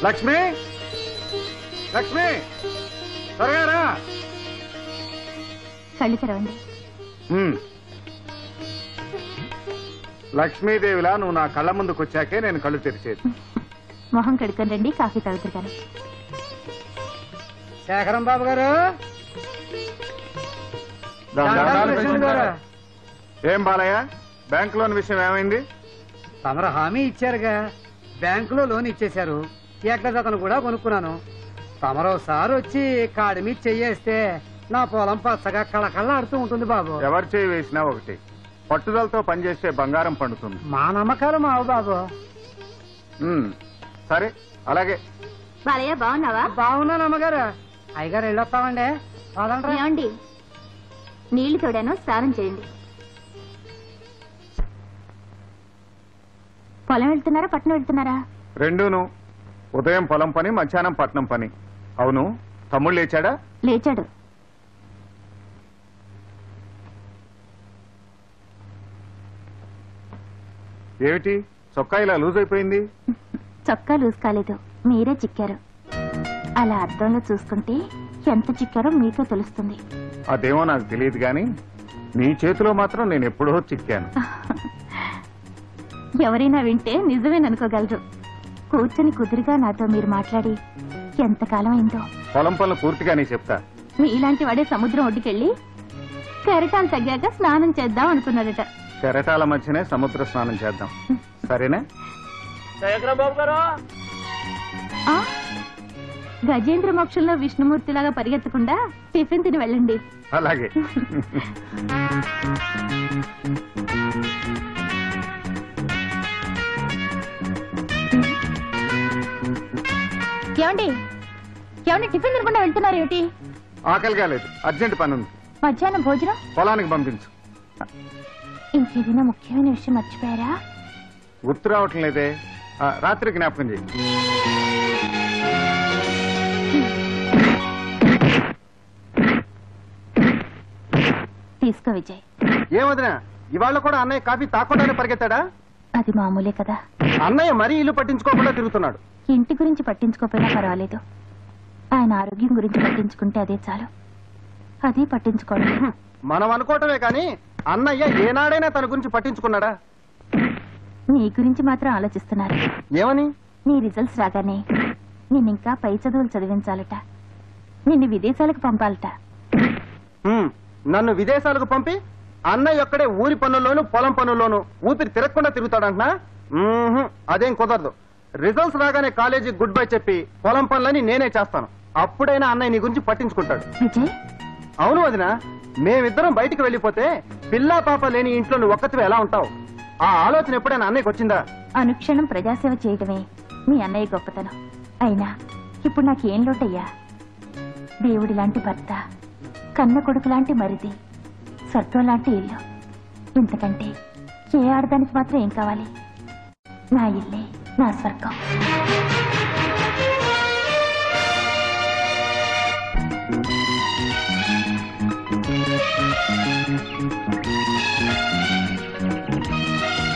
లక్ష్మి, లక్ష్మి, త్వరగా రా. కళ్ళు తెరవండి. లక్ష్మీదేవిలా నువ్వు నా కళ్ళ ముందుకు వచ్చాకే నేను కళ్ళు తెరిచేది. మొహం కడుక్కొని రండి, కాఫీ తాగుతాను. శేఖరం బాబు గారు, ఏం బాలయ్య, బ్యాంక్ లోన్ విషయం ఏమైంది? తమరు హామీ ఇచ్చారుగా, బ్యాంకులో లోన్ ఇచ్చేశారు. ఏకజతను కూడా కొనుక్కున్నాను. తమరోసారి వచ్చి కాడి మీద చెయ్యేస్తే నా పొలం పచ్చగా కళకళలాడుతూ ఉంటుంది బాబు. ఎవరు చేయి వేసినా ఒకటి, పట్టుదలతో పనిచేస్తే బంగారం పండుతుంది. మా నమ్మకాలు మావు బాబు. సరే అలాగే. బాలయ్య బాగున్నావా? బాగున్నాను అమ్మగారు. అయ్యగారు వెళ్ళొస్తామండి. ఏమండి, నీళ్లు తోడాను, స్నానం చేయండి. పొలం వెళ్తున్నారా పట్నం వెళ్తున్నారా? రెండూను. ఉదయం పొలం పని, మధ్యాహ్నం పట్నం పని. అవును, తమ్ముడు లేచాడా? లేచాడు. ఏమిటి చొక్కా ఇలా లూజ్ అయిపోయింది? చొక్కా లూజ్ కాలేదు, మీరే చిక్కారు. అలా అద్దంలో చూసుకుంటే ఎంత చిక్కారో మీకే తెలుస్తుంది. అదేమో నాకు తెలియదు గాని నీ చేతిలో మాత్రం నేను ఎప్పుడో చిక్కాను. ఎవరైనా వింటే నిజమేననుకోగలరు. కూర్చొని కుదురుగా నాతో మీరు మాట్లాడి ఎంతకాలం అయిందో. పొలం పనులు పూర్తిగానే చెప్తా. మీలాంటి వాడే సముద్రం ఒడ్డుకెళ్ళి కెరటాలు తగ్గాక స్నానం చేద్దాం అనుకున్నాడట. కెరటాల మధ్యనే సముద్ర స్నానం చేద్దాం, సరేనా? గజేంద్ర మోక్షంలో విష్ణుమూర్తిలాగా పరిగెత్తకుండా టిఫిన్ తిని వెళ్ళండి. అలాగే. ఏమండి, ఏమండి, టిఫిన్ తినకుండా వెళ్తున్నారు ఏమిటి? ఆకలి కాలేదు, అర్జెంట్ పని ఉంది. మధ్యాహ్నం భోజనం పొలానికి పంపించు. ఇంకేదైనా ముఖ్యమైన విషయం మర్చిపోయారా? గుర్తు రావటం లేదే. రాత్రి జ్ఞాపకం చేయి. తీసుకో విజయ్. ఏమదినా, ఇవాళ కూడా అన్నయ్య కాఫీ తాకుండానే పరిగెత్తాడా? అది మామూలే కదా. అన్నయ్య మరీ ఇల్లు పట్టించుకోకుండా తిరుగుతున్నాడు. ఇంటి గురించి పట్టించుకోపోయినా పర్వాలేదు, ఆయన ఆరోగ్యం గురించి పట్టించుకుంటే అదే చాలు. అదే పట్టించుకోండి. మనం అనుకోవటమే కానీ అన్నయ్య ఏనాడైనా తన గురించి పట్టించుకున్నాడా? నీ గురించి మాత్రం ఆలోచిస్తున్నారు. ఏమని? నీ రిజల్ట్స్ రాగానే నిన్నింకా పై చదువులు చదివించాలట, నిన్ను విదేశాలకు పంపాలట. నన్ను విదేశాలకు పంపి అన్నయ్య ఒక్కడే ఊరి పనుల్లోనూ పొలం పనుల్లోనూ ఊపిరి తిరగకుండా తిరుగుతాడంటున్నా? అదేం కుదరదు. రిజల్ట్స్ రాగానే కాలేజీకి గుడ్ బై చెప్పి పొలం పనులని నేనే చేస్తాను. అప్పుడైనా అన్నయ్య నీ గురించి పట్టించుకుంటాడు. విజయ్, అవును వదినా, మేమిద్దరం బయటికి వెళ్ళిపోతే పిల్లా పాప లేని ఇంట్లో నువ్వు ఒక్కతివే ఎలా ఉంటావు? ఆ ఆలోచన ఎప్పుడైనా అన్నయ్యకి వచ్చిందా? అనుక్షణం ప్రజాసేవ చేయడమే మీ అన్నయ్య గొప్పతనం. అయినా ఇప్పుడు నాకేం లోటయ్యా? దేవుడి లాంటి భర్త, కన్న కొడుకు లాంటి మరిది, స్వర్గం లాంటి ఇల్లు. ఇంతకంటే ఏ ఆడదానికి మాత్రం ఏం కావాలి? నా ఇల్లే నా స్వర్గం.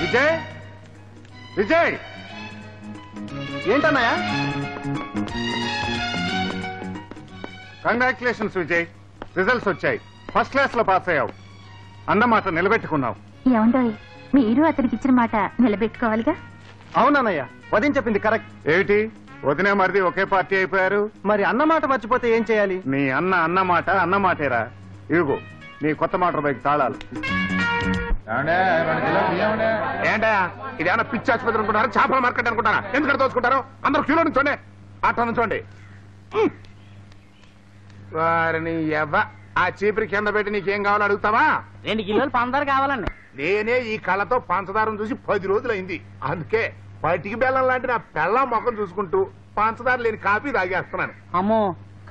విజయ్, విజయ్, ఏంటన్నయ్య? కంగ్రాచులేషన్స్ విజయ్, రిజల్ట్స్ వచ్చాయి. ఫస్ట్ క్లాస్ లో పాస్ అయ్యావు. అన్నమాట నిలబెట్టుకున్నావు. ఏమండోయ్, మీరు అతనికి ఇచ్చిన మాట నిలబెట్టుకోవాలిగా. అవునన్నయ్య, వదిన చెప్పింది కరెక్ట్. ఏమిటి వదినే మరిది ఒకే పార్టీ అయిపోయారు? మరి అన్నమాట మర్చిపోతే ఏం చేయాలి? నీ అన్నమాట అన్నమాటేరా. ఇదిగో నీ కొత్త మోటార్ బైక్ తాళాలు. ఏంటా ఇదేమన్నా పిచ్చి ఆసుపత్రి అనుకుంటారా, చేపల మార్కెట్ అనుకుంటారా? ఎందుకంటే దోచుకుంటారు? అందరూ క్యూలో నుంచోండి, ఆటో నుంచోండి. వారిని ఆ చీపురి కింద పెట్టి నీకేం కావాలో అడుగుతావా? 2 కిలోలు పంచదార కావాలండి. నేనే ఈ కళ్ళతో పంచదారం చూసి 10 రోజులైంది. అందుకే పటికి బెల్లం లాంటి నా పెళ్ళం మొఖం చూసుకుంటూ పంచదార లేని కాఫీ తాగేస్తున్నాను. అమ్మో,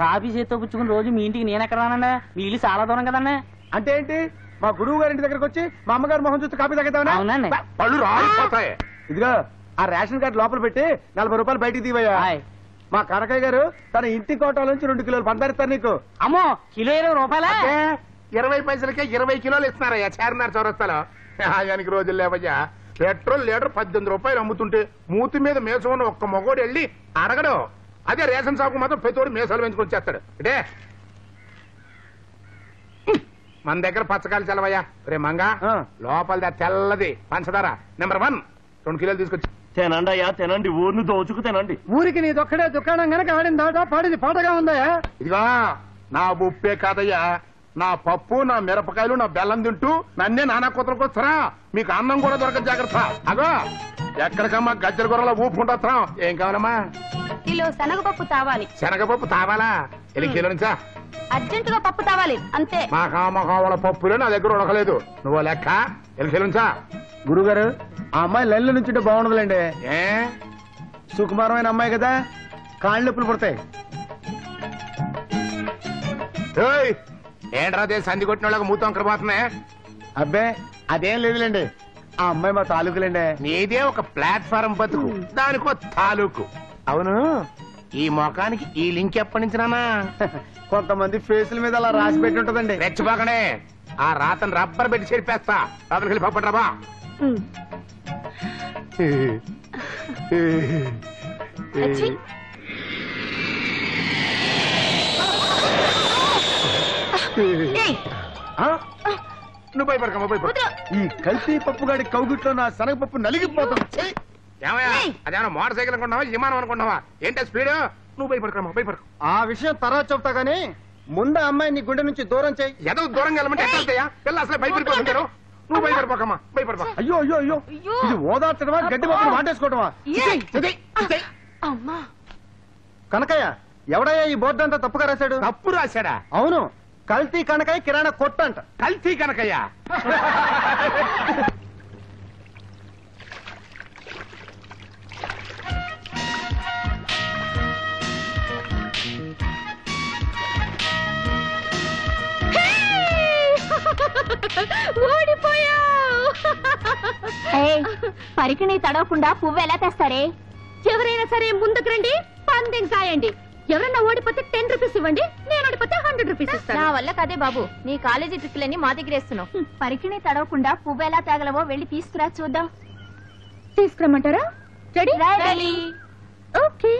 కాఫీ చేత్తో పుచ్చుకుని రోజు మీ ఇంటికి నేను ఎక్కడ రానండి? మీ ఇల్లు చాలా దూరం కదండి. అంటే ఏంటి? మా గురువు గారి ఇంటి దగ్గరకు వచ్చి మా అమ్మగారు మొహం చూస్తే కాపీ తాగేద్దామని? అవునండి. పళ్ళు రాలిపోతాయి. ఇదిగో ఆ రేషన్ కార్డు లోపల పెట్టి 40 రూపాయలు బయటికి తీవయ్యా. మా కనకయ్య గారు తన ఇంటి కోటాల నుంచి 2 కిలోలు పంచదారిస్తారు నీకు. అమ్మో, కిలో 20 రూపాయలా? 20 పైసలకే 20 కిలోలు ఇస్తున్నారయ్యా చార్మినార్ చౌరస్తాలో. ఆయనకి రోజులు లేవయ్యా. పెట్రోల్ లీటర్ 18 రూపాయలు అమ్ముతుంటే మూతి మీద మేసం ఉన్న ఒక్క మగోడు వెళ్ళి అడగడు. అదే రేషన్ షాప్ మాత్రం ప్రతివాడు మేసాలు పెంచుకొని చేస్తాడు. అంటే మన దగ్గర పచ్చకాయలు చల్లవయ్యా. రే మంగా లోపల తెల్లది పంచదార నెంబర్ 1 2 కిలోలు తీసుకొచ్చి తినండి అయ్యా తినండి, ఊరిని దోచుకు తినండి. ఊరికి నీదొక్కడే దుకాణం గనక ఆడిందాట పాడిది పాటగా ఉందయా. ఇదిగా నా ఉప్పే కాదయ్యా, నా పప్పు, నా మిరపకాయలు, నా బెల్లం తింటూ నన్నే నానా కూతురికి వస్తారా? మీకు అన్నం కూడా దొరకదు, జాగ్రత్త. అగో ఎక్కడికమ్మా గజ్జల కూరలో ఊపు ఉంటున్నాం. ఏం కావాలమ్మా? కిలో శనగపప్పు తావాలి. శనగపప్పు తావాలా? ఎల్లి కిలో నుంచా? అర్జెంటుగా పప్పు తావాలి అంతే. మా కామకావల పప్పులే నా దగ్గర ఉడకలేదు. నువ్వు లెక్క ఎల్లి కిలో నుంచా? గురుగారు ఆ అమ్మాయి లెల్లు నుంచుంటే బాగుండదులేండి. ఏ సుకుమారమైన అమ్మాయి కదా, కాళ్ళు నొప్పులు పుడతాయి. ఏంట్రా సంధి కొట్టిన వాళ్ళకి మూతం అక్కడ పోతున్నాయి. అబ్బే అదేం లేదులేండి, ఆ అమ్మాయి మా తాలూకులేండి. నీదే ఒక ప్లాట్ఫారం బతుకు, దానికో తాలూకు. అవును, ఈ మొఖానికి ఈ లింక్ ఎప్పటి నుంచి నానా? కొంతమంది ఫేసుల మీద అలా రాసి పెట్టి ఉంటదండి. రెచ్చిపోకనే, ఆ రాతను రబ్బర్ పెట్టి చెరిపేస్తా. రాత్రికి వెళ్ళి పప్పటి రాబా. నువ్వు భయపడకమ్మా, భయపడ. ఈ కల్తీ పప్పుగాడి కౌగిట్లో నా శనగపప్పు నలిగిపోతుంది. ఏమయ్యా, అదేమన్నా మోటార్ సైకిల్ అనుకుంటున్నావా, విమానం అనుకుంటున్నావా? ఏంటో స్పీడ్? నువ్వు భయపడకమ్మా, భయపడకు. ఆ విషయం తర్వాత చెప్తా గానీ ముందు అమ్మాయి నీ గుండె నుంచి దూరం చేయి. ఏదో దూరంగా వెళ్ళమంటే ఎట్లా వెళ్తాయా? పిల్ల అసలే భయపడిపోతుంటారు. నువ్వు భయపడిపోకమ్మా, భయపడపా. అయ్యో అయ్యో అయ్యో, ఇది ఓదార్చడమా గడ్డి పప్పులు వాటేసుకోవటమా? కనకయ్య ఎవడయ్యా ఈ బోర్డు అంతా తప్పుగా రాశాడు? తప్పు రాశాడా? అవును, కల్తీ కనకయ్య కిరాణా కొట్టంట. కల్తీ కనకయ్యా? పరికిణి తడవకుండా పువ్వు ఎలా తెస్తారే? ఎవరైనా సరే ముందుకు రండి, పందెం కాయండి. ఎవరన్నా ఓడిపోతే 10 రూపీస్ ఇవ్వండి, నేను ఓడిపోతే 100 రూపీస్ ఇస్తాను. నా వల్ల కదే బాబు, నీ కాలేజీ ట్రిప్లన్నీ మా దగ్గర వేస్తున్నావు. పరికిణి తడవకుండా పువ్వు ఎలా తేగలవో వెళ్ళి తీసుకురా చూద్దాం. తీసుకురమ్మంటారా? రెడీ? ఓకే.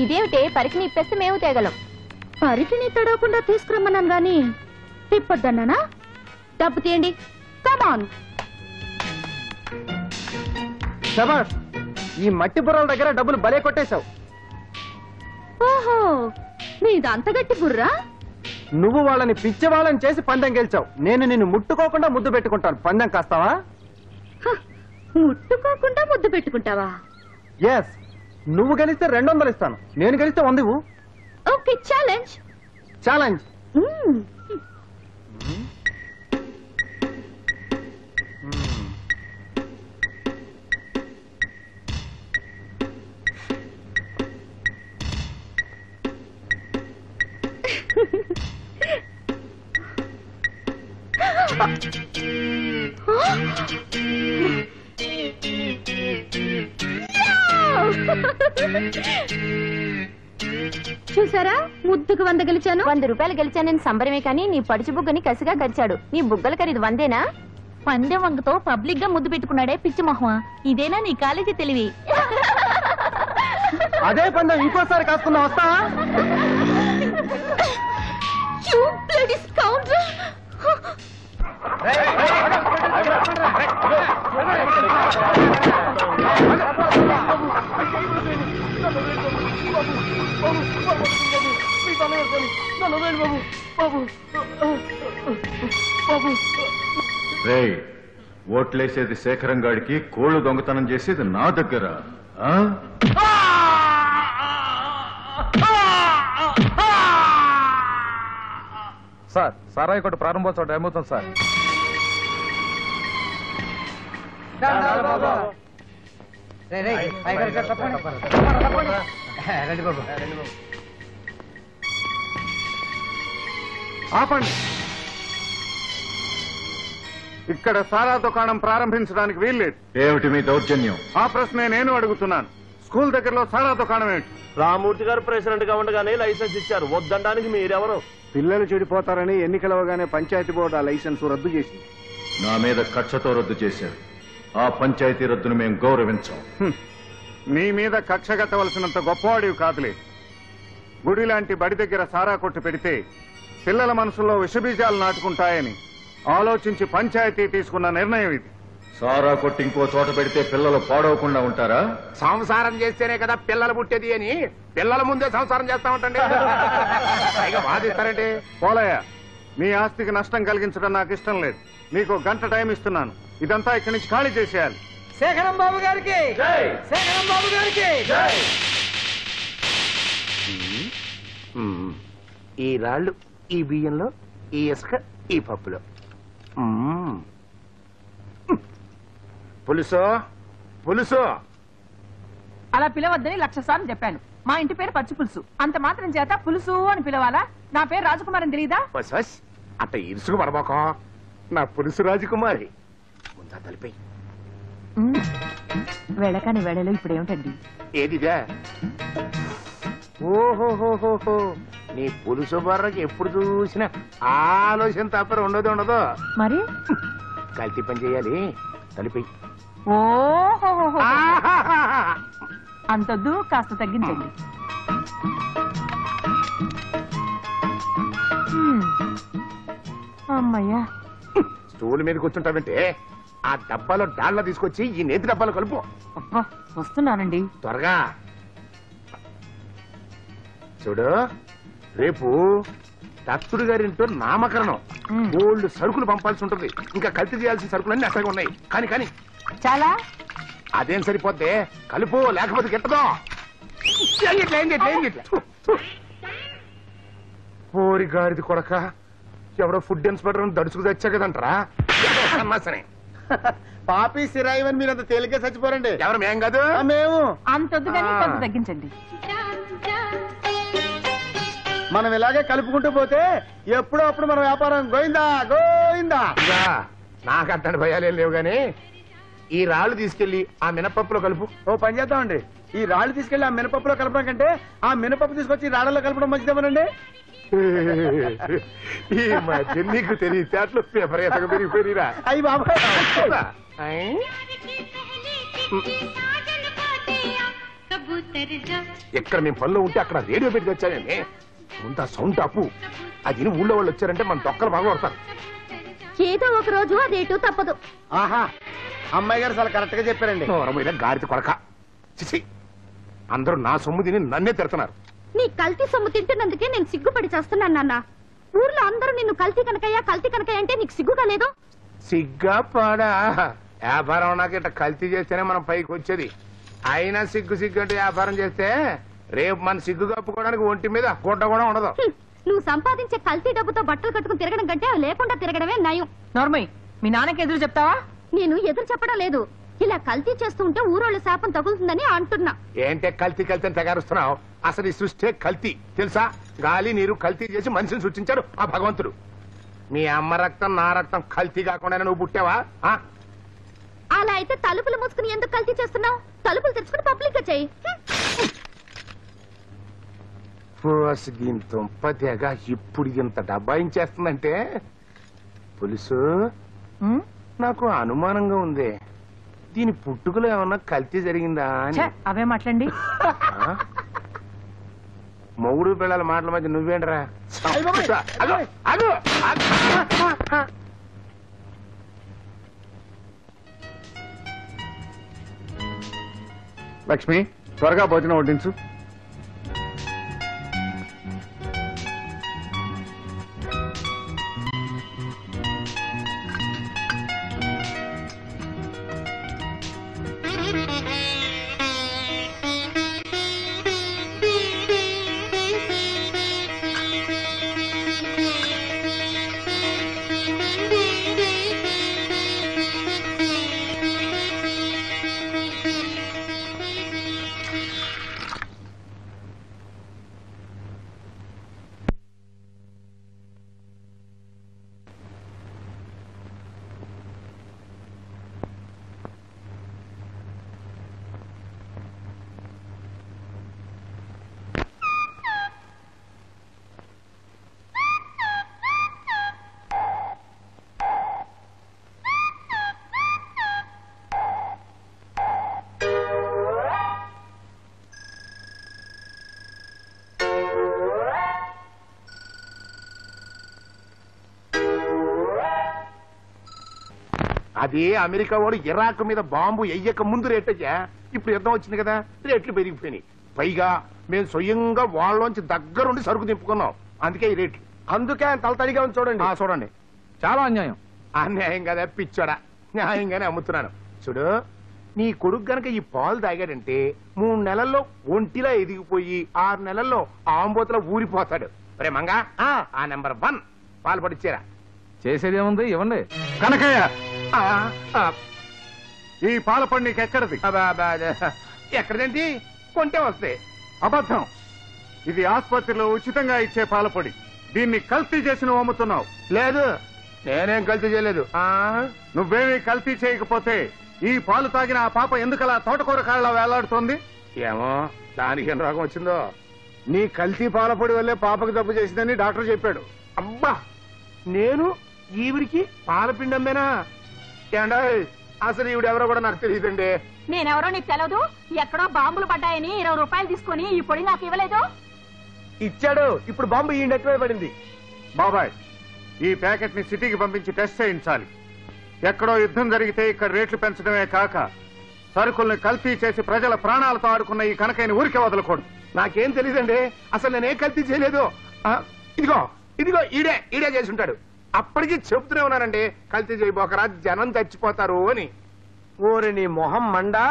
ఇదేమిటే, పరికిణి ఇప్పేస్తే మేము తేగలం. పరికిణి తడవకుండా తీసుకురమ్మన్నాను గాని తిప్పొద్దన్నానా? డబ్బు తీయండి, కమాన్. శబాష్, ఈ మట్టి బుర్రల దగ్గర డబ్బులు భలే కొట్టేశావు. ఓహో, నీది అంత గట్టి బుర్రా? నువ్వు వాళ్ళని పిచ్చి వాళ్ళని చేసి పందెం గెలిచావు. నేను నిన్ను ముట్టుకోకుండా ముద్దు పెట్టుకుంటాను. పందెం కాస్తావా? ముట్టుకోకుండా ముద్దు పెట్టుకుంటావా? ఎస్, నువ్వు గెలిస్తే 200 ఇస్తాను, నేను గెలిస్తే 100 ఇవ్వు. Okay, challenge. ఛాలెంజ్. చూసారా, ముద్దుకు 100 గెలిచాను. 100 రూపాయలు గెలిచానని సంబరమే కానీ నీ పడుచు బుగ్గని కసిగా కరిచాడు. నీ బుగ్గల ఖరీదు 100ఏనా? పందెం వంగతో పబ్లిక్ గా ముద్దు పెట్టుకున్నాడే పిచ్చి మొహమా. ఇదేనా నీ కాలేజీ తెలివి? అదే పందెం ఇంకోసారి కాసుకున్నా వస్తావా? ఓట్లేసేది శేఖరం గాడికి, కోళ్లు దొంగతనం చేసేది నా దగ్గర. సార్ సారాయి కొట్టు ప్రారంభోత్సవం టైం అవుతుంది సార్. ఆపండి. ఇక్కడ సారా దుకాణం ప్రారంభించడానికి వీల్లేదు. ఏమిటి మీ దౌర్జన్యం? ఆ ప్రశ్నే నేను అడుగుతున్నాను. స్కూల్ దగ్గరలో సారా దుకాణం ఏమిటి? రామూర్తి గారు ప్రెసిడెంట్ గా ఉండగానే లైసెన్స్ ఇచ్చారు. వద్దడానికి మీరెవరు? పిల్లలు చెడిపోతారని ఎన్నికలవగానే పంచాయతీ బోర్డు ఆ లైసెన్స్ రద్దు చేసింది. నా మీద కక్షతో రద్దు చేశారు. ఆ పంచాయతీ రద్దును మేము గౌరవించాం. నీ మీద కక్ష కట్టవలసినంత గొప్పవాడివి కాదులే. గుడి లాంటి బడి దగ్గర సారా కొట్టు పెడితే పిల్లల మనసులో విషబీజాలు నాటుకుంటాయని ఆలోచించి పంచాయతీ తీసుకున్న నిర్ణయం ఇది. సారా కొట్టి ఇంకో చోట పెడితే పిల్లలు పాడవకుండా ఉంటారా? సంసారం చేస్తేనే కదా పిల్లలు పుట్టేది అని పిల్లల ముందే సంసారం చేస్తా ఉంటండి. పైగా వాదిస్తారంటే పోలయ్య, నీ ఆస్తికి నష్టం కలిగించడం నాకు ఇష్టం లేదు. నీకు గంట టైం ఇస్తున్నాను. ఇదంతా ఇక్కడి నుంచి ఖాళీ చేసేయాలి. శేఖరం బాబు గారికి, శేఖరం బాబు గారికి. ఈ రాళ్ళు ఈ బియ్యంలో, ఈ ఇసుక ఈ పప్పులో. పులుసు పులుసు అలా పిలవద్దని 1,00,000 సార్లు చెప్పాను. మా ఇంటి పేరు పచ్చి పులుసు. అంత మాత్రం చేత పులుసు అని పిలవాలా? నా పేరు రాజకుమార్ అని తెలీదా? అట్ట ఇరుసుకు పడబోకం. నా పులుసు రాజకుమారి. ముందా తలిపి వెళ్ళకాని వేళలో ఇప్పుడు ఏమిటండి? ఏదిగా? ఓహోహోహో, నీ పులుసు బర్రకి ఎప్పుడు చూసినా ఆలోచన తప్ప ఉండదు. మరి కల్తీ పని చేయాలి. తలిపి ఓహో, అంతొద్దు, కాస్త తగ్గించండి. అమ్మయ్యా, స్టూల్ మీద కూర్చుంటావంటే ఆ డబ్బాలో డాళ్ళ తీసుకొచ్చి ఈ నేతి డబ్బాలో కలుపు. అబ్బా, వస్తున్నానండి. త్వరగా చూడు. రేపు దత్తుడు గారింటో నామకరణం. ఓల్డ్ సరుకులు పంపాల్సి ఉంటుంది. ఇంకా కల్తీ చేయాల్సిన సరుకులన్నీ అసలు ఉన్నాయి. కానీ చాలా అదేం సరిపోద్ది. కలుపు, లేకపోతే గిట్టదు. పోరి గారిది కొడక, ఎవడో ఫుడ్ ఇన్స్పెక్టర్ దడుచుకు తెచ్చా కదంటారా. పాపి సిరాయివని మీరు అంత తేలికే చచ్చిపోరండి. ఎవరు? మేం కాదు. మేము అంతొద్దు కానీ కొంత తగ్గించండి. మనం ఇలాగే కలుపుకుంటూ పోతే ఎప్పుడో అప్పుడు మన వ్యాపారం గోయిందా గోయిందా. నాకు అంతటి భయాలేం లేవు గాని ఈ రాళ్లు తీసుకెళ్లి ఆ మినపప్పులో కలుపు. ఓ పని చేద్దామండి, ఈ రాళ్ళు తీసుకెళ్లి ఆ మినపప్పులో కలపడం కంటే ఆ మినపప్పు తీసుకొచ్చి రాళ్లలో కలపడం మంచిదేమోనండి. ఈ మధ్య నీకు తెలియచేట్లు విపరీతంగా పెరిగిపోయిరా. అయ్యి బాబాయ్, ఎక్కడ మేము పనిలో ఉంటే అక్కడ రేడియో పెట్టి తెచ్చానండి. ముందు ఆ సౌండ్ టాపు. అది ఊళ్ళో వాళ్ళు వచ్చారంటే మన తొక్కలు బాగా పడతారు. ఏదో ఒక రోజు ఆ రేటు తప్పదు. ఆహా, అమ్మాయి గారు చాలా కరెక్ట్ గా చెప్పారండి. మీద గాడిత కొడక. చిచి, అందరూ నా సొమ్ము తిని నన్నే తిడుతున్నారు. నీ కల్తీ సొమ్ము తింటున్నందుకే నేను సిగ్గుపడి చేస్తున్నాను నాన్న. ఊర్లో అందరూ నిన్ను కల్తీ కనకయ్య అంటే నీకు సిగ్గుగా లేదు? సిగ్గా పాడా? వ్యాపారం నాకు ఇట్లా కల్తీ చేస్తేనే మనం పైకి వచ్చేది. అయినా సిగ్గు అంటే వ్యాపారం చేస్తే రేపు మన సిగ్గు కప్పుకోవడానికి ఒంటి మీద గుడ్డ కూడా ఉండదు. నువ్వు సంపాదించే కల్తీ డబ్బుతో బట్టలు కట్టుకుని తిరగడం కంటే అవి లేకుండా తిరగడమే నయం. నోర్మయ్, మీ నాన్నకి ఎదురు చెప్తావా? నేను ఎదురు చెప్పడం లేదు. ఇలా కల్తీ చేస్తూ ఉంటే ఊరోళ్ళ శాపం తగులుతుందని అంటున్నా. ఏంటే కల్తీ అని తెగారుస్తున్నావు? అసలు ఈ సృష్టి కల్తీ తెలుసా? గాలి నీరు కల్తీ చేసి మనిషిని సృష్టించాడు ఆ భగవంతుడు. మీ అమ్మ రక్తం నా రక్తం కల్తీ కాకుండా నువ్వు పుట్టావా? అలా అయితే తలుపులు మూసుకుని ఎందుకు కల్తీ చేస్తున్నావు? తలుపులు తెరుచుకుని పబ్లిక్ గా చెయ్యి. దీని తుంపదేగా ఇప్పుడు ఇంత డబ్బాయించేస్తుందంటే పులుసు నాకు అనుమానంగా ఉంది. దీని పుట్టుకలో ఏమన్నా కల్తీ జరిగిందా అని. అవే మాట్లాడండి. మొగుడు పిల్లల మాటల మధ్య నువ్వేంట్రా? లక్ష్మి, త్వరగా భోజనం వడ్డించు. అదే అమెరికా వాడు ఇరాక్ మీద బాంబు ఎయ్యక ముందు రేట్ అయ్యా. ఇప్పుడు యుద్ధం వచ్చింది కదా, రేట్లు పెరిగిపోయినాయి. పైగా మేము స్వయంగా వాళ్ళలోంచి దగ్గరుండి సరుకు దింపుకున్నాం, అందుకే ఈ రేట్లు. అందుకే ఆయన తలతడిగా ఉంది చూడండి. చూడండి, చాలా అన్యాయం. అన్యాయం కదా పిచ్చోడా, న్యాయంగానే అమ్ముతున్నాను. చూడు, నీ కొడుకు గనక ఈ పాలు తాగాడంటే 3 నెలల్లో ఒంటిలా ఎదిగిపోయి 6 నెలల్లో ఆంబోతులా ఊరిపోతాడు. రే మంగా, ఆ నెంబర్ 1 పాలు పడిచ్చారా. చేసేదేముంది, ఇవ్వండి. కనకయ్య, ఆ, ఆ, ఈ పాలపడి నీకెక్కడిది? ఎక్కడదేంటి, కొంటే వస్తాయి. అబద్ధం. ఇది ఆసుపత్రిలో ఉచితంగా ఇచ్చే పాలపొడి. దీన్ని కల్తీ చేసి నువ్వు అమ్ముతున్నావు. లేదు, నేనేం కల్తీ చేయలేదు. నువ్వేమీ కల్తీ చేయకపోతే ఈ పాలు తాగిన ఆ పాప ఎందుకలా తోటకూర కాళ్ళ వేలాడుతోంది? ఏమో, దానికి ఏం రోగం వచ్చిందో. నీ కల్తీ పాలపొడి వల్లే పాపకు జబ్బు చేసిందని డాక్టర్ చెప్పాడు. అబ్బా, నేను ఈవిడికి పాలపిండి అమ్మేనా? ఏండా, అసలు ఈవిడెవరో కూడా నాకు తెలియదండి. నేనెవరో నీకు తెలదు. ఎక్కడో బాంబులు పడ్డాయని 20 రూపాయలు తీసుకుని ఈ పొడి నాకు ఇవ్వలేదు. ఇచ్చాడు, ఇప్పుడు బాంబు ఈ నెట్వే పడింది. బాబాయ్, ఈ ప్యాకెట్ ని సిటీకి పంపించి టెస్ట్ చేయించాలి. ఎక్కడో యుద్ధం జరిగితే ఇక్కడ రేట్లు పెంచడమే కాక సరుకుల్ని కల్తీ చేసి ప్రజల ప్రాణాలతో ఆడుకున్న ఈ కనకయ్యని ఊరికే వదలకూడదు. నాకేం తెలియదండి, అసలు నేనేం కల్తీ చేయలేదు. ఇదిగో ఇదిగో ఈడే చేసి ఉంటాడు. అప్పటికి చెబుతూనే ఉన్నానండి, కల్తీ చేయబోకరా, జనం చచ్చిపోతారు అని. ఓరి నీ మొహం మండా,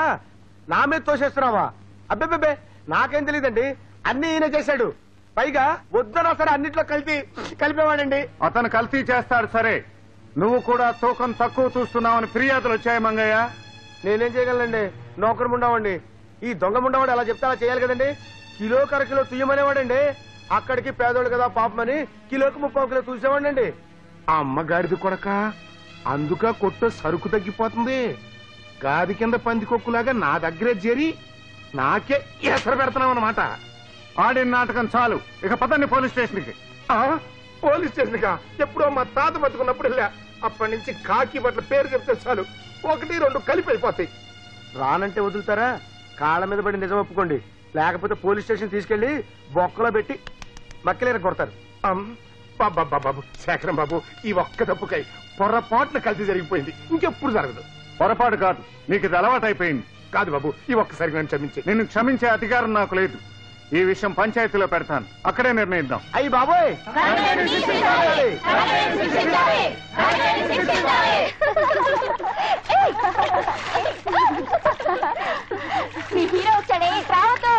నా మీద తోసేస్తున్నావా? అబ్బే, నాకేం తెలియదండి, అన్ని ఈయన చేశాడు. పైగా వద్దనా సరే అన్నిట్లో కలిపేవాడండి. అతను కల్తీ చేస్తాడు సరే, నువ్వు కూడా తూకం తక్కువ చూస్తున్నావని ఫిర్యాదులు వచ్చాయి మంగయ్య. నేనేం చేయగలనండి, నౌకరు ముండావండి. ఈ దొంగ ముండవాడు అలా చెప్తే అలా చేయాలి కదండి. కిలో కర కిలో తుయ్యమనేవాడండి. అక్కడికి పేదోడు కదా పాపమని కిలోకి 30 కిలో చూసేవాడండి. ఆ అమ్మగాడిది కొడక, అందుక కొట్ట సరుకు తగ్గిపోతుంది. గాది కింద పందికొక్కులాగా నా దగ్గరే చేరి నాకే ఎసరు పెడతావు అన్నమాట. ఆడిన నాటకం చాలు, ఇక పదండి పోలీస్ స్టేషన్ కి. పోలీస్ స్టేషన్ కా? ఎప్పుడో మా తాత బతుకున్నప్పుడు వెళ్ళా. అప్పటి నుంచి కాకి బట్ల పేరు చెప్తే చాలు 1, 2 కలిపి అయిపోతాయి. రానంటే వదులుతారా? కాళ్ళ మీద పడి నిజం ఒప్పుకోండి, లేకపోతే పోలీస్ స్టేషన్ తీసుకెళ్లి బొక్కలో పెట్టి మక్కలేర కొడతారు. బాబు శేఖరం బాబు, ఈ ఒక్క తప్పుకై పొరపాటున కల్తీ జరిగిపోయింది, ఇంకెప్పుడు జరగదు. పొరపాటు కాదు, నీకు ఇది అలవాటైపోయింది. కాదు బాబు, ఈ ఒక్కసారి నన్ను క్షమించి. నిన్ను క్షమించే అధికారం నాకు లేదు. ఈ విషయం పంచాయతీలో పెడతాను, అక్కడే నిర్ణయిద్దాం. అయ్యి బాబోయ్, హీరో వచ్చాడే, రావద్దు.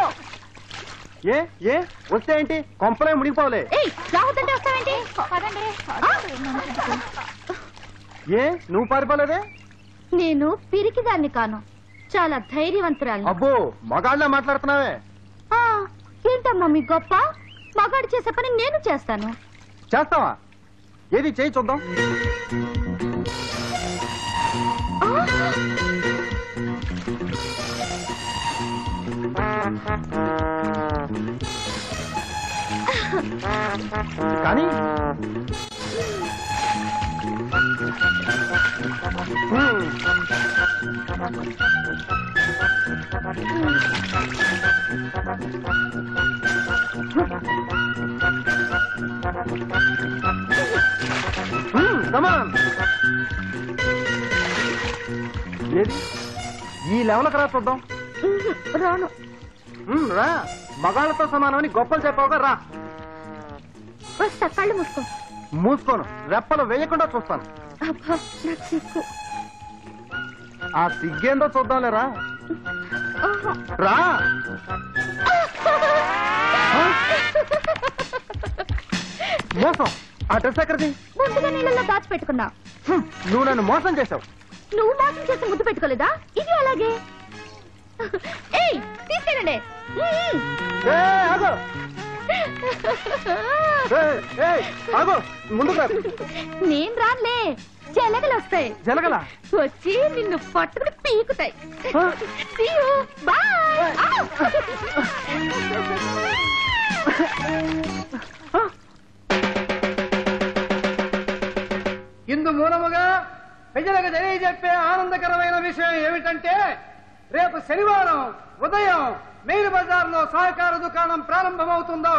ఏ వస్తే ఏంటి, కొంపలే మునిగిపోలే. రావద్దంటే వస్తావేంటి? ఏ నువ్వు పారిపోలేదే? నేను పిరికిదాన్ని కాను, చాలా ధైర్యవంతురాలు. అబ్బో, మగాళ్ళ మాట్లాడుతున్నావే. ఏంటమ్మా మీ గొప్ప? మగాడు చేసే పని నేను చేస్తాను. చేస్తావా? ఏది చేయి చూద్దాం. కానీ ఏది ఈ లెవెల్కి రా చూద్దాం. రాను. రా, మగాళ్ళతో సమానమని గొప్పలు చెప్పావుగా, రా. వస్తా, కళ్ళు మూసుకో. మూసుకోను, రెప్పలు వేయకుండా చూస్తాను. అబ్బా, నాకు సిగ్గు. ఆ సిగ్గేందో చూద్దాంలేరా. రా. మోసం. ఆ డ్రెస్ ఎక్కడిది? ముందుగా నీళ్ళలో దాచిపెట్టుకున్నా. నువ్వు నన్ను మోసం చేసావు. నువ్వు మోసం చేసి ముద్దు పెట్టుకోలేదా? ఇది అలాగే. ఏయ్, తీసుకెళ్ళండి. ఆగు, ముందుకు రా. నేను రానులే, జలగలు వస్తాయి. జలగల వచ్చి నిన్ను పట్టుకుని పీకుతాయి. See you. Bye. ఇందు మూలముగా ప్రజలకు తెలియజెప్పే ఆనందకరమైన విషయం ఏమిటంటే, రేపు శనివారం ఉదయం మెయిన్ బజార్ లో సహకార దుకాణం ప్రారంభమవుతుందో.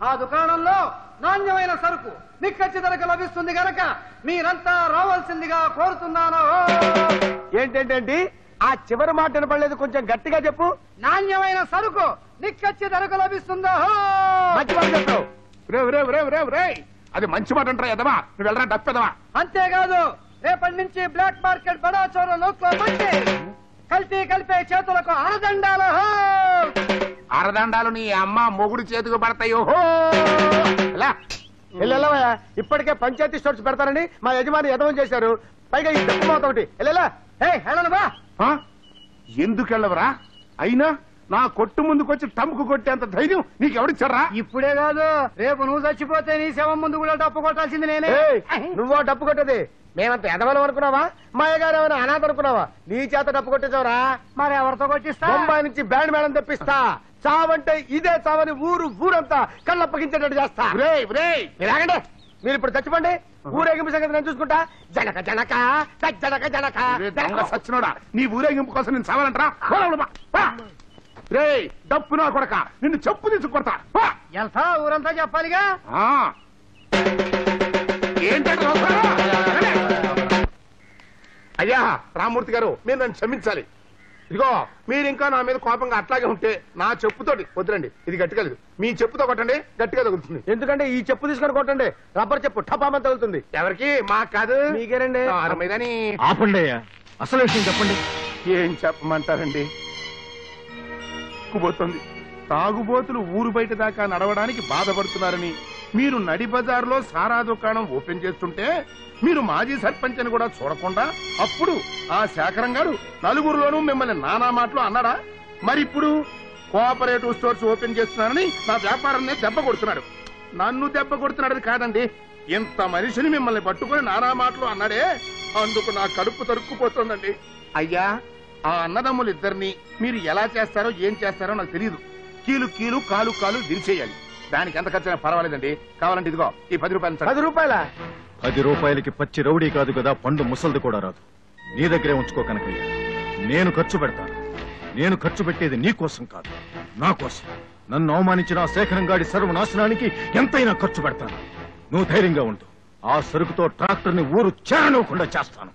ఆ దుకాణంలో నాణ్యమైన సరుకు నిక్కచ్చి ధరకు లభిస్తుంది గనక మీరంతా రావాల్సిందిగా కోరుతున్నాను. ఏంటేంటేంటి ఆ చివరి మాట వినపడలేదు, కొంచెం గట్టిగా చెప్పు. నాణ్యమైన సరుకు నిక్కచ్చి ధరకు లభిస్తుందో. మంచి మాట చెప్పావు. అది మంచి మాట అంటారా ఎదవా? నువ్వు వెళ్ళరా డప్పెదవా. అంతేకాదు రేపటి నుంచి బ్లాక్ మార్కెట్ బడా చోర నోట్లో పట్టి కల్తీ కలిపే చేతులకు అరదండాలు. అరదండాలు నీ అమ్మ మొగుడు చేతికి పడతాయో. ఇప్పటికే పంచాయతీ స్టోర్స్ పెడతారని మా యజమాని యదవం చేశారు. పైగా ఈ డబ్బు మాత ఒకటి వెళ్ళను. ఎందుకు వెళ్ళవరా? అయినా నా కొట్టు ముందుకొచ్చి టంపుకు కొట్టేంత ధైర్యం నీకెవడిచ్చారా? ఇప్పుడే కాదు, రేపు నువ్వు చచ్చిపోతే నీ శవం ముందు కూడా డప్పు కొట్టాల్సింది నేనే. నువ్వు డప్పు కొట్టది మేమంత ఎదవలం అనుకున్నావా? మా అయ్యగారు ఏమైనా అనాథ అనుకున్నావా? నీ చేత డప్పు కొట్టేసావరా? మరి ఎవరితో కొట్టిస్తా? బొంబాయి నుంచి బ్యాండ్ మేడం తెప్పిస్తా. చావంటే ఇదే చావని ఊరంతా కళ్ళప్పగించేటట్టు చేస్తా. మీరాగండి, మీరు ఇప్పుడు చచ్చిపోండి. ఊరేగింపు సంగతి నేను చూసుకుంటా. జనక జనక జనక జనక సచ్చినోడా, నీ ఊరేగింపు కోసం నేను చావాలంటరా? రే డప్పు నా కొడక, నిన్ను చెప్పు తీసుకొడతా. వెళ్తా ఊరంతా చెప్పాలిగా. ఏంటంటే అయ్యా రామ్మూర్తి గారు, మీరు నన్ను క్షమించాలి. ఇదిగో మీరు ఇంకా నా మీద కోపంగా అట్లాగే ఉంటే నా చెప్పుతోటి వద్దురండి. ఇది గట్టిగా లేదు, మీ చెప్పుతో కొట్టండి, గట్టిగా తగులుతుంది. ఎందుకంటే ఈ చెప్పు తీసుకొని కొట్టండి, రబ్బర్ చెప్పు టపామని తగులుతుంది. ఎవరికి? మాకు కాదు, మీకేనండి. మీదని ఆపండి అయ్యా, అసలు విషయం చెప్పండి. ఏం చెప్పమంటారండి? ఎక్కుపోతుంది. తాగుబోతులు ఊరు బయట దాకా నడవడానికి బాధపడుతున్నారని మీరు నడి బజార్లో సారా దుకాణం ఓపెన్ చేస్తుంటే మీరు మాజీ సర్పంచ్ అని కూడా చూడకుండా అప్పుడు ఆ శేఖరం గారు నలుగురులోనూ మిమ్మల్ని నానా మాటలు అన్నాడా? మరి ఇప్పుడు కోఆపరేటివ్ స్టోర్స్ ఓపెన్ చేస్తున్నారని నా వ్యాపారాన్ని దెబ్బ కొడుతున్నాడు. నన్ను దెబ్బ కొడుతున్నాడని కాదండి, ఇంత మనిషిని మిమ్మల్ని పట్టుకుని నానా మాటలు అన్నాడే, అందుకు నా కడుపు తరుక్కుపోతుందండి. అయ్యా, ఆ అన్నదమ్ములు ఇద్దరిని మీరు ఎలా చేస్తారో ఏం చేస్తారో నాకు తెలియదు. కీలు కీలు కాలు కాలు దిరిచేయాలి. దానికి ఎంత ఖర్చు అయినా పర్వాలేదండి. కావాలంటే ఇదిగో ఈ 10 రూపాయలు. 10 రూపాయల? 10 రూపాయలకి పచ్చి రౌడీ కాదు కదా, పండు ముసల్ది కూడా రాదు. నీ దగ్గరే ఉంచుకో కనకయ్య. నేను ఖర్చు పెడతాను. నేను ఖర్చు పెట్టేది నీ కోసం కాదు, నా కోసం. నన్ను అవమానించిన శేఖరం గాడి సర్వనాశనానికి ఎంతైనా ఖర్చు పెడతాను. నువ్వు ధైర్యంగా ఉండు. ఆ సరుకుతో ట్రాక్టర్ ని ఊరు చేరనివ్వకుండా చేస్తాను.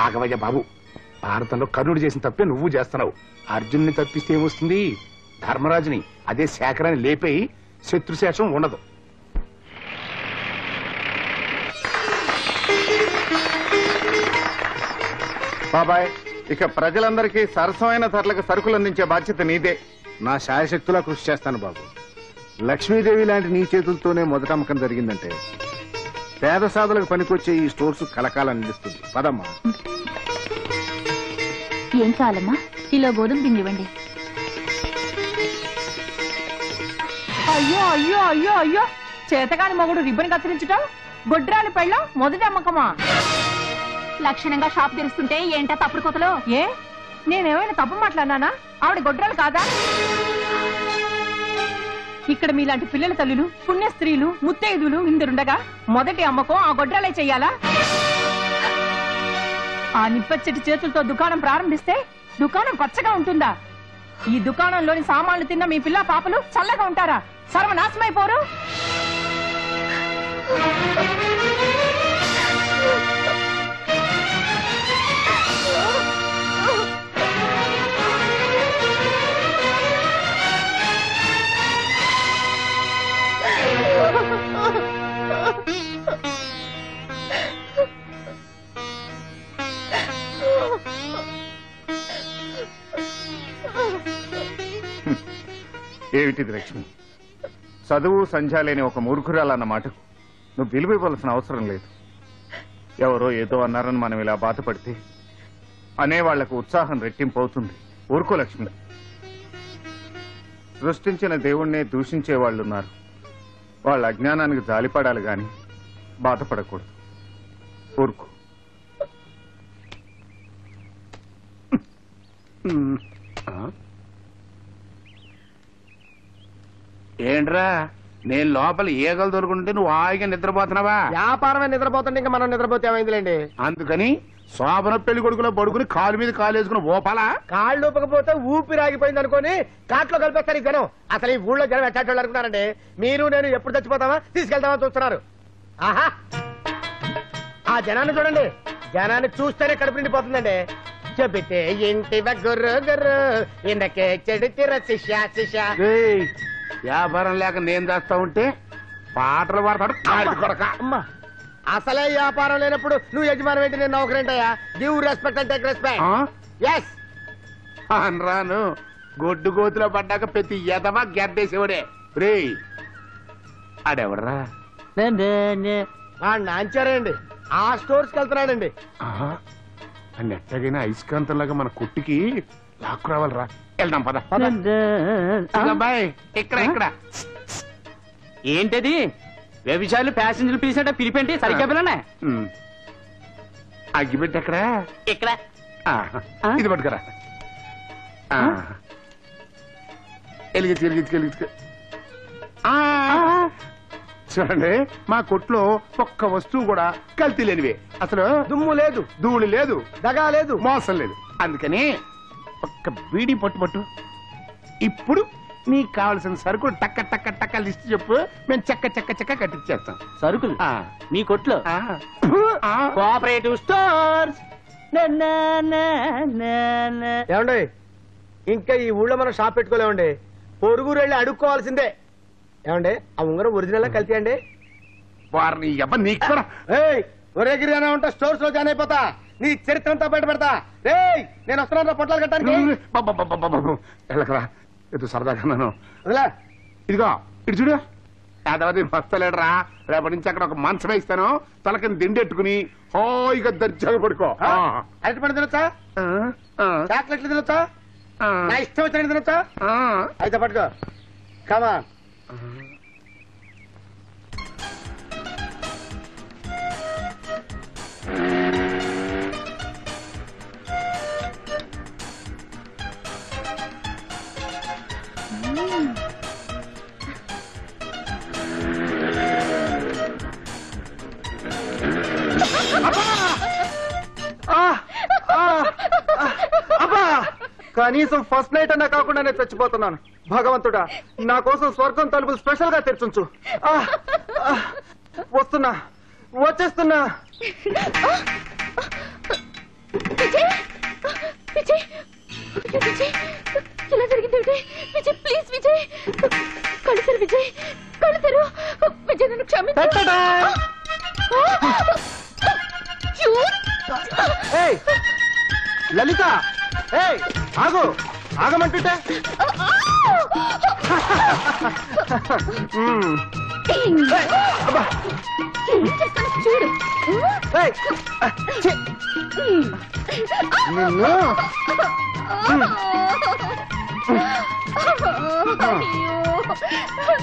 ఆగవయ్య బాబు, భారతంలో కర్ణుడు చేసిన తప్పే నువ్వు చేస్తున్నావు. అర్జున్ని తప్పిస్తే ఏమొస్తుంది? ధర్మరాజుని, అదే శేఖరాన్ని లేపేయి, శత్రుశేషం ఉండదు. బాబాయ్, ఇక ప్రజలందరికీ సరసమైన ధరలకు సరుకులు అందించే బాధ్యత నీదే. నా శాయశక్తులా కృషి చేస్తాను బాబు. లక్ష్మీదేవి లాంటి నీ చేతులతోనే మొదట అమ్మకం జరిగిందంటే పేద సాధులకు పనికొచ్చే ఈ స్టోర్స్ కలకాలం నిలుస్తుంది. పదమ్మా. ఏం కావాలమ్మా? కిలో గోధుమ పిండి ఇవ్వండి. అయ్యో అయ్యో అయ్యో అయ్యో చేతగాని మొగుడు రిబ్బన్ కత్తిరించటం గొడ్రాలి పెళ్ళం మొదటి అమ్మకమా? లక్షణంగా షాప్ తెరుస్తుంటే ఏంటా తప్పుడు కొతలో? ఏ నేనేమైనా తప్పు మాట్లాడినానా? ఆవిడ గొడ్రాలు కాదా? ఇక్కడ మీలాంటి పిల్లల తల్లులు పుణ్య స్త్రీలు ముత్తైదులు ఇందరుండగా మొదటి అమ్మకం ఆ గొడ్రాలే చెయ్యాలా? ఆ నిప్పచ్చటి చేతులతో దుకాణం ప్రారంభిస్తే దుకాణం పచ్చగా ఉంటుందా? ఈ దుకాణంలోని సామాన్లు తిన్న మీ పిల్ల పాపలు చల్లగా ఉంటారా? సర్వనాశమైపోరు. ఏమిటిది లక్ష్మి? చదువు సంధ్య లేని ఒక మూర్ఖురాలన్న మాటకు నువ్వు విలువ ఇవ్వాల్సిన అవసరం లేదు. ఎవరో ఏదో అన్నారని మనం ఇలా బాధపడితే అనేవాళ్లకు ఉత్సాహం రెట్టింపు అవుతుంది. ఊరుకో లక్ష్మి. సృష్టించిన దేవుణ్ణే దూషించే వాళ్ళున్నారు. వాళ్ళ అజ్ఞానానికి జాలిపడాలి గాని బాధపడకూడదు. ఊరుకో. ఏంట్రా నేను లోపల ఈగలు దొరుకుంటే నువ్వు హాయిగా నిద్రపోతున్నావా? వ్యాపారమే నిద్రపోతుంటే ఇంకా మనం నిద్రపోతే ఏమైందిలేండి. అందుకని శోభన పెళ్లి కొడుకులో పడుకుని కాలు మీద కాలు వేసుకుని ఓపాలా? కాళ్ళు ఊపకపోతే ఊపిరి ఆగిపోయింది అనుకోని కాట్లో కలిపేస్తారు ఈ జనం. అసలు ఈ ఊళ్ళో జనం ఎట్టాటోళ్ళు అనుకున్నారండి. మీరు నేను ఎప్పుడు చచ్చిపోతామా తీసుకెళ్తామా చూస్తున్నారు. ఆహా ఆ జనాన్ని చూడండి. జనాన్ని చూస్తేనే కడుపు నిండిపోతుందండి. చెబితే ఇంటి గుర్రు గుర్రు ఇందకే చెడితిర శిష్య శిష్య. వ్యాపారం లేక నేను చేస్తా ఉంటే పాటలు పాడతాడు కాడి కొడక. అమ్మా అసలే వ్యాపారం లేనప్పుడు నువ్వు యజమాని ఏంటి, నేను నౌకరేంటయ్యా? Give respect and take respect. ఎస్ రాను గొడ్డు గోతులో పడ్డాక ప్రతి ఎదవా గెడ్డేసేవాడే. రే ఆడెవడరా? నాంచారండి. ఆ స్టోర్స్కి వెళ్తున్నాడండి. అని ఎట్టగైనా ఐస్కాంతంలాగా మన కుట్టికి లాక్కు రావాలరా. వెళ్దాం పద. బాయ్ ఇక్కడ ఇక్కడ ఏంటది? వ్యభిచారులు ప్యాసింజర్లు పిలిచినట్ట పిలిపేంటి? సరిగ్గా పిల్లనే అగ్గిపెట్టి ఎక్కడ? ఇక్కడ ఇది పట్టుకురా. ఎలిగించు ఎలిగించు ఎలిగించు. చూడండి మా కొట్లో ఒక్క వస్తువు కూడా కల్తీ లేనివే. అసలు దుమ్ము లేదు, ధూళి లేదు, దగా లేదు, మోసం లేదు. అందుకని ఒక్క బీడీ పట్టు. ఇప్పుడు నీకు కావలసిన సరుకులు టక్క టక్క టక్క లిస్ట్ చెప్పు. మేము చెక్క చెక్క చెక్క కట్టించేస్తాం. సరుకులు మీ కొట్లో? Cooperative stores. ఏమండి ఇంకా ఈ ఊళ్ళో మనం షాప్ పెట్టుకోలేమండి. పొరుగురు వెళ్ళి అడుక్కోవాల్సిందే. ఏమండి ఆ ఉంగరం ఒరిజినల్ కల్తీ అండి? వారిని ఎవరు నీకు కూడా ఒరే గిరినా ఉంటే స్టోర్స్ లో జాయిన్ అయిపోతా. నీ చరిత్ర అంతా బయట పెడతా. రేయ్ నేను వస్తున్నా పొట్లాలు కట్టడానికి. వెళ్ళకరా ఎదు సరదాగా నన్ను వదిలే. ఇదిగో ఇటు చూడు. యాదవది మస్తలేడరా. రేపటి నుంచి అక్కడ ఒక మంచం వేస్తాను. తలకిని దిండెట్టుకుని హాయిగా దర్జాగా పడుకో. అరటి పండు తినొచ్చా? చాక్లెట్లు తినొచ్చా? నా ఇష్టం వచ్చిన తినొచ్చా? అయితే పట్టుకో. కమా కనీసం ఫస్ట్ నైట్ అన్నా కాకుండా నేను చచ్చిపోతున్నాను. భగవంతుడా నా కోసం స్వర్గం తలుపులు స్పెషల్ గా తెరిచుంచు. వస్తున్నా, వచ్చేస్తున్నా. ఇలా జరిగింది విజయ్. ప్లీజ్ విజయ్ కళ్ళు తెరు. విజయ్ కళ్ళు తెరు. విజయ్ నన్ను క్షమించు. లలిత ఆగు, ఆగమంటుంటే. చూడు నిన్ను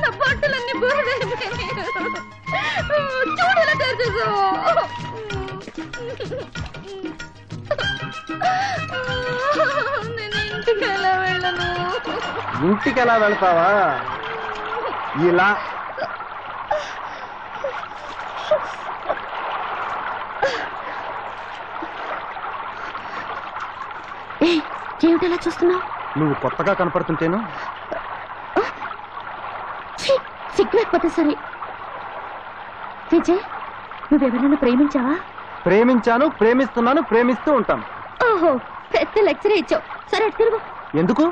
నా బట్టలన్నీ బురదైపోయినాయి. చూడలా తెరిచేసావు. నేను ఇంటికి ఎలా వెళ్ళను? ఇంటికి ఎలా వెళ్తావా? ఇలా ఏమిటలా చూస్తున్నావు? నువ్వు కొత్తగా కనపడుతుంటేను. సిగ్గులేకపోతే సరే. విజయ్, నువ్వెవరైనా ప్రేమించావా? ప్రేమించాను, ప్రేమిస్తున్నాను, ప్రేమిస్తూ ఉంటాను. ఓహో, పెద్ద లెక్చర్ ఇచ్చావు. సరే తిరుగు. ఎందుకు?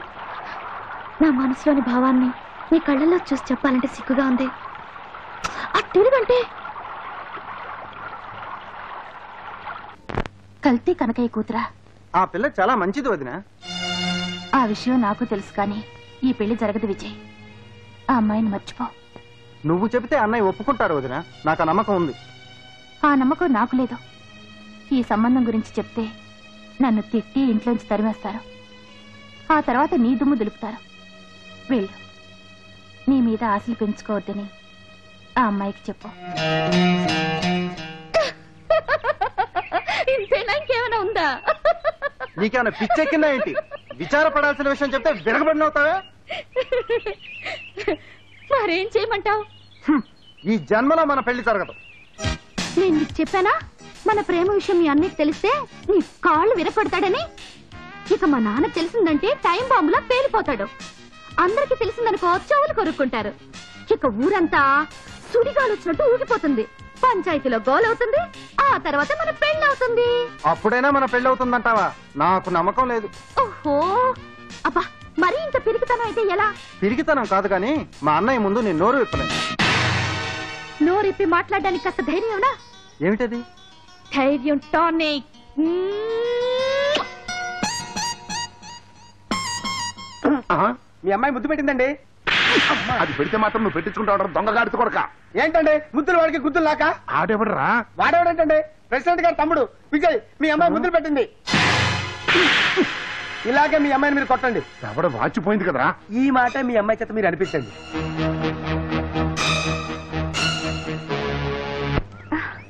నా మనసులోని భావాన్ని నీ కళ్ళల్లో చూసి చెప్పాలంటే సిగ్గుగా ఉంది. ఆ తిరుగంటే కల్తీ కనకయ్య కూతురా? ఆ పిల్ల చాలా మంచిది వదిన. ఆ విషయం నాకు తెలుసు, కానీ ఈ పెళ్లి జరగదు విజయ్. ఆ అమ్మాయిని మర్చిపో. నువ్వు చెబితే అన్నయ్య ఒప్పుకుంటారు వదిన. నాకు ఆ నమ్మకం ఉంది. ఆ నమ్మకం నాకు లేదు. ఈ సంబంధం గురించి చెప్తే నన్ను తిట్టి ఇంట్లోంచి తరిమేస్తారు. ఆ తర్వాత నీ దుమ్ము దులుపుతారు. వెళ్ళు, నీ మీద ఆశలు పెంచుకోవద్దని ఆ అమ్మాయికి చెప్పు. ఇంకేమైనా ఉందా? నీకేమైనా పిచ్చెక్కిందా ఏంటి? విచారపడాల్సిన విషయం చెప్తే విరగబడినవుతావే. మరేం చేయమంటావు? ఈ జన్మలో మన పెళ్లి జరగదు. నేను నీకు చెప్పానా మన ప్రేమ విషయం మీ అన్నయ్యకి తెలిస్తే నీ కాళ్ళు విరపడతాడని? ఇక మా నాన్న తెలిసిందంటే టైం బాంబులా పేలిపోతాడు. అందరికి తెలిసిందనుకో చెవులు కొరుక్కుంటారు. ఇక ఊరంతా సుడిగాలు వచ్చినట్టు ఊగిపోతుంది. పంచాయతీలో గోలవుతుంది. ఆ తర్వాత మన పెళ్లి అవుతుంది. అప్పుడైనా మన పెళ్లి అవుతుందంటావా? నాకు నమ్మకం లేదు. ఓహో, అబ్బా, మరీ ఇంత పిరికితనం అయితే ఎలా? పిరికితనం కాదు కానీ మా అన్నయ్య ముందు నేను నోరు విప్పలేను. నోరిప్పి మాట్లాడడానికి కాస్త ధైర్యం ఉన్నా? ఏమిటది? ధైర్యం టానిక్. మీ అమ్మాయి ముద్దు పెట్టిందండి. అది పెడితే మాత్రం నువ్వు పెట్టించుకుంటావు దొంగగాడితో కొడక. ఏంటండి ముద్దులు వాడికి గుద్దులు లాక? ఆడేవడరా? వాడేవాడంటండి ప్రెసిడెంట్ గారి తమ్ముడు విజయ్. మీ అమ్మాయి ముద్దులు పెట్టింది. ఇలాగే మీ అమ్మాయిని మీరు కొట్టండి. ఎవడ వాచిపోయింది కదరా. ఈ మాట మీ అమ్మాయి చేత మీరు అనిపించండి.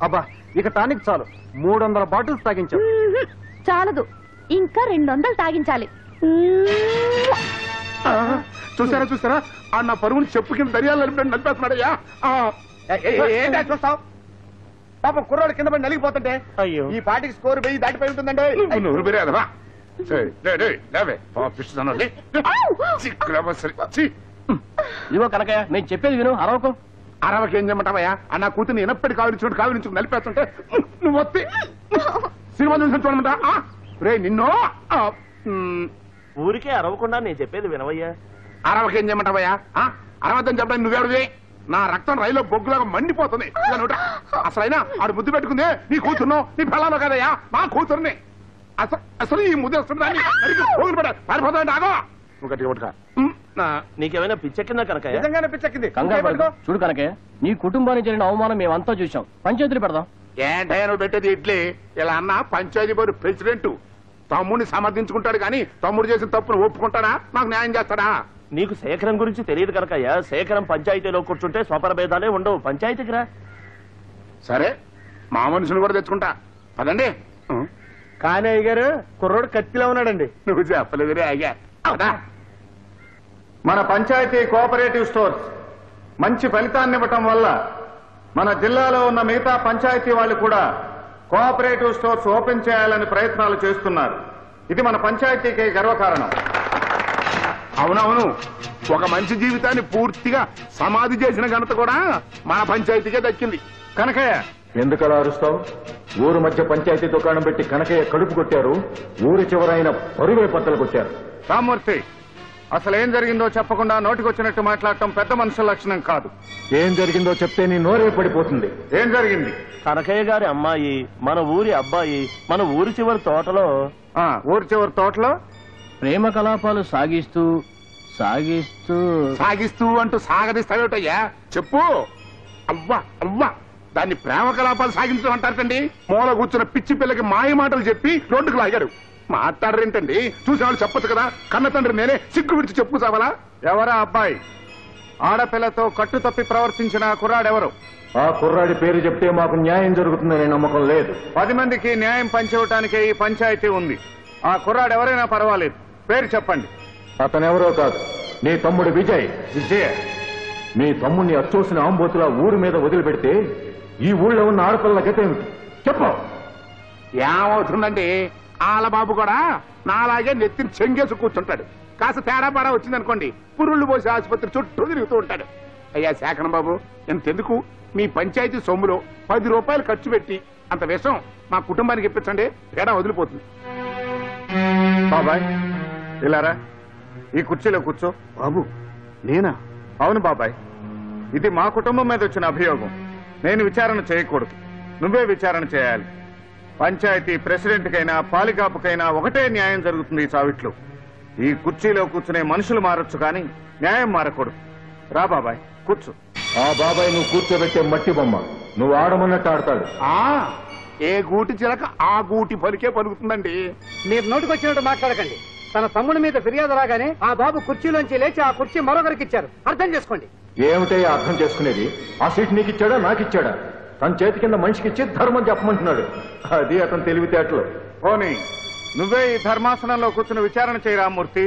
అబ్బా, ఇక టానిక్ చాలు. 300 బాటిల్స్ తాగించాం. చాలదు, ఇంకా 200 తాగించాలి. చూసారా చూసారా, ఆ నా పరువుని చెప్పు కింద దర్యాలు నడిపేస్తున్నాడయ్యా. ఏంటో చూస్తావు? పాపం కుర్రాడు కింద పడి నలిగిపోతుంటే. అయ్యో, ఈ పాటికి స్కోర్ 1000 దాటిపోయి ఉంటుందండి. నువ్వు బెరేదవా? ఇదిగో కనకయ్య, నేను చెప్పేది విను, అరవకు. అరవకేం చేయమంటావయ్యా? అన్న కూతుర్ని ఎనప్పటి కావిరించుకుని నలిపేస్తుంటే నువ్వు వస్తే సినిమా చూసి చూడమంటా? రే నిన్ను ఊరికే అరవకుండా నేను చెప్పేది వినవయ్యా. అరవకేం చేయమంటావయ్యా? అరవద్దని చెప్పడానికి నువ్వెవరివి? నా రక్తం రైల్లో బొగ్గులాగా మండిపోతుంది. అసలైనా ఆడు ముద్దు పెట్టుకుందే నీ కూతురును, నీ పిల్లలు కదయ్యా, నా కూతుర్ని. అసలు ఈ ముద్దు వస్తుందని పారిపోతాడు. ఆగో నువ్వు గట్టిగా పట్టుకో. నీకేమైనా పిచ్చెక్కిందా కనకయ్య? నిజంగానే పిచ్చెక్కింది. చూడు కనకయ్య, నీ కుటుంబానికి జరిగిన అవమానం మేమంతా చూసాం. పంచాయతీలు పెడదాం. ఏంటయ్యా నువ్వు పెట్టేది ఇడ్లీ? ఇలా అన్న పంచాయతీ బోర్డు ప్రెసిడెంట్ తమ్ముడిని సమర్థించుకుంటాడు కానీ తమ్ముడు చేసిన తప్పును ఒప్పుకుంటాడా? నాకు న్యాయం చేస్తాడా? నీకు శేఖరం గురించి తెలియదు కనకయ్య. శేఖరం పంచాయతీలో కూర్చుంటే స్వపర భేదాలే ఉండవు. పంచాయతీకి రా. సరే, మా మనుషులు కూడా తెచ్చుకుంటా. పదండి. కానీ అయ్య గారు కుర్రోడు కత్తిలో ఉన్నాడండి. నువ్వు చెప్పలేదురే అయ్యా. అవునా? మన పంచాయతీ కోఆపరేటివ్ స్టోర్స్ మంచి ఫలితాన్ని ఇవ్వటం వల్ల మన జిల్లాలో ఉన్న మిగతా పంచాయతీ వాళ్ళు కూడా కోఆపరేటివ్ స్టోర్స్ ఓపెన్ చేయాలని ప్రయత్నాలు చేస్తున్నారు. ఇది మన పంచాయతీకి గర్వకారణం. అవునవును, ఒక మంచి జీవితాన్ని పూర్తిగా సమాధి చేసిన ఘనత కూడా మన పంచాయతీకే దక్కింది. కనకయ్య, ఎందుకలా అరుస్తావు? ఊరు మధ్య పంచాయతీ దుకాణం పెట్టి కనకయ్య కడుపు కొట్టారు. ఊరి చివరైన పరువే బద్దలు కొట్టారు. రామ్మూర్తి, అసలేం జరిగిందో చెప్పకుండా నోటికొచ్చినట్టు మాట్లాడటం పెద్ద మనుషుల లక్షణం కాదు. ఏం జరిగిందో చెప్తే నీ నోరే పడిపోతుంది. ఏం జరిగింది? కనకయ్య గారి అమ్మాయి మన ఊరి అబ్బాయి మన ఊరి చివరి తోటలో ఊరి చివరి తోటలో ప్రేమ కలాపాలు సాగిస్తూ సాగిస్తూ సాగిస్తూ అంటూ సాగదీస్తావేటయ్యా? చెప్పు. అవ్వా అవ్వా, దాన్ని ప్రేమ కలాపాలు సాగించడం అంటారటండి. మూల కూర్చున్న పిచ్చి పిల్లకి మాయ మాటలు చెప్పి రోడ్డుకు లాగాడు. మాట్లాడరేంటండి? చూసేవాళ్ళు చెప్పొచ్చు కదా. కన్న తండ్రి నేనే సిగ్గు విడిచి చెప్పు చావాలా? ఎవరా అబ్బాయి? ఆడపిల్లతో కట్టు తప్పి ప్రవర్తించిన ఆ కుర్రాడెవరు? ఆ కుర్రాడి పేరు చెప్తే మాకు న్యాయం జరుగుతుందనే నమ్మకం లేదు. 10 మందికి న్యాయం పంచివ్వటానికే ఈ పంచాయతీ ఉంది. ఆ కుర్రాడెవరైనా పర్వాలేదు, పేరు చెప్పండి. అతనెవరో కాదు, నీ తమ్ముడు విజయ్. విజయ్? మీ తమ్ముడిని అచ్చోసిన ఆంబోతులా ఊరి మీద వదిలిపెడితే ఈ ఊళ్ళో ఉన్న ఆడపిల్లల గతేమిటి చెప్పు. ఏమవుతుందండి, ఆలబాబు కూడా నాలాగే నెత్తిని చెంగేసి కూర్చుంటాడు. కాస్త తేడా పాడా వచ్చిందనుకోండి, పురుళ్ళు పోసి ఆసుపత్రి చుట్టూ తిరుగుతూ ఉంటాడు. అయ్యా శేఖరం బాబు, ఎంతెందుకు మీ పంచాయతీ సొమ్ములో 10 రూపాయలు ఖర్చు పెట్టి అంత విషయం మా కుటుంబానికి ఇప్పించండి, తేడా వదిలిపోతుంది. బాబాయ్ ఇలారా, ఈ కుర్చీలో కూర్చో. బాబు నేనా? అవును బాబాయ్, ఇది మా కుటుంబం మీద వచ్చిన అభియోగం. నేను విచారణ చేయకూడదు, నువ్వే విచారణ చేయాలి. పంచాయతీ ప్రెసిడెంట్కైనా పాలికాపుకైనా ఒకటే న్యాయం జరుగుతుంది ఈ చావిట్లో. ఈ కుర్చీలో కూర్చునే మనుషులు మారొచ్చు కానీ న్యాయం మారకూడదు. రా బాబాయ్ కూర్చో. ఆ బాబాయ్ నువ్వు కూర్చోబెట్టే మట్టి బొమ్మ, నువ్వు ఆడమన్నట్టు ఆడతాడు. ఏ గూటి చిలక ఆ గూటి పలికే పలుకుతుందండి. మీరు నోటికొచ్చినట్టు మాట్లాడకండి. తన తమ్ముడి మీద ఫిర్యాదు రాగానే ఆ బాబు కుర్చీలోంచి లేచి ఆ కుర్చీ మరొకరికి ఇచ్చారు. అర్థం చేసుకోండి. ఏమిటే అర్థం చేసుకునేది? ఆ సీట్ నీకు ఇచ్చాడా నాకిచ్చాడా? తన చేతి కింద మనిషికి ఇచ్చి ధర్మం చెప్పమంటున్నాడు. అది అతను తెలివితేటలు. పోనీ నువ్వే ఈ ధర్మాసనంలో కూర్చుని విచారణ చేయి రామ్మూర్తి.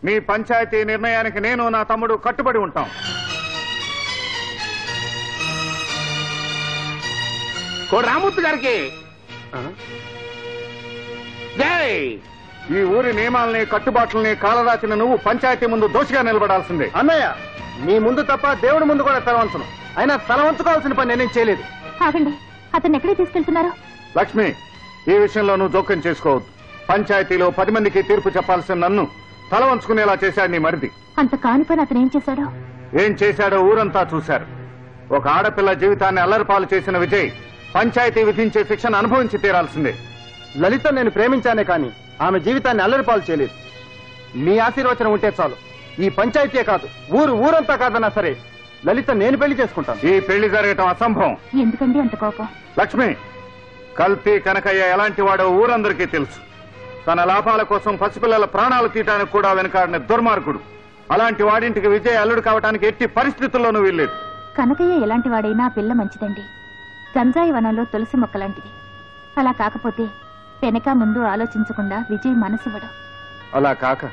మీ పంచాయతీ నిర్ణయానికి నేను నా తమ్ముడు కట్టుబడి ఉంటాం. రామూర్తి గారికి జై. ఈ ఊరి నియమాలని కట్టుబాట్లని కాలరాచిన నువ్వు పంచాయతీ ముందు దోషిగా నిలబడాల్సిందే. అన్నయ్య, మీ ముందు తప్ప దేవుడి ముందు కూడా తల వంచను. అయినా తల వంచుకోవాల్సిన పని నేనేం చేయలేదు. ఆగండి, అతన్ని ఎక్కడికి తీసుకెళ్తున్నారు? లక్ష్మి, ఈ విషయంలో నువ్వు జోక్యం చేసుకోవద్దు. పంచాయతీలో 10 మందికి తీర్పు చెప్పాల్సిన నన్ను తల వంచుకునేలా చేశాడు నీ మరిది. అంత కాని పని అతను ఏం చేశాడో? ఏం చేశాడో ఊరంతా చూశారు. ఒక ఆడపిల్ల జీవితాన్ని అల్లరిపాలు చేసిన విజయ్ పంచాయతీ విధించే శిక్షను అనుభవించి తీరాల్సిందే. లలిత నేను ప్రేమించానే కానీ ఆమె జీవితాన్ని అల్లరిపాలు చేయలేదు. మీ ఆశీర్వచనం ఉంటే చాలు. ఈ పంచాయతీయే కాదు, ఊరంతా కాదన్నా సరే లలిత నేను పెళ్లి చేసుకుంటాను. ఈ పెళ్లి జరగటం అసంభవం. ఎందుకండి అంత కోపం? లక్ష్మి, కల్తీ కనకయ్య ఎలాంటి వాడో ఊరందరికీ తెలుసు. తన లాభాల కోసం పసిపిల్లల ప్రాణాలు తీయటానికి కూడా వెనకాడిన దుర్మార్గుడు. అలాంటి వాడింటికి విజయ్ అల్లుడు కావటానికి ఎట్టి పరిస్థితుల్లోనూ వీల్లేదు. కనకయ్య ఎలాంటి వాడైనా ఆ పిల్ల మంచిదండి. గంజాయి వనంలో తులసి మొక్కలాంటిది. అలా కాకపోతే వెనక ముందు ఆలోచించకుండా విజయ్ మనసివ్వడం. అలా కాక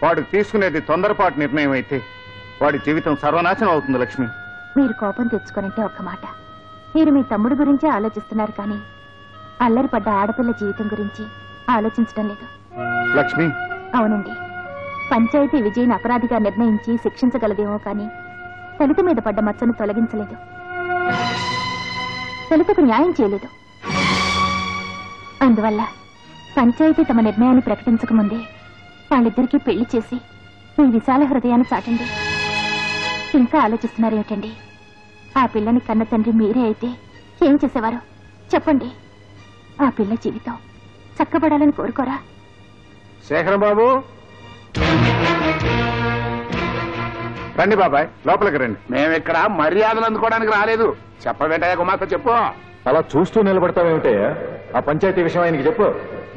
వాడు తీసుకునేది తొందరపాటు నిర్ణయం అయితే వాడి జీవితం సర్వనాశనం అవుతుంది. లక్ష్మి, మీరు కోపం తెచ్చుకోనంటే ఒక్క మాట. మీరు మీ తమ్ముడు గురించే ఆలోచిస్తున్నారు కానీ అల్లరిపడ్డ ఆడపిల్ల జీవితం గురించి ఆలోచించడం లేదు. లక్ష్మి, అవునండి, పంచాయతీ విజయ్ని అపరాధిగా నిర్ణయించి శిక్షించగలదేమో కానీ లలిత మీద పడ్డ మచ్చను తొలగించలేదు. లలితకు న్యాయం చేయలేదు. అందువల్ల పంచాయతీ తమ నిర్ణయాన్ని ప్రకటించకముందే వాళ్ళిద్దరికీ పెళ్లి చేసి మీ విశాల హృదయాన్ని చాటండి. ఇంకా ఆలోచిస్తున్నారేమిటండి? ఆ పిల్లని కన్న తండ్రి మీరే అయితే ఏం చేసేవారు చెప్పండి? ఆ పిల్ల జీవితం చక్కబడాలని కోరుకోరా? శేఖరం బాబు, రండి బాబాయ్, లోపలికి రండి. మేమిక్కడ మర్యాదలు అందుకోవడానికి రాలేదు. చెప్పబెట్టయ్యా గుమాస్తా, చెప్పు. అలా చూస్తూ నిలబడతావేమిటయ్యా? ఆ పంచాయతీ విషయం ఆయనకి చెప్పు.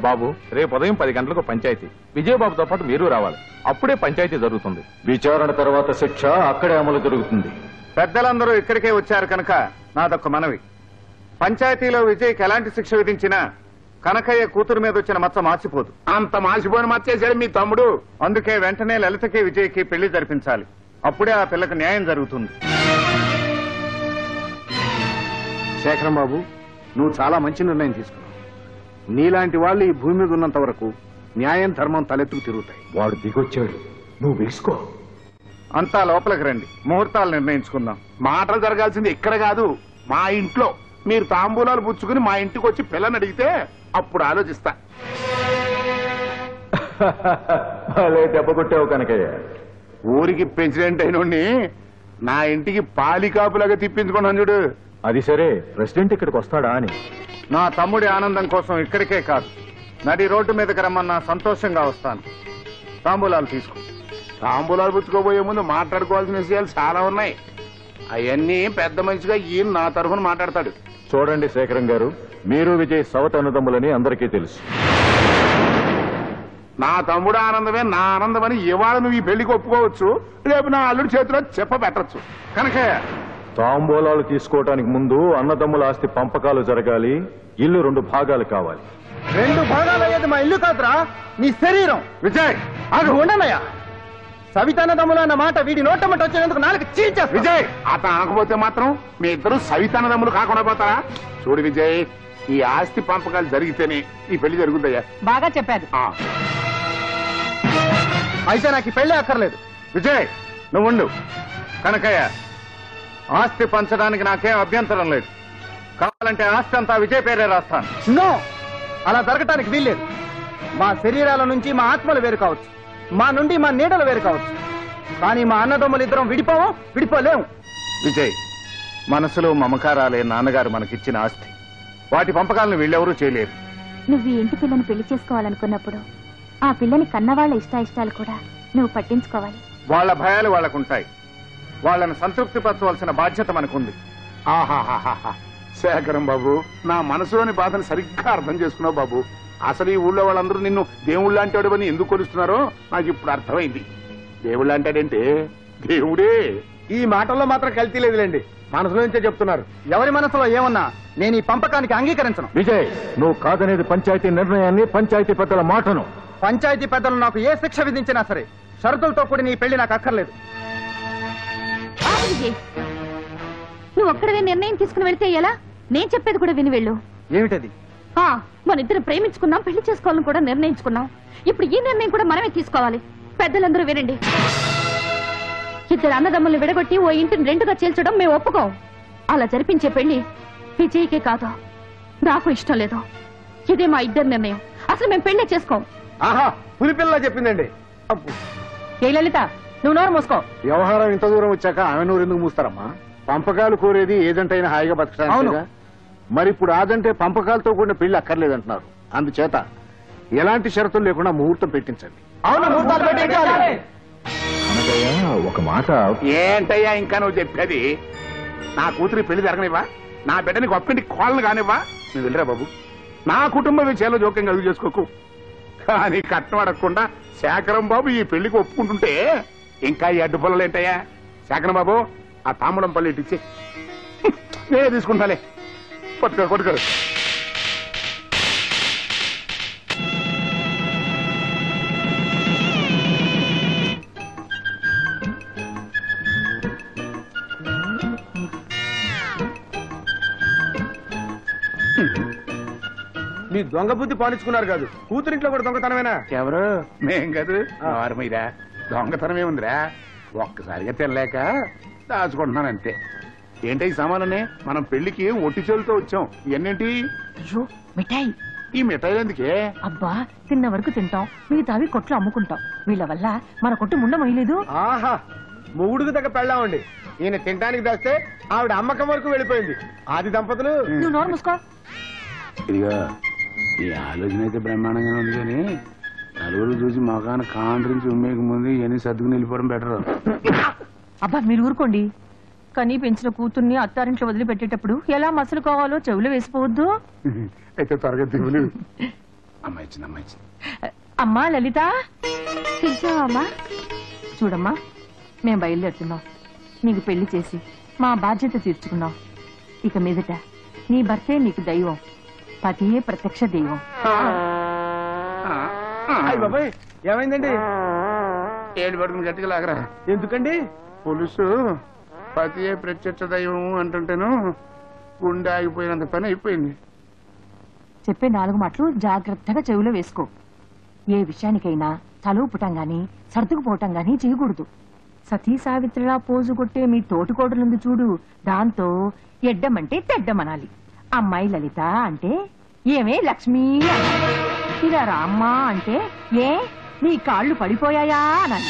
బాబు, రేపు ఉదయం 10 గంటలకు పంచాయతీ. విజయబాబుతో పాటు మీరు రావాలి. అప్పుడే పంచాయతీ జరుగుతుంది. విచారణ తర్వాత శిక్ష అక్కడే అమలు జరుగుతుంది. పెద్దలందరూ ఇక్కడికే వచ్చారు కనుక నాదొక్క మనవి. పంచాయతీలో విజయ్కి ఎలాంటి శిక్ష విధించినా కనకయ్య కూతురు మీద వచ్చిన మచ్చ మార్చిపోదు. అంత మాసిపోయిన మర్చేశాడు మీ తమ్ముడు. అందుకే వెంటనే లలితకి విజయ్కి పెళ్లి జరిపించాలి. అప్పుడే ఆ పిల్లకు న్యాయం జరుగుతుంది. శేఖరం బాబు, నువ్వు చాలా మంచి నిర్ణయం తీసుకున్నావు. నీలాంటి వాళ్ళు ఈ భూమి మీద ఉన్నంత వరకు న్యాయం ధర్మం తలెత్తుకు తిరుగుతాయి. వాడు దిగొచ్చాడు, నువ్వు వేసుకో. అంతా లోపలికి రండి, ముహూర్తాలు నిర్ణయించుకుందాం. మాటలు జరగాల్సింది ఇక్కడ కాదు, మా ఇంట్లో. మీరు తాంబూలాలు పుచ్చుకుని మా ఇంటికి వచ్చి పిల్లని అడిగితే అప్పుడు ఆలోచిస్తా. అలే దెబ్బ కొట్టావు కనకయ్య. ఊరికి ప్రెసిడెంట్ అయినోడిని నా ఇంటికి పాలికాపులాగా తిప్పించుకున్నాను చూడు. అది సరే, ప్రెసిడెంట్ ఇక్కడికి వస్తాడా అని. నా తమ్ముడి ఆనందం కోసం ఇక్కడికే కాదు, నడి రోడ్డు మీదకి రమ్మన్నా సంతోషంగా వస్తాను. తాంబూలాలు తీసుకో. తాంబూలాలు పుచ్చుకోబోయే ముందు మాట్లాడుకోవాల్సిన విషయాలు చాలా ఉన్నాయి. అవన్నీ పెద్ద మనిషిగా ఈయన నా తరఫున మాట్లాడతాడు. చూడండి శేఖరం గారు, మీరు విజయ్ సవత అన్నదమ్ములని అందరికీ తెలుసు. నా తమ్ముడు ఆనందమే నా ఆనందమని ఇవాళ నువ్వు ఈ పెళ్లికి ఒప్పుకోవచ్చు, రేపు నా అల్లుడి చేతిలో చెప్పబెట్టచ్చు. కనకయ్య, తాంబూలాలు తీసుకోవటానికి ముందు అన్నదమ్ముల ఆస్తి పంపకాలు జరగాలి. ఇల్లు 2 భాగాలు కావాలి. 2 భాగాలు అయ్యేది మా ఇల్లు కాదురా, నీ శరీరం. విజయ్ అది ఉండనయ్యా. సవితానదమ్ములు అన్న మాట వీడి నోటమట వచ్చినందుకు నాలుగు చీల్చేస్తా. విజయ్, అతను అనకపోతే మాత్రం మీ ఇద్దరు సవితానదమ్ములు కాకుండా పోతారా? చూడు విజయ్, ఈ ఆస్తి పంపకాలు జరిగితేనే ఈ పెళ్లి జరుగుతాయా? బాగా చెప్పారు. అయితే నాకు ఈ పెళ్లి అక్కర్లేదు. విజయ్ నువ్వు ఉండు. కనకయ్య, ఆస్తి పంచడానికి నాకేం అభ్యంతరం లేదు. కావాలంటే ఆస్తి అంతా విజయ్ పేరే రాస్తాను. నో, అలా జరగటానికి వీల్లేదు. మా శరీరాల నుంచి మా ఆత్మలు వేరు కావచ్చు, మా నుండి మా నీడలు వేరు కావచ్చు, కానీ మా అన్నదమ్ములు ఇద్దరం విడిపోలేము. విజయ్, మనసులో మమకారాలే నాన్నగారు మనకిచ్చిన ఆస్తి. వాటి పంపకాలను వీళ్ళెవరూ చేయలేరు. నువ్వు ఈ ఇంటి పిల్లని పెళ్లి చేసుకోవాలనుకున్నప్పుడు ఆ పిల్లని కన్నవాళ్ల ఇష్టాయిష్టాలు కూడా నువ్వు పట్టించుకోవాలి. వాళ్ళ భయాలు వాళ్ళకుంటాయి. వాళ్ళని సంతృప్తిపరచవలసిన బాధ్యత మనకుంది. ఆహాహాహా, శేఖరం బాబు, నా మనసులోని బాధను సరిగ్గా అర్థం చేసుకున్నావు బాబు. అసలు ఈ ఊళ్ళో వాళ్ళందరూ నిన్ను దేవుళ్ళు అంటాడని ఎందుకు కొలుస్తున్నారో నాకు ఇప్పుడు అర్థమైంది. దేవుళ్ళు అంటాడంటే దేవుడే. ఈ మాటల్లో మాత్రం కల్తీ లేదులేండి, మనసులో నుంచే చెప్తున్నారు. ఎవరి మనసులో ఏమన్నా నేను ఈ పంపకానికి అంగీకరించను. విజయ్, నువ్వు కాదనేది పంచాయతీ నిర్ణయాన్ని, పంచాయతీ పెద్దల మాటను. పంచాయతీ పెద్దలు నాకు ఏ శిక్ష విధించినా సరే షరతులతో కూడిన ఈ పెళ్లి నాకు అక్కర్లేదు. నువ్వు ఒక్కడవే నిర్ణయం తీసుకుని వెళ్తే ఎలా? నేను చెప్పేది కూడా విని వెళ్ళు. ఏమిటది? మన ఇద్దరు ప్రేమించుకున్నాం, పెళ్లి చేసుకోవాలని కూడా నిర్ణయించుకున్నాం. ఇప్పుడు ఈ నిర్ణయం కూడా మనమే తీసుకోవాలి. పెద్దలందరూ వినండి. ఇద్దరు అన్నదమ్ముల్ని విడగొట్టి ఓ ఇంటిని 2గా చీల్చడం మేము ఒప్పుకోం. అలా జరిపించే పెళ్లి విజయ్కే కాదు, నాకు ఇష్టం లేదు. ఇదే మా ఇద్దరు నిర్ణయం. అసలు మేము పెళ్లి చేసుకోం. ఆహా, పులిపిల్ల చెప్పిందండి. ఏ లలిత, నువ్వు నోరు మూసుకో. వ్యవహారం ఇంత దూరం వచ్చాక ఆమె నూరు ఎందుకు మూస్తారమ్మా? పంపకాలు కోరేది ఏదంటైనా హాయిగా బతకడానికి. మరి ఇప్పుడు ఆదంటే పంపకాలతో కూడిన పెళ్లి అక్కర్లేదంటున్నారు. అందుచేత ఎలాంటి షరతులు లేకుండా ముహూర్తం పెట్టించండి. ఒక మాట. ఏంటయ్యా ఇంకా నువ్వు చెప్పేది? నా కూతురి పెళ్లి జరగనివ్వా? నా బిడ్డని గొప్పంటి కోళ్ళను కానివ్వా? నువ్వు వెళ్ళరా బాబు. నా కుటుంబం విషయాల్లో జోక్యం కలుగు చేసుకోకు. కానీ కట్నం అడగకుండా శేఖరం బాబు ఈ పెళ్లికి ఒప్పుకుంటుంటే ఇంకా ఈ అడ్డు పొలలు ఏంటయ్యా? శేఖరం బాబు, ఆ తాంబూలం పళ్ళు ఇట్టిచ్చి నేనే తీసుకుంటాలే. కొట్టుకో. మీ దొంగ బుద్ధి పాలించుకున్నారు కాదు, కూతురింట్లో కూడా దొంగతనమేనా? ఎవరు? మేం కాదు. మీరా దొంగతనం ఏముందిరా? ఒక్కసారిగా తినలేక దాచుకుంటున్నానంతే. ఏంటి ఈ సామాన్లనే? మనం పెళ్లికి ఒట్టి చేతులతో వచ్చాం. ఇవన్నేంటి? అయ్యో, మిఠాయి. ఈ మిఠాయిలు ఎందుకే? అబ్బా, తిన్న వరకు తింటాం, మిగతావి కొట్లు అమ్ముకుంటాం. వీళ్ళ వల్ల మన కొట్టు ముండ మొయ్యలేదు. ఆహా, మొగుడుకు దగ్గర పెళ్ళామండి. ఈయన తినడానికి దాస్తే ఆవిడ అమ్మకం వరకు వెళ్ళిపోయింది. ఆది దంపతులు. నువ్వు నోరు మూసుకో. ఇదిగా ఈ ఆలోచన అయితే బ్రహ్మాండంగా ఉంది, కానీ నలుగురు చూసి మగాన కాండ్రించి ఉమ్మేక ముందు ఇవన్నీ సర్దుకుని వెళ్ళిపోవడం బెటర్. అబ్బా, మీరు ఊరుకోండి. కనీ పెంచిన కూతుర్ని అత్తారింట్లో వదిలిపెట్టేటప్పుడు ఎలా మసలుకోవాలో చెవులు వేసిపోవద్దు. అయితే త్వరగా దిగులు. అమ్మాయి ఇచ్చింది. అమ్మా లలిత, పిలిచావమ్మా? చూడమ్మా, మేం బయలుదేరుతున్నాం. నీకు పెళ్లి చేసి మా బాధ్యత తీర్చుకున్నాం. ఇక మీదట నీ భర్తే నీకు దైవం, పతియే ప్రత్యక్ష దైవం. బాబాయ్, ఏమైందండి? ఏడు పడుకుని గట్టిగా లాగరా. ఎందుకండి? పులుసు పతియే ప్రత్యక్ష దైవం అంటుంటేను గుండె ఆగిపోయినంత పని అయిపోయింది. చెప్పే 4 మాటలు జాగ్రత్తగా చెవిలో వేసుకో. ఏ విషయానికైనా తలూపుటం గాని సర్దుకుపోవటం గాని చేయకూడదు. సతీ సావిత్రిలా పోజు కొట్టే మీ తోటికోడలుంది చూడు, దాంతో ఎడ్డమంటే తెడ్డమనాలి. అమ్మాయి లలిత అంటే ఏమే లక్ష్మీ అనాలి. ఇలా రామ్మ అంటే ఏ నీ కాళ్ళు పడిపోయాయా అనాలి.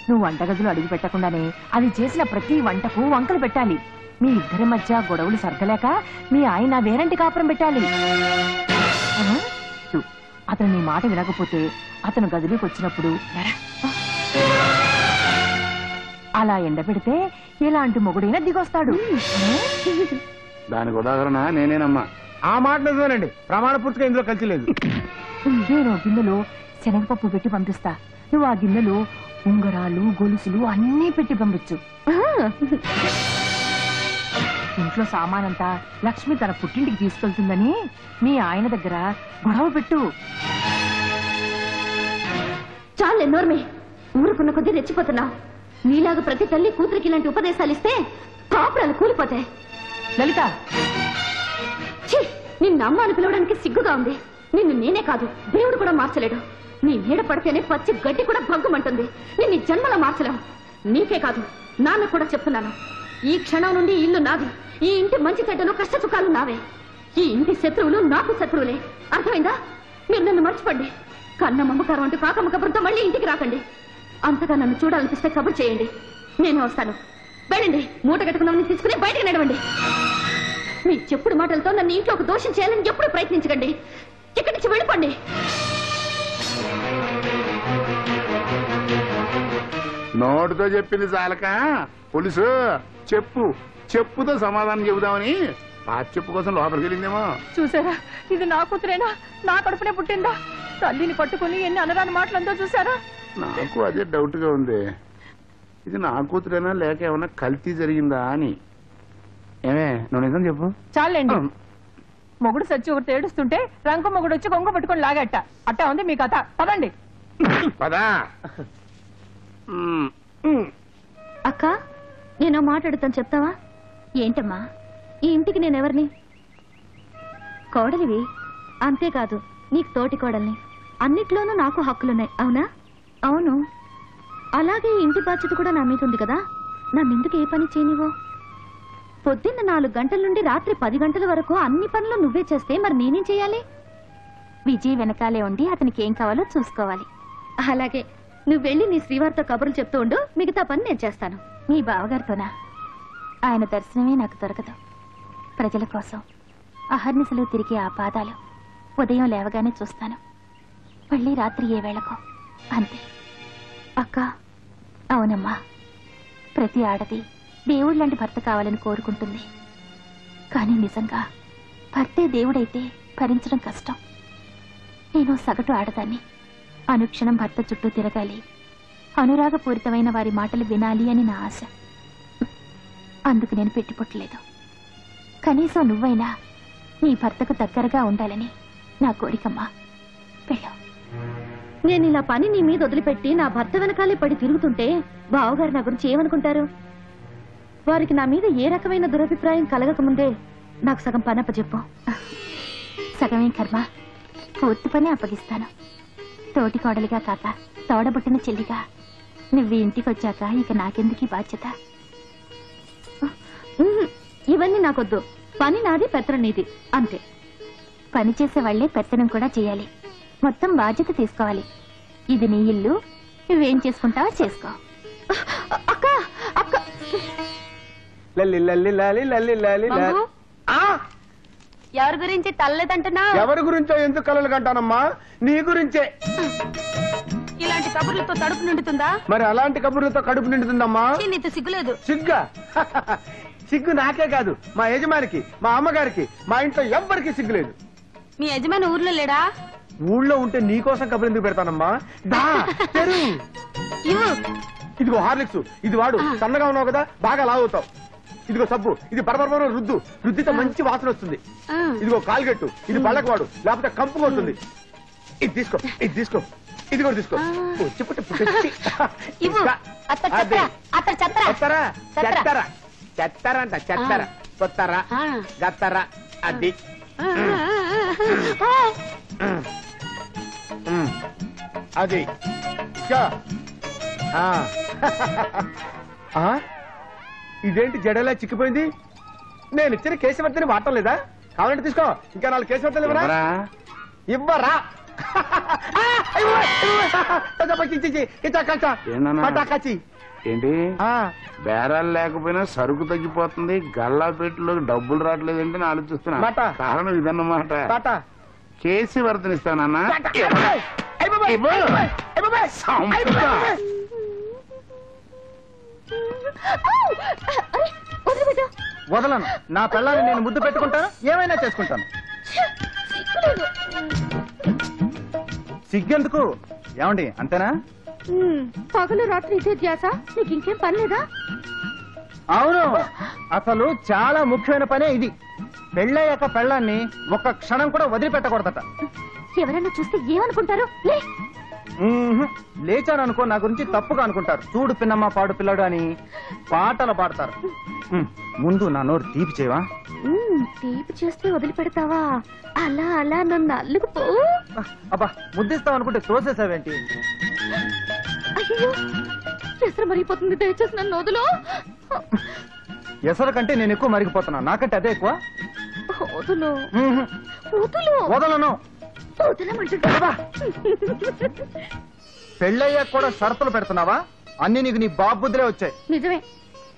నువ్వు వంటగదిలో అడుగు పెట్టకుండానే అది చేసిన ప్రతి వంటకు వంకలు పెట్టాలి. మీ ఇద్దరి మధ్య గొడవలు సర్దలేక మీ ఆయన వేరంటి కాపురం పెట్టాలి. అతను నీ మాట వినకపోతే అతను గదిలోకి వచ్చినప్పుడు అలా ఎండబెడితే ఎలాంటి మొగుడైనా దిగొస్తాడు. దానికి ఉదాహరణ నేనేనమ్మా. ఆ మాట నిజమేనండి, ప్రమాణ పూర్తిగా ఇందులో కలిసి లేదు. నేను గిన్నెలో శనగపప్పు పెట్టి పంపిస్తా. నువ్వు ఆ గిన్నెలో ఉంగరాలు గొలుసులు అన్నీ పెట్టి పంపించు. ఇంట్లో సామానంతా లక్ష్మి తన పుట్టింటికి తీసుకెళ్తుందని మీ ఆయన దగ్గర గొడవ పెట్టు. చాలు నోర్మే, ఊరుకున్న కొద్దీ రెచ్చిపోతున్నావు. నీలాగా ప్రతి తల్లి కూతురికి ఇలాంటి ఉపదేశాలు ఇస్తే కాపురాలు కూలిపోతాయి. లలిత, నిన్ను అమ్మ అని పిలవడానికి సిగ్గుగా ఉంది. నిన్ను నేనే కాదు, దేవుడు కూడా మార్చలేడు. నీ నీడ పడితేనే పచ్చి గడ్డి కూడా భగ్గుమంటుంది. నిన్ను జన్మలో మార్చలేం. నీకే కాదు, నాన్న కూడా చెప్తున్నాను. ఈ క్షణం నుండి ఇల్లు నాది. ఈ ఇంటి మంచి చెడ్డలు కష్ట సుఖాలు నావే. ఈ ఇంటి శత్రువులు నాకు శత్రువులే. అర్థమైందా? మీరు నన్ను మర్చిపోండి. కన్న మమ్మకారం అంటూ కాకమ్మ కబుర్తో మళ్ళీ ఇంటికి రాకండి. అంతగా నన్ను చూడాలనిపిస్తే కబుర్ చేయండి, నేను వస్తాను. వెళ్ళండి, మూట కట్టుకున్నామని తీసుకుని బయటకు నడవండి. మీ చెప్పుడు మాటలతో నన్ను ఇంట్లో ఒక దోషం చేయాలని ఎప్పుడు ప్రయత్నించకండి. ఇక్కడి నుంచి వెళ్ళిపోండి. నోటితో చెప్పింది చాలక పోలీసు చెప్పుతో సమాధానం చెబుదామని చెప్పు కోసం లోపలికి వెళ్ళిందేమో. చూసారా, ఇది నా కూతురేనా? నా కడుపునే పుట్టిందా? తల్లిని పట్టుకుని ఎన్ని అనరాని మాటలందో చూసారా? నాకు అదే డౌట్ గా ఉంది. ఇది నా కూతురేనా లేక ఏమన్నా కల్తీ జరిగిందా అని. ఏమే, నువ్వు నిజం చెప్పు. చాలండి, మొగుడు సచ్చి ఒకటి ఏడుస్తుంటే రంకు మొగుడు వచ్చి కొంగ పట్టుకొని లాగట్ట. అట్టా ఉంది మీ కథ. పదండి. పదా. అక్క, నేను మాట్లాడుతాను, చెప్తావా? ఏంటమ్మా? ఈ ఇంటికి నేనెవరిని? కోడలివి. అంతేకాదు, నీకు తోటి కోడల్ని. అన్నిట్లోనూ నాకు హక్కులున్నాయి, అవునా? అవును. అలాగే ఇంటి బాధ్యత కూడా నా మీద ఉంది కదా. నన్నెందుకు ఏ పని చేయనివో? పొద్దున్న 4 గంటల నుండి రాత్రి 10 గంటల వరకు అన్ని పనులు నువ్వే చేస్తే మరి నేనేం చేయాలి? విజయ్ వెనకాలే ఉండి అతనికి ఏం కావాలో చూసుకోవాలి. అలాగే, నువ్వు వెళ్ళి నీ శ్రీవారితో కబుర్లు చెప్తూ ఉండు. మిగతా పని నేను చేస్తాను. మీ బావగారితోనా? ఆయన దర్శనమే నాకు దొరకదు. ప్రజల కోసం అహర్నిశలు తిరిగే ఆ పాదాలు ఉదయం లేవగానే చూస్తాను, మళ్ళీ రాత్రి ఏ వేళకో, అంతే. అక్క, అవునమ్మా, ప్రతి ఆడది దేవుడు లాంటి భర్త కావాలని కోరుకుంటుంది. కానీ నిజంగా భర్తే దేవుడైతే భరించడం కష్టం. నేను సగటు ఆడదాన్ని. అనుక్షణం భర్త చుట్టూ తిరగాలి, అనురాగపూరితమైన వారి మాటలు వినాలి అని నా ఆశ. అందుకు నేను పెట్టిపుట్టలేదు. కనీసం నువ్వైనా నీ భర్తకు దగ్గరగా ఉండాలని నా కోరికమ్మా. వెళ్ళు. నేను ఇలా పని నీ మీద వదిలిపెట్టి నా భర్త వెనకాలే పడి తిరుగుతుంటే బావగారు నా గురించి ఏమనుకుంటారు? వారికి నా మీద ఏ రకమైన దురభిప్రాయం కలగకముందే నాకు సగం పని అప్పచెప్పు. సగమే కర్మ, పూర్తి పని అప్పగిస్తాను. తోటి కోడలిగా కాక తోడబుట్టిన చెల్లిగా నువ్వు ఇంటికి వచ్చాక ఇక నాకెందుకీ బాధ్యత? ఇవన్నీ నాకొద్దు. పని నాది, పెత్తనం నీది, అంతే. పని చేసే వాళ్లే పెత్తనం కూడా చేయాలి. మొత్తం బాధ్యత తీసుకోవాలి. ఇది నీ ఇల్లు, నువ్వేం చేసుకుంటావో చేసుకో. అక్క, అక్క, ఎవరి గురించి తల్లలేదంటున్నా? ఎవరి గురించో ఎందుకు కలలు కంటానమ్మా? నీ గురించే. ఇలాంటి కబుర్లతో తడుపు నిండుతుందా? మరి అలాంటి కబుర్లతో కడుపు నిండుతుందమ్మా. నీతో సిగ్గులేదు? సిగ్గా? సిగ్గు నాకే కాదు, మా యజమానికి, మా అమ్మగారికి, మా ఇంట్లో ఎవ్వరికి సిగ్గులేదు. మీ యజమాని ఊర్లో లేడా? ఊళ్ళో ఉంటే నీకోసం కబురు ఎందుకు పెడతానమ్మా? దా, తెరు. ఇదిగో హార్లిక్స్, ఇది వాడు. సన్నగా ఉన్నావు కదా, బాగా లావుతావు. ఇదిగో సబ్బు, ఇది బరబర రుద్దు, రుద్దితో మంచి వాసన వస్తుంది. ఇదిగో కాల్గెట్టు, ఇది పళ్ళకు వాడు, లేకపోతే కంపు కొడుతుంది. ఇది తీసుకో, ఇది తీసుకో, ఇది కూడా తీసుకో. చెత్తరంట, చెత్తర, కొత్తర, గత్తర, అది. అది ఇదేంటి జడలా చిక్కిపోయింది? నేను ఇచ్చిన కేశవర్తని వాడటం లేదా? కావాలంటే తీసుకో, ఇంకా 4 కేశవర్తలు ఇవ్వరా? ఇవ్వరా? ఏంటి బేరాలు లేకపోయినా సరుకు తగ్గిపోతుంది, గల్లా పెట్టులోకి డబ్బులు రావట్లేదంటే నేను ఆలోచిస్తున్నా. కారణం ఇదన్నమాట. కేసీ వర్తనిస్తానన్నా. వదలను. నా పిల్లని నేను ముద్దు పెట్టుకుంటాను, ఏమైనా చేసుకుంటాను. సిగ్గెందుకు? ఏమండి అంతేనా? పగలు రాత్రి ఇదే ధ్యాస, నీకు ఇంకేం పని లేదా? అవును, అసలు చాలా ముఖ్యమైన పనే ఇది. పెళ్ళయ్యాక పెళ్ళాన్ని ఒక్క క్షణం కూడా వదిలిపెట్టకూడదట. ఎవరైనా చూస్తే ఏమనుకుంటారు? లేచాను అనుకో, నా గురించి తప్పుగా అనుకుంటారు. చూడు పిన్నమ్మ పాడు పిల్లడు అని పాటలు పాడతారు. ముందు నా నోరు తీపి చేయవా? తీపి చేస్తే వదిలిపెడతావా? అలా అలా నన్ను అల్లుకుపో. అబ్బా, ముద్దిస్తావు అనుకుంటే తోసేసావేంటి? అయ్యో, ఎసరు మరిగిపోతుంది, దయచేసి నన్ను వదులు. ఎసరు కంటే నేను ఎక్కువ మరిగిపోతున్నా, నాకంటే అదే ఎక్కువ. వదులు వదులు. వదలను. వదలమంటున్నావా? పెళ్ళయ్యాక కూడా షరతులు పెడుతున్నావా? అన్ని నీకు నీ బాబుద్దులే వచ్చాయి. నిజమే,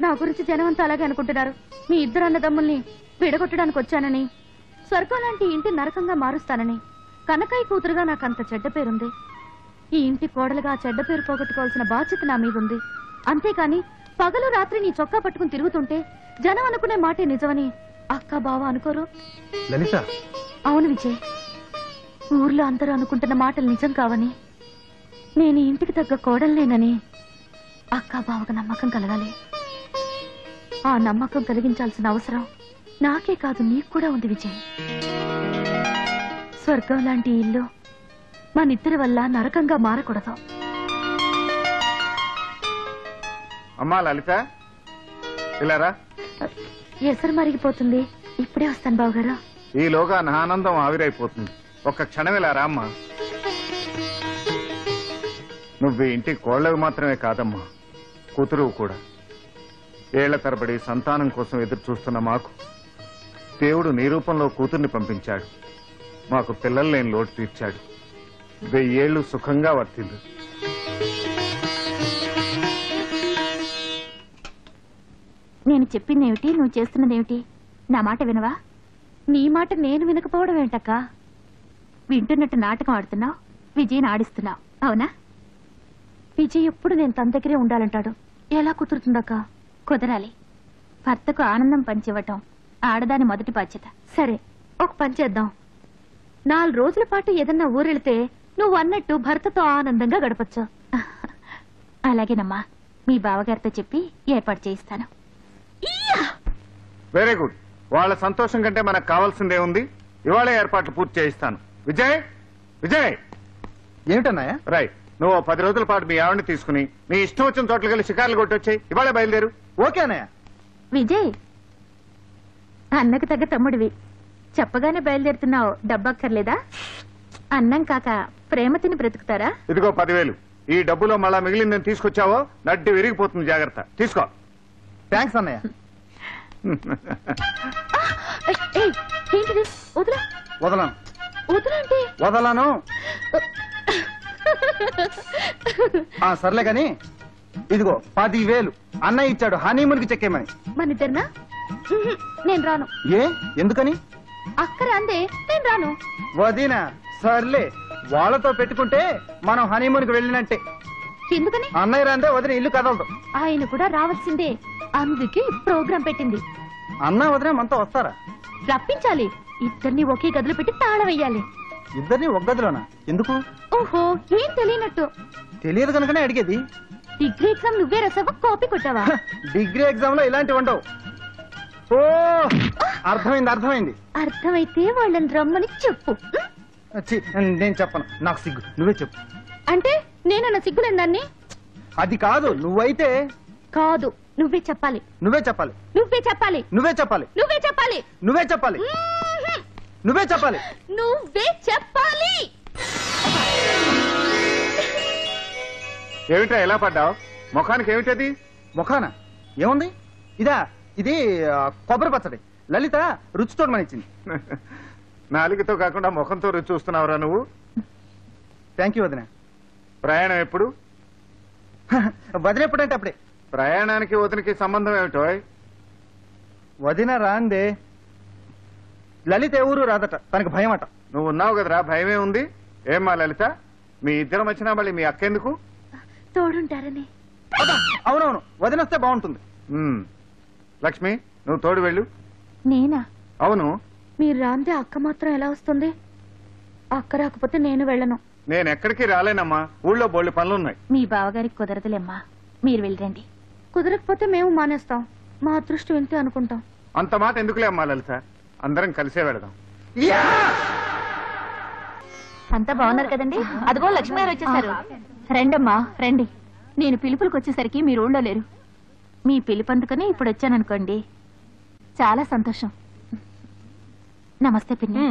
నా గురించి జనం అంతా అలాగే అనుకుంటున్నారు. మీ ఇద్దరు అన్నదమ్ముల్ని విడగొట్టడానికి వచ్చానని, స్వర్గం లాంటి ఇంటి నరకంగా మారుస్తానని. కనకాయ కూతురుగా నాకు అంత చెడ్డ పేరుంది. ఈ ఇంటి కోడలుగా ఆ చెడ్డ పేరు పోగొట్టుకోవాల్సిన బాధ్యత నా మీద ఉంది. అంతేకాని పగలు రాత్రి నీ చొక్కా పట్టుకుని తిరుగుతుంటే జనం అనుకునే మాటే నిజమని అక్క బావ అనుకోరు. లలిత, అవును విజయ్, ఊర్లో అందరూ అనుకుంటున్న మాటలు నిజం కావని, నేను ఈ ఇంటికి తగ్గ కోడలేనని అక్క బావకు నమ్మకం కలగాలి. ఆ నమ్మకం కలిగించాల్సిన అవసరం నాకే కాదు, నీకు కూడా ఉంది విజయ్. స్వర్గం లాంటి ఇల్లు మనిద్దరి వల్ల నరకంగా మారకూడదు. అమ్మా లలిత, ఇలారా. ఎసరు మరిగిపోతుంది, ఇప్పుడే వస్తాను బావగారు. ఈలోగా నా ఆనందం ఆవిరైపోతుంది. ఒక్క క్షణం ఇలా రా అమ్మా. నువ్వు ఇంటికి కోళ్ళవి మాత్రమే కాదమ్మా, కూతురు కూడా. ఏళ్ల తరబడి సంతానం కోసం ఎదురు చూస్తున్న మాకు దేవుడు నీ రూపంలో కూతుర్ని పంపించాడు. మాకు పిల్లలు లేని లోటు తీర్చాడు. 1000 ఏళ్లు సుఖంగా వర్తిల్లు. నేను చెప్పిందేమిటి, నువ్వు చేస్తున్నదేమిటి? నా మాట వినవా? నీ మాట నేను వినకపోవడం ఏంటక్క? వింటున్నట్టు నాటకం ఆడుతున్నావు, విజయ్ని ఆడిస్తున్నావు, అవునా? విజయ్ ఎప్పుడు నేను తన దగ్గరే ఉండాలంటాడు. ఎలా కుదురుతుందక్క? కుదరాలి. భర్తకు ఆనందం పంచివ్వటం ఆడదాని మొదటి బాధ్యత. సరే, ఒక పని చేద్దాం. 4 రోజుల పాటు ఏదన్నా ఊరెళ్తే నువ్వు అన్నట్టు భర్తతో ఆనందంగా గడపచ్చు. అలాగేనమ్మా, మీ బావగారితో చెప్పి ఏర్పాటు చేయిస్తాను. Very good. వాళ్ళ సంతోషం కంటే మనకు కావాల్సిందే ఉంది. ఇవాళ ఏర్పాట్లు పూర్తి చేయిస్తాను. విజయ్, విజయ్. ఏమిటన్నాయా? రైట్, నువ్వు 10 రోజుల పాటు మీ ఆవిడని తీసుకుని నీ ఇష్టం వచ్చిన చోట్లకి వెళ్ళి షికార్లు కొట్టొచ్చాయి. ఇవాళ బయలుదేరు. ఓకే అన్నయ్య. విజయ్, అన్నకు తగ్గ తమ్ముడివి, చెప్పగానే బయలుదేరుతున్నావు. డబ్బక్కర్లేదా? అన్నం కాక ప్రేమ తిని బ్రతుకుతారా? ఇదిగో 10,000. ఈ డబ్బులో మళ్ళా మిగిలిందని తీసుకొచ్చావో నడ్డి విరిగిపోతుంది, జాగ్రత్త. తీసుకో. థ్యాంక్స్ అన్నయ్య. ఏంటిది? వదలా. వదలను. వదలంటే వదలను. సర్లే గాని ఇదిగో 10,000 అన్నయ్య ఇచ్చాడు హనీమూన్ కి చెక్కేమని. మనిద్దరినా? నేను రాను. ఏ, ఎందుకని? అక్కర అందే, నేను రాను. వదినా, సర్లే. వాళ్ళతో పెట్టుకుంటే మనం హనీమూన్ కి వెళ్ళినట్టే. ఎందుకని? అన్నయ్య రాందే వదిన ఇల్లు కదలదు. ఆయన కూడా రావాల్సిందే, అందుకే ప్రోగ్రాం పెట్టింది. అన్న వదిన మనతో వస్తారా? రప్పించాలి. ఇద్దరిని ఒకే గదిలో పెట్టి తాళం వెయ్యాలి. ఇద్దరిని ఒక గదిలోనా? ఎందుకు? ఓహో, ఏం తెలియనట్టు. తెలియదు కనుకనే అడిగేది. డిగ్రీ ఎగ్జామ్ నువ్వే రాసావా, కాపీ కొట్టావా? డిగ్రీ ఎగ్జామ్ లో ఇలాంటివి ఉండవు. ఓ, అర్థమైంది అర్థమైంది. అర్థమైతే వాళ్ళని రమ్మని చెప్పు. ఛీ, నేను చెప్పను, నాకు సిగ్గు. నువ్వే చెప్పు. అంటే నేనన్న సిగ్గులేని దాన్ని? అది కాదు, నువ్వైతే. కాదు, నువ్వే చెప్పాలి. నువ్వే చెప్పాలి. నువ్వే చెప్పాలి. నువ్వే చెప్పాలి. నువ్వే చెప్పాలి. నువ్వే చెప్పాలి. నువ్వే చెప్పాలి. నువ్వే చెప్పాలి. ఏమిటా ఎలా పడ్డావు? ముఖానికి ఏమిటది? ముఖాన ఏముంది? ఇది కొబ్బరి పచ్చడి. లలిత రుచి చూడమనిచ్చింది. నాలుగుతో కాకుండా ముఖంతో రుచి చూస్తున్నావురా నువ్వు? థ్యాంక్ యూ వదిన. ప్రయాణం ఎప్పుడు? వదిన ఎప్పుడంటే అప్పుడే. ప్రయాణానికి వదినకి సంబంధం ఏమిటో? వదిన రాందే. లలిత ఏ ఊరు రాదట, తనకు భయం అట. నువ్వు ఉన్నావు కదరా, భయమే ఉంది. ఏమ్మా లలిత, మీ ఇద్దరం వచ్చినా మళ్ళీ మీ అక్క ఎందుకు? తోడుంటారని. అవునవును, వదిన వస్తే బాగుంటుంది. లక్ష్మి, నువ్వు తోడు వెళ్ళు. నేనా? అవును. మీరు రాందే అక్క మాత్రం ఎలా వస్తుంది? అక్క రాకపోతే నేను వెళ్ళను. నేను ఎక్కడికి రాలేనమ్మా, ఊళ్ళో బోళ్ళు పనులున్నాయి. మీ బావగారికి కుదరదులేమ్మా, మీరు వెళ్ళండి. కుదరకపోతే మేము మానేస్తాం. మా అదృష్టం ఇంతే అనుకుంటాం. అంత మాట ఎందుకులే అమ్మా లలిత, అందరం కలిసే వెళదాం. అంతా బాగున్నారు కదండి? అదిగో లక్ష్మి గారు వచ్చేసారు. రండమ్మా రండి. నేను పిలుపులకు వచ్చేసరికి మీరు ఊళ్ళో లేరు. మీ పిలుపు అందుకని ఇప్పుడు వచ్చాననుకోండి. చాలా సంతోషం. నమస్తే పిన్ని.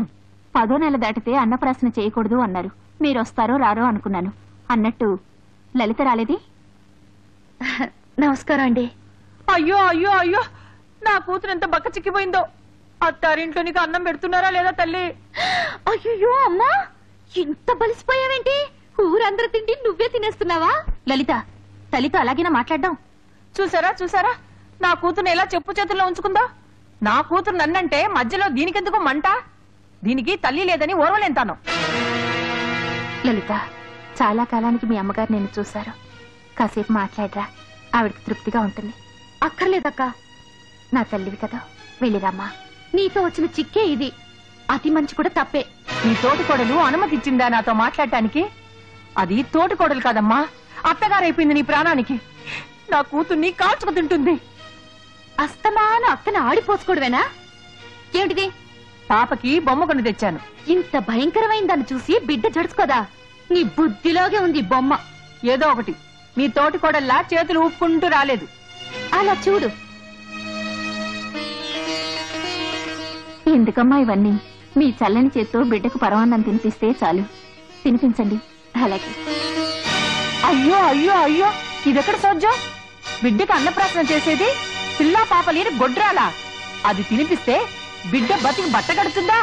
10వ నెల దాటితే అన్నప్రాసన చేయకూడదు అన్నారు. మీరు వస్తారో రారో అనుకున్నాను. అన్నట్టు లలిత రాలేది? నమస్కారం అండి. అయ్యో అయ్యో అయ్యో, నా కూతురు ఎంత బక్క చిక్కిపోయిందో. అత్తారింట్లో నీకు అన్నం పెడుతున్నారా లేదా తల్లి? అయ్యో అమ్మా, ఇంత బలిసిపోయావేంటి? ఊరందరూ తిండి నువ్వే తినేస్తున్నావా? లలిత, తల్లితో అలాగేనా మాట్లాడడం? చూసారా చూసారా, నా కూతురుని ఎలా చెప్పు చేతుల్లో ఉంచుకుందా. నా కూతురు నన్నంటే మధ్యలో దీనికెందుకు మంట? దీనికి తల్లి లేదని ఓర్వలేంతాను. లలిత, చాలా కాలానికి మీ అమ్మగారు నేను చూశారు. కాసేపు మాట్లాడరా, ఆవిడకి తృప్తిగా ఉంటుంది. అక్కర్లేదక్క, నా తల్లివి కదా, వెళ్ళిరామ్మా. నీతో వచ్చిన చిక్కే ఇది. అతి మంచి కూడా తప్పే. నీ తోటి కోడలు అనుమతి ఇచ్చిందా నాతో మాట్లాడటానికి? అది తోటి కోడలు కాదమ్మా, అత్తగారైపోయింది నీ ప్రాణానికి. నా కూతుర్ని కాల్చుకు తింటుంది. అస్తమాన అక్కన ఆడిపోసుకోవడమేనా? ఏమిటిది? పాపకి బొమ్మ కొని తెచ్చాను. ఇంత భయంకరమైన దాన్ని చూసి బిడ్డ జడుచుకోదా? నీ బుద్ధిలోగే ఉంది బొమ్మ. ఏదో ఒకటి, మీ తోటి కోడల్లా చేతులు ఊపుకుంటూ రాలేదు. అలా చూడు. ఎందుకమ్మా ఇవన్నీ? మీ చల్లని చేత్తో బిడ్డకు పరమాన్నం తినిపిస్తే చాలు. తినిపించండి. అలాగే. అయ్యో అయ్యో అయ్యో, ఇదెక్కడ సోజ్జం? బిడ్డకు అన్నప్రాసన చేసేది పిల్లా పాప లేని గొడ్రాలా? అది తినిపిస్తే బిడ్డ బతికి బట్ట కడుతుందా?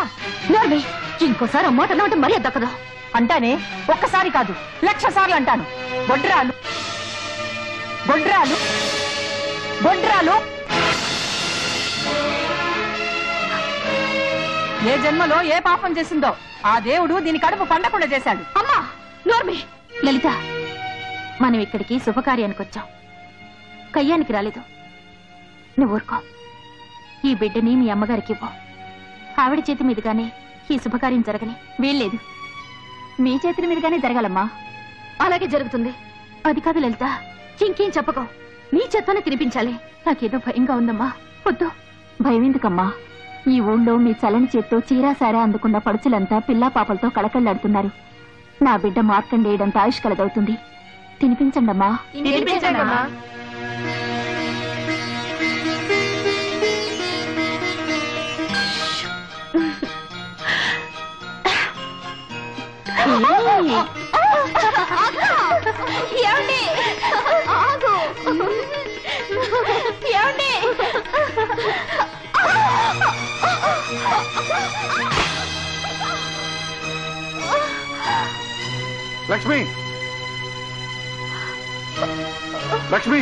నోర్మి, ఇంకోసారి అమ్మాట అంటే మరీ దక్కదా. అంటానే, ఒక్కసారి కాదు 1,00,000 సార్లు అంటాను. గొడ్రాలు గొడ్రాలు గొడ్రాలు. ఏ జన్మలో ఏ పాపం చేసిందో ఆ దేవుడు దీని కడుపు పండకుండా చేశాడు. అమ్మా నోర్మి. లలిత, మనం ఇక్కడికి శుభకార్యానికి వచ్చాం, కయ్యానికి రాలేదు. నువ్వు ఊరుకో. ఈ బిడ్డని మీ అమ్మగారికి ఇవ్వు. ఆవిడ చేతి మీదుగానే ఈ శుభకార్యం జరగని వీల్లేదు. మీ చేతుల మీదుగానే జరగాలమ్మా. అలాగే జరుగుతుంది. అది కాదు లలిత, ఇంకేం చెప్పకో, నీ చేత్తోనే తినిపించాలి. నాకేదో భయంగా ఉందమ్మా. వద్దు. భయం ఎందుకమ్మా? ఈ ఊళ్ళో మీ చలని చేత్తో చీరాసారా అందుకున్న పడుచులంతా పిల్లా పాపలతో కళకళ్లాడుతున్నారు. నా బిడ్డ మార్కండేయడంత ఆయుష్ కలదవుతుంది. తినిపించండమ్మా. తినిపించండమ్మా. ఏమండి? ఆగు. ఏమండి? లక్ష్మి, లక్ష్మి,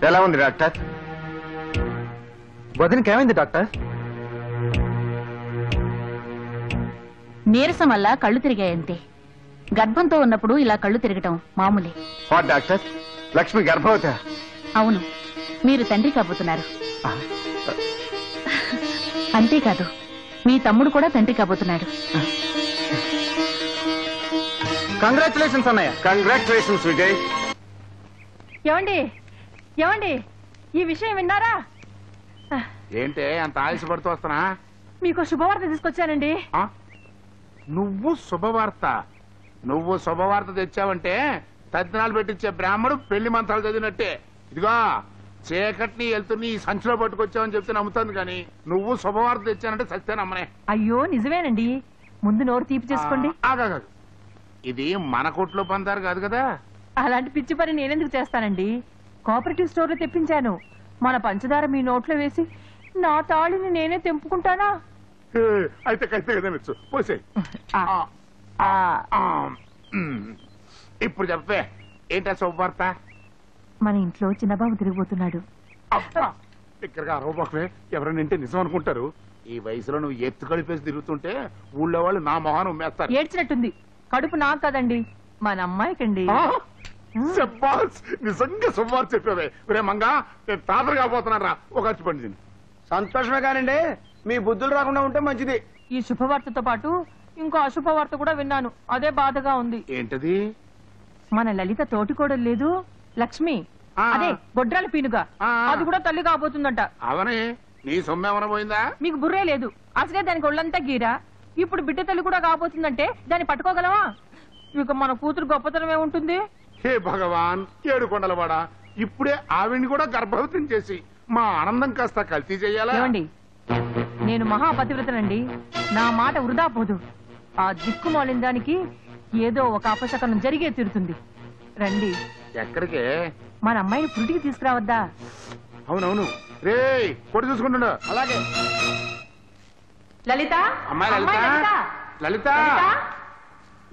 ఎలా ఉంది డాక్టర్? వదినకి ఏమైంది డాక్టర్? నీరసం వల్ల కళ్ళు తిరిగాయంతే. గర్భంతో ఉన్నప్పుడు ఇలా కళ్ళు తిరగటం మామూలే. వాట్ డాక్టర్, లక్ష్మి గర్భవతి? అవును, మీరు తండ్రి కాబోతున్నారు. అంతేకాదు, మీ తమ్ముడు కూడా తండ్రి కాబోతున్నాడు. కంగ్రాచులేషన్స్ అన్నయ్య. కంగ్రాచులేషన్స్ విజయ్. ఏమండి ఏమండి, ఈ విషయం విన్నారా? ఏంటే అంత ఆయుషపడుతూ వస్తున్నా? మీకు శుభవార్త తీసుకొచ్చానండి. నువ్వు శుభవార్త తెచ్చావంటే తద్దినాలు పెట్టించే బ్రాహ్మడు పెళ్లి మంత్రాలు చదివినట్టే. ఇదిగో చీకటిని వెళ్తుని ఈ సంచిలో పట్టుకొచ్చావని చెప్తే నమ్ముతాను, కానీ నువ్వు శుభవార్త తెచ్చానంటే సత్తే నమ్మనే. అయ్యో నిజమేనండి, ముందు నోరు తీపి చేసుకోండి. ఆగాగు, ఇది మన కొట్లో పందారు కాదు కదా. అలాంటి పిచ్చి పని నేనెందుకు చేస్తానండి? కోఆపరేటివ్ స్టోర్ లో తెప్పించాను. మన పంచదార మీ నోట్లో వేసి నా తాళిని నేనే తెంపుకుంటానా? అయితే కైతే కదా మెచ్చు పోసే. ఇప్పుడు చెప్పే, ఏంటా శుభవార్త? మన ఇంట్లో చిన్నబాబు తిరిగిపోతున్నాడు. ఇక్కడికి అరవబాకువే, ఎవరైనా నిజం అనుకుంటారు. ఈ వయసులో నువ్వు ఎత్తు కలిపేసి తిరుగుతుంటే ఊళ్ళో వాళ్ళు నా మొహాన్ని ఉమ్మేస్తారు. ఏడ్చినట్టుంది. కడుపు నాకు కదండి, మన అమ్మాయికండి. శబ్బాస్, నిజంగా శుభార్త చెప్పావే. రే మంగా, నేను తాతలు కాబోతున్నాను రా, ఒక అచ్చి పండి. సంతోషమే కానండి, మీ బుద్ధులు రాకుండా ఉంటే మంచిది. ఈ శుభవార్తతో పాటు ఇంకో అశుభవార్త కూడా విన్నాను. అదే బాధగా ఉంది. ఏంటది? మన లలిత తోటికోడలు లేదు, లక్ష్మి, అదే గొడ్రాల పీనుగా, అది కూడా తల్లి కాబోతుందంట. అవనే, నీ సొమ్మేమన్నా పోయిందా? మీకు బుర్రే లేదు, అసలే దానికి ఒళ్ళంతా గీరా. ఇప్పుడు బిడ్డ తల్లి కూడా కాబోతుందంటే దాన్ని పట్టుకోగలవా? ఇక మన కూతురు గొప్పతనం ఏముంటుంది? హే భగవాన్, ఏడుకొండలవాడ, ఇప్పుడే ఆవిడ్ని కూడా గర్భవతిని చేసి మా ఆనందం కాస్త కల్తీ చెయ్యాలా? ఏమండి, నేను మహాపతివ్రతనండి, నా మాట వృధా పోదు. ఆ దిక్కుమాలిన దానికి ఏదో ఒక అపశకనం జరిగే తీరుతుంది. రండి. ఎక్కడికే? మన అమ్మాయిని పురిటికి తీసుకురావద్దా? అవునవును, రే కొడు చూసుకుంటున్నా. అలాగే. లలిత, అమ్మాయి లలిత, లలిత.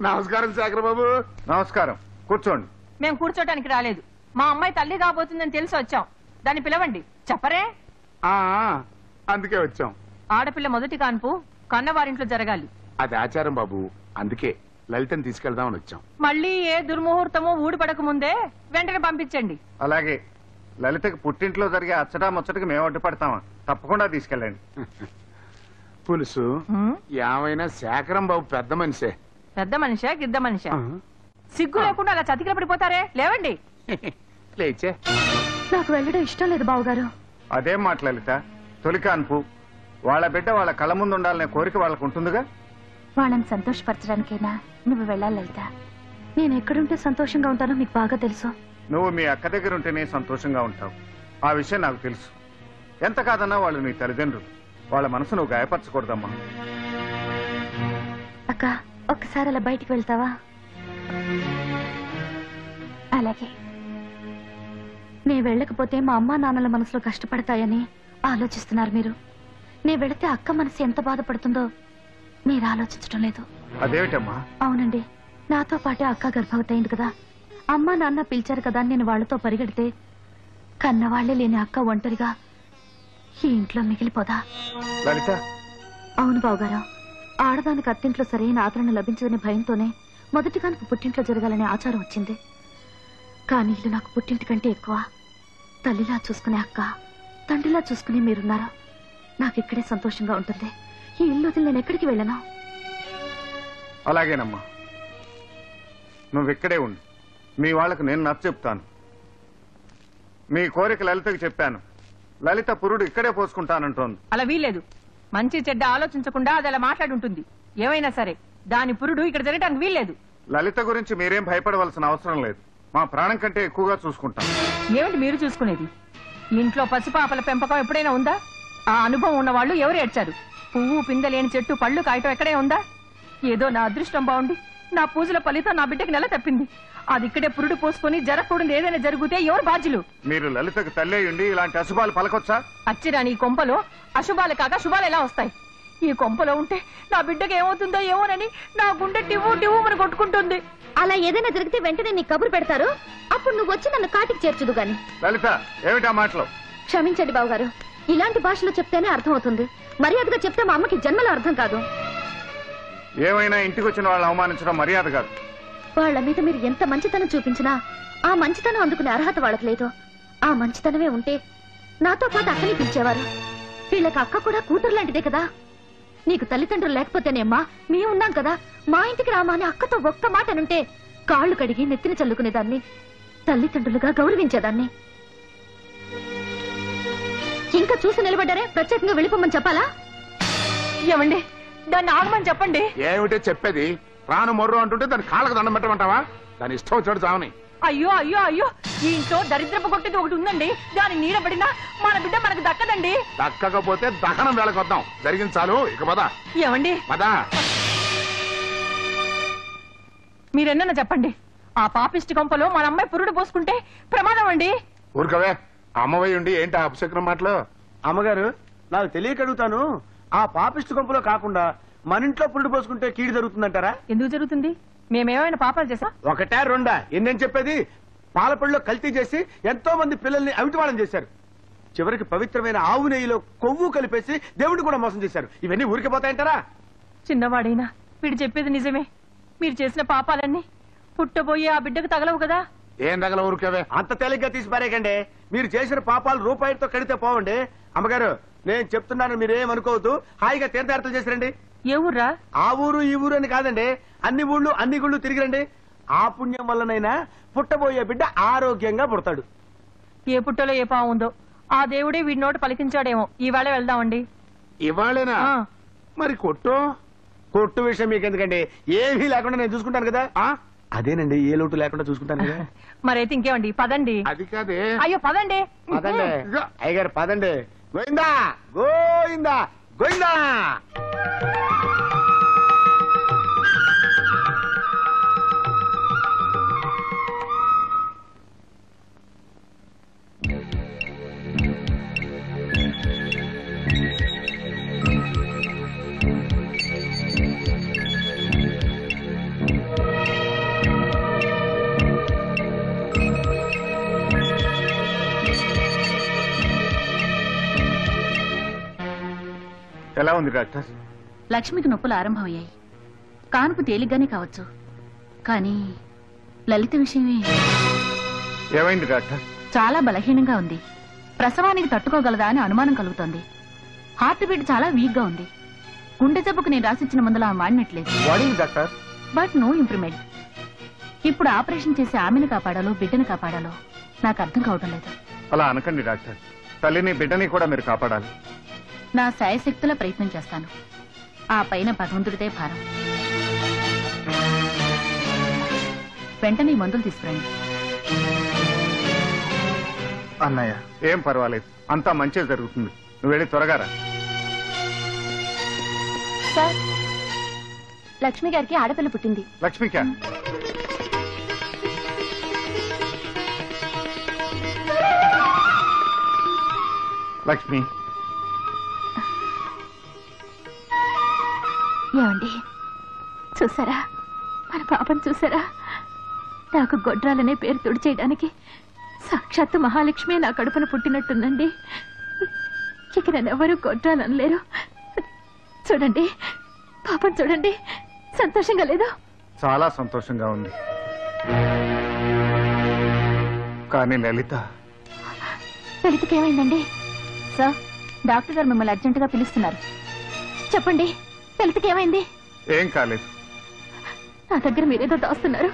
నమస్కారం శేఖర్ బాబు. నమస్కారం, కూర్చోండి. మేము కూర్చోటానికి రాలేదు. మా అమ్మాయి తల్లి కాబోతుందని తెలిసి వచ్చాం. దాన్ని పిలవండి. చెప్పరే? అందుకే వచ్చాం. ఆడపిల్ల మొదటి కాన్పు కన్నవారింట్లో జరగాలి. అది ఆచారం బాబు, అందుకే లలితని తీసుకెళ్దామని వచ్చాం. మళ్ళీ ఏ దుర్ముహూర్తమో ఊడిపడక ముందే వెంటనే పంపించండి. అలాగే. లలితకి పుట్టింట్లో జరిగే అచ్చటా ముచ్చటకి మేము అడ్డుపడతామా? తప్పకుండా తీసుకెళ్ళండి. పులుసు ఏమైనా శేఖరం బాబు పెద్ద మనిషే. పెద్ద మనిషా గిద్ద మనిషా? సిగ్గు లేకుండా అలా చతికిల పడిపోతారే, లేవండి. లేచే. నాకు వెళ్ళడం ఇష్టం లేదు బావగారు. అదేం మాట లలిత, తొలి కాన్పు, వాళ్ళ బిడ్డ వాళ్ళ కళ్ళ ముందు ఉండాలనే కోరిక వాళ్ళకు ఉంటుందిగా. వాళ్ళని సంతోషపరచడానికైనా నువ్వు వెళ్ళాలి లలిత. నేను ఎక్కడుంటే సంతోషంగా ఉంటానో మీకు బాగా తెలుసు. నువ్వు మీ అక్క దగ్గర ఉంటేనే సంతోషంగా ఉంటావు. ఆ విషయం నాకు తెలుసు. ఎంత కాదన్నా వాళ్ళు నీ తల్లిదండ్రులు. వాళ్ళ మనసు నువ్వు గాయపరచకూడదమ్మా. అక్క, ఒక్కసారి అలా బయటికి వెళ్తావా? అలాగే. నే వెళ్ళకపోతే మా అమ్మా నాన్నల మనసులో కష్టపడతాయని ఆలోచిస్తున్నారు మీరు. నే వెళితే అక్క మనసు ఎంత బాధపడుతుందో మీరు ఆలోచించడం లేదు. అదేమిటమ్మా? అవునండి, నాతో పాటే అక్క గర్భవతి అయింది కదా. అమ్మా నాన్న పిలిచారు కదా నేను వాళ్లతో పరిగెడితే కన్నవాళ్లే లేని అక్క ఒంటరిగా ఈ ఇంట్లో మిగిలిపోదా? లలిత. అవును బావగారు, ఆడదానికి అత్తింట్లో సరైన ఆదరణ లభించదని భయంతోనే మొదటి కానుక పుట్టింట్లో జరగాలనే ఆచారం వచ్చింది. కానీ ఇల్లు నాకు పుట్టింటి కంటే ఎక్కువ. తల్లిలా చూసుకునే అక్క, తండ్రిలా చూసుకునే మీరున్నారు. నాకు ఇక్కడే సంతోషంగా ఉంటుంది. ఈ ఇల్లు వదిలి నేను ఎక్కడికి వెళ్ళను. అలాగేనమ్మా, నువ్వు ఇక్కడే ఉండు. మీ వాళ్లకు నేను నచ్చ చెప్తాను. మీ కోరిక లలితకి చెప్పాను. లలిత పురుడు ఇక్కడే పోసుకుంటానంటోంది. అలా వీల్లేదు. మంచి చెడ్డ ఆలోచించకుండా అది అలా మాట్లాడుంటుంది. ఏమైనా సరే దాని పురుడు ఇక్కడ జరగటానికి వీల్లేదు. లలిత గురించి మీరేం భయపడవలసిన అవసరం లేదు. మా ప్రాణం కంటే ఎక్కువగా చూసుకుంటాం. ఏమిటి మీరు చూసుకునేది? ఇంట్లో పసిపాపల పెంపకం ఎప్పుడైనా ఉందా? ఆ అనుభవం ఉన్న వాళ్ళు ఎవరు ఏడ్చారు? పువ్వు పిందలేని చెట్టు పళ్ళు కాయటం ఎక్కడే ఉందా? ఏదో నా అదృష్టం బాగుండి నా పూజల ఫలితం నా బిడ్డకి నెల తప్పింది. అది ఇక్కడే పురుడు పోసుకుని జరగకూడదు ఏదైనా జరిగితే ఎవరు బాధ్యులు? మీరు లలితకు తల్లి ఉండి ఇలాంటి అశుభాలు పలకొచ్చా? అచ్చిరాని ఈ కొంపలో అశుభాలు కాక శుభాలు ఎలా వస్తాయి? ఈ కొంపలో ఉంటే నా బిడ్డకి ఏమవుతుందో ఏమోనని నా గుండె టివ్వు టివ్వు అని కొట్టుకుంటుంది. అలా ఏదైనా జరిగితే వెంటనే నీ కబురు పెడతారు. అప్పుడు నువ్వు వచ్చి నన్ను కాటికి చేర్చుదు గాని. లలిత, ఏమిటా మాటలు? క్షమించండి బావగారు, ఇలాంటి భాషలో చెప్తేనే అర్థం అవుతుంది. మర్యాదగా చెప్తే మా అమ్మకి జన్మలో అర్థం కాదు. ఏమైనా ఇంటికి వచ్చిన వాళ్ళని అవమానించడం మర్యాద కాదు. వాళ్ల మీద మీరు ఎంత మంచితనం చూపించినా ఆ మంచితనం అందుకునే అర్హత వాళ్ళకి లేదు. ఆ మంచితనమే ఉంటే నాతో పాటు అక్కని పిలిచేవారు. వీళ్ళకి అక్క కూడా కూతురు లాంటిదే కదా. నీకు తల్లిదండ్రులు లేకపోతేనేమ్మా మేము ఉన్నాం కదా. మా ఇంటికి రామా అని అక్కతో ఒక్క మాట అనుంటే కాళ్లు కడిగి నెత్తిన చల్లుకునేదాన్ని, తల్లిదండ్రులుగా గౌరవించేదాన్ని. ఇంకా చూసి నిలబడ్డారే, ప్రత్యేకంగా వెళ్ళిపోమని చెప్పాలా? ఏమండి, దాన్ని ఆగమని చెప్పండి. ఏమిటో చెప్పేది? ప్రాణం మొర్రు అంటుంటే దాని కాళ్ళకు దండం పెట్టమంటావా? దాని ఇష్టం వచ్చాడు చావని. అయ్యో అయ్యో అయ్యో, ఈ ఇంట్లో దరిద్రపు కొట్టేది ఒకటి ఉందండి. దాని నీడబడినా మన బిడ్డ మనకు దక్కదండి. దక్కకపోతే దహనం వేళకొద్దాం. జరిగింది చాలు, ఇక పద. ఏమండి, పద. మీరెన్న చెప్పండి. ఆ పాపిష్టి కొంపలో మన అమ్మాయి పురుడు పోసుకుంటే ప్రమాదం అండి. ఊరుకవే, అమ్మవై ఉండి ఏంటి అపశకునం మాటలు? అమ్మగారు, నాకు తెలియక అడుగుతాను. ఆ పాపిష్టి కొంపలో కాకుండా మన ఇంట్లో పురుడు పోసుకుంటే కీడు జరుగుతుందంటారా? ఎందుకు జరుగుతుంది? మేమేమైనా పాపాలు చేసా? ఒకటా రెండా? ఎన్నేం చెప్పేది? పాలపళ్ళలో కల్తీ చేసి ఎంతో మంది పిల్లల్ని అవిటివాళం చేశారు. చివరికి పవిత్రమైన ఆవు నెయ్యిలో కొవ్వు కలిపేసి దేవుడిని కూడా మోసం చేశారు. ఇవన్నీ ఊరికి పోతాయంటారా? చిన్నవాడైనా వీడు చెప్పేది నిజమే. మీరు చేసిన పాపాలన్నీ పుట్టబోయే ఆ బిడ్డకు తగలవు కదా. ఏం తగల ఊరికేవే? అంత తేలిగ్గా తీసి పారేకండి. మీరు చేసిన పాపాలు రూపాయితో కడితే పోవండి. అమ్మగారు నేను చెప్తున్నాను, మీరేమనుకోవద్దు. హాయిగా తీర్థయాత్రలు చేసిరండి. ఏ ఊర్రా? ఆ ఊరు ఈ ఊరు అని కాదండి, అన్ని ఊళ్ళు అన్ని గుళ్ళు తిరిగిరండి. ఆ పుణ్యం వల్లనైనా పుట్టబోయే బిడ్డ ఆరోగ్యంగా పుడతాడు. ఏ పుట్టలో ఏ పావు ఉందో ఆ దేవుడే వీడి నోట పలికించాడేమో. ఇవాళే వెళ్దామండి. ఇవాళేనా? మరి కొట్టు విషయం మీకు ఎందుకండి, ఏమీ లేకుండా నేను చూసుకుంటాను కదా. అదేనండి, ఏ లోటు లేకుండా చూసుకుంటాను కదా. మరైతే ఇంకేమండి, పదండి. అది కాదే. అయ్యో పదండి. పదండి అయ్యగారు, పదండి. గోయిందా గోయిందా గోయిందా. ఎలా ఉంది డాక్టర్? లక్ష్మికి నొప్పులు ఆరంభమయ్యాయి. కానుపు తేలిగ్గానే కావచ్చు, కానీ లలిత విషయమే. ఏమైంది డాక్టర్? చాలా బలహీనంగా ఉంది. ప్రసవానికి తట్టుకోగలదా అని అనుమానం కలుగుతోంది. హార్ట్ బీట్ చాలా వీక్ గా ఉంది. గుండె జబ్బుకు నేను రాసిచ్చిన మందులు ఆమె వాడినట్లేదు. Doctor but no improvement. ఇప్పుడు ఆపరేషన్ చేసి ఆమెను కాపాడాలో బిడ్డను కాపాడాలో నాకు అర్థం కావడం లేదు. అలా అనకండి డాక్టర్. తల్లిని బిడ్డని కూడా మీరు కాపాడాలి. నా శాయశక్తుల ప్రయత్నం చేస్తాను. ఆ పైన భగవంతుడిదే భారం. వెంటనే మందులు తీసుకురండి. అన్నయ్య ఏం పర్వాలేదు, అంతా మంచిగా జరుగుతుంది. నువ్వు వెళ్ళి త్వరగా రా. సార్, లక్ష్మి గారికి ఆడపిల్ల పుట్టింది. లక్ష్మికా? లక్ష్మి ఏమండి, చూసారా మన పాపను చూసారా? నాకు గొడ్రాలనే పేరు తుడిచేయడానికి సాక్షాత్తు మహాలక్ష్మి నా కడుపున పుట్టినట్టుందండి. ఇక నన్నెవరూ గొడ్రాలనలేరు. చూడండి, పాపం చూడండి, సంతోషంగా లేదు? చాలా సంతోషంగా ఉంది. కానీ లలితకి ఏమైందండి? సార్, డాక్టర్ గారు మిమ్మల్ని అర్జెంటుగా పిలుస్తున్నారు. చెప్పండి, లలితకి ఏమైంది? ఏం కాలేదు. నా దగ్గర మీరేదో దాస్తున్నారు.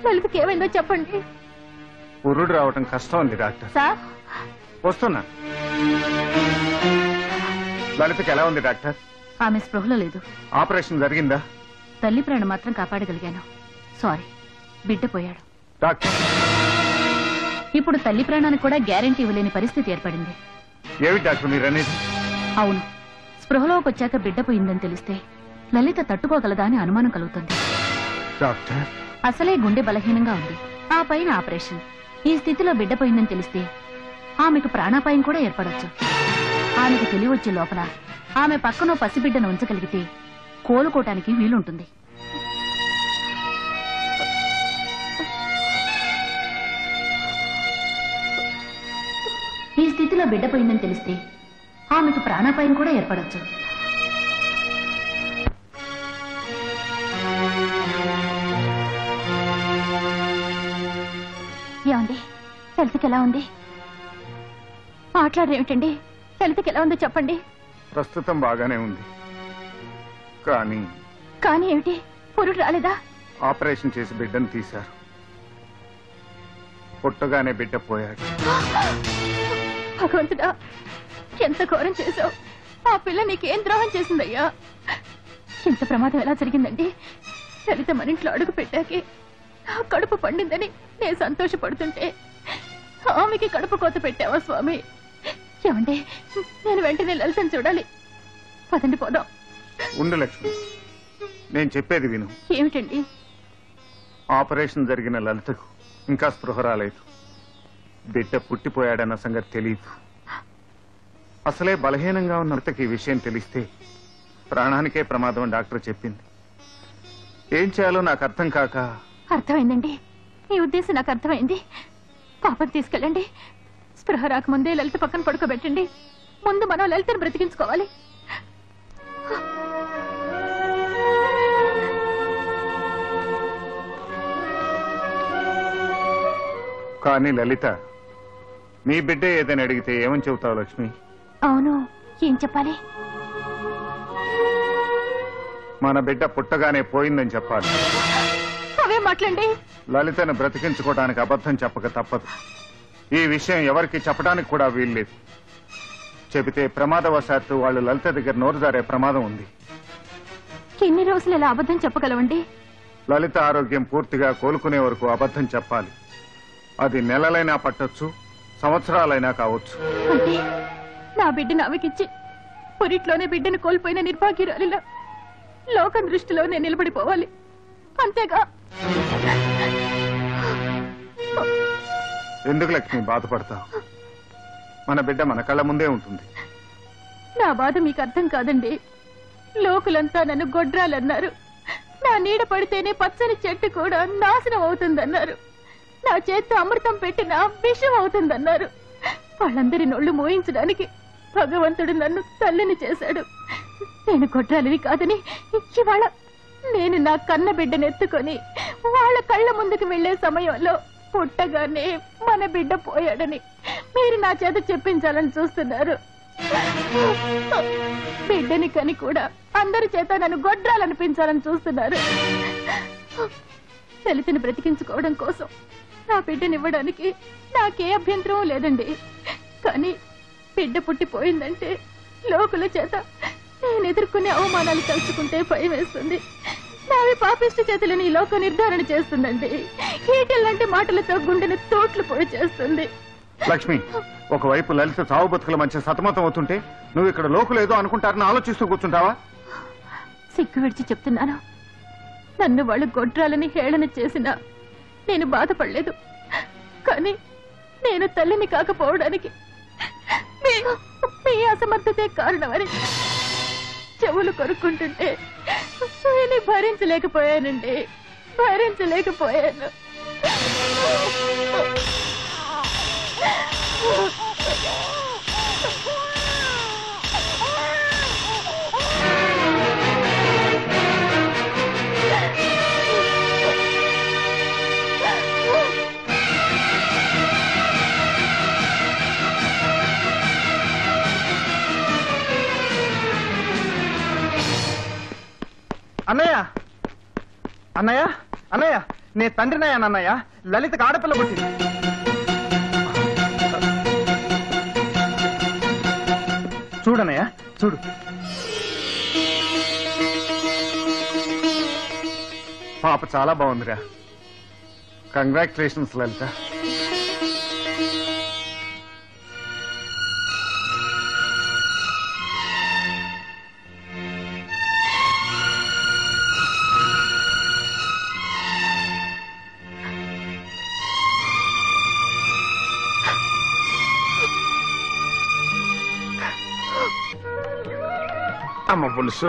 లలితకి ఏమైందో చెప్పండి. పురుడు రావటం కష్టం ఉంది డాక్టర్. సార్, వస్తున్నా. లలితకి ఎలా ఉంది డాక్టర్? ఆమె స్పృహలో లేదు. ఆపరేషన్ జరిగిందా? తల్లి ప్రాణం మాత్రం కాపాడగలిగాను. సారీ, బిడ్డ పోయాడు. డాక్టర్, ఇప్పుడు తల్లి ప్రాణానికి కూడా గ్యారెంటీ ఇవ్వలేని పరిస్థితి ఏర్పడింది. ఏమి డాక్టర్ మీరనేది? అవును, స్పృహలోకి వచ్చాక బిడ్డ పోయిందని తెలిస్తే లలిత తట్టుకోగలదా అని అనుమానం కలుగుతుంది. డాక్టర్, అసలే గుండె బలహీనంగా ఉంది, ఆ పైన ఆపరేషన్. ఈ స్థితిలో బిడ్డ పోయిందని తెలిస్తే ఆమెకు ప్రాణాపాయం కూడా ఏర్పడొచ్చు. ఆమెకు తెలివొచ్చే లోపల ఆమె పక్కనో పసిబిడ్డను ఉంచగలిగితే కోలుకోటానికి వీలుంటుంది. ఈ స్థితిలో బిడ్డ పోయిందని తెలిస్తే ఆమెకు ప్రాణాపాయం కూడా ఏర్పడొచ్చు. ఏమండి, లలితకి ఎలా ఉంది? మాట్లాడరేమిటండి? లలితకి ఎలా ఉందో చెప్పండి. ప్రస్తుతం బాగానే ఉంది. కానీ ఏమిటి? పురుడు రాలేదా? ఆపరేషన్ చేసి బిడ్డను తీశారు. పుట్టగానే బిడ్డ పోయాడు. భగవంతుడా, ఎంత ఘోరం చేశావు! ఆ పిల్ల నీకేం ద్రోహం చేసిందయ్యా? ఇంత ప్రమాదం ఎలా జరిగిందండి? లలిత మన ఇంట్లో అడుగు పెట్టాకే నా కడుపు పండిందని నేను సంతోషపడుతుంటే ఆమెకి కడుపు కోత పెట్టావా స్వామి? ఏమండి, నేను వెంటనే లలితను చూడాలి. పదండి పోదాం. ఉండు లక్ష్మి, నేను చెప్పేది విను. ఏమిటండి? ఆపరేషన్ జరిగిన లలితకు ఇంకా స్పృహ రాలేదు. బిడ్డ పుట్టిపోయాడన్న సంగతి తెలియదు. అసలే బలహీనంగా ఉన్న లలితకి ఈ విషయం తెలిస్తే ప్రాణానికే ప్రమాదం డాక్టర్ చెప్పింది. ఏం చేయాలో నాకు అర్థం కాక. అర్థమైందండి, మీ ఉద్దేశం నాకు అర్థమైంది. పాపం తీసుకెళ్ళండి, స్పృహ రాకముందే లలిత పక్కన పడుకోబెట్టండి. ముందు మనం లలితను బ్రతికించుకోవాలి. కానీ లలిత, నీ బిడ్డ ఏదని అడిగితే ఏమని చెబుతావు లక్ష్మి? అవును, ఏం చెప్పాలి? మన బిడ్డ పుట్టగానే పోయిందని చెప్పాలి. అవే మాట్లాడండి. లలితను బ్రతికించుకోవడానికి అబద్ధం చెప్పక తప్పదు. ఈ విషయం ఎవరికి చెప్పడానికి కూడా వీల్లేదు. చెబితే ప్రమాదవశాత్తు వాళ్ళు లలిత దగ్గర నోరు జారే ప్రమాదం ఉంది. ఎన్ని రోజులు ఇలా అబద్ధం చెప్పగలవండి? లలిత ఆరోగ్యం పూర్తిగా కోలుకునే వరకు అబద్ధం చెప్పాలి. అది నెలలైనా పట్టొచ్చు, సంవత్సరాలైనా కావచ్చు. అంటే నా బిడ్డను ఆమెకిచ్చి పురిట్లోనే బిడ్డను కోల్పోయిన నిర్భాగ్యురాలిలా లోకం దృష్టిలో నేను నిలబడిపోవాలి, అంతేగా? ఎందుకు లక్ష్మి బాధపడతావు? మన బిడ్డ మన కళ్ళ ముందే ఉంటుంది. నా బాధ మీకు అర్థం కాదండి. లోకులంతా నన్ను గొడ్రాలన్నారు. నా నీడ పడితేనే పచ్చని చెట్టు కూడా నాశనం అవుతుందన్నారు. నా చేత్తో అమృతం పెట్టిన విషం అవుతుందన్నారు. వాళ్ళందరి నోళ్లు మోయించడానికి భగవంతుడు నన్ను తల్లిని చేశాడు. నేను గొడ్రాలిని కాదని ఇవాళ నేను నా కన్న బిడ్డనెత్తుకొని వాళ్ళ కళ్ళ ముందుకు వెళ్లే సమయంలో పుట్టగానే మన బిడ్డ పోయాడని మీరు నా చేత చెప్పించాలని చూస్తున్నారు. బిడ్డని కని కూడా అందరి చేత నన్ను గొడ్రాలనిపించాలని చూస్తున్నారు. లలితని బ్రతికించుకోవడం కోసం నా బిడ్డనివ్వడానికి నాకే అభ్యంతరం లేదండి. కానీ బిడ్డ పుట్టిపోయిందంటే లోకుల చేత నేను ఎదుర్కొనే అవమానాలు తలుచుకుంటే భయం వేస్తుంది. నావి పాపిష్టి చేతులని లోక నిర్ధారణ చేస్తుందండి. ఈటెల్లాంటి మాటలతో గుండెని తోట్లు పొడి చేస్తుంది. లక్ష్మి, ఒకవైపు లలిత చావు బతుకుల మధ్య సతమతం అవుతుంటే నువ్వు ఇక్కడ లోకులేదో అనుకుంటారని ఆలోచిస్తూ కూర్చుంటావా? సిగ్గు విడిచి చెప్తున్నాను. నన్ను వాళ్ళు గొడ్రాలని హేళన చేసినా నేను బాధపడలేదు. కానీ నేను తల్లిని కాకపోవడానికి మీ అసమర్థతే కారణమని చెవులు కొరుక్కుంటుంటే నేను భరించలేకపోయానండి. భరించలేకపోయాను. అన్నయ్య, అన్నయ్య, అన్నయ్య, నే తండ్రినయ్యా. అన్నయ్య, లలితకు ఆడపిల్ల పుట్టింది. చూడన్నయ్య, చూడు. పాప చాలా బాగుందిరా. కంగ్రాచులేషన్స్ లలిత. అమ్మ పులుసు,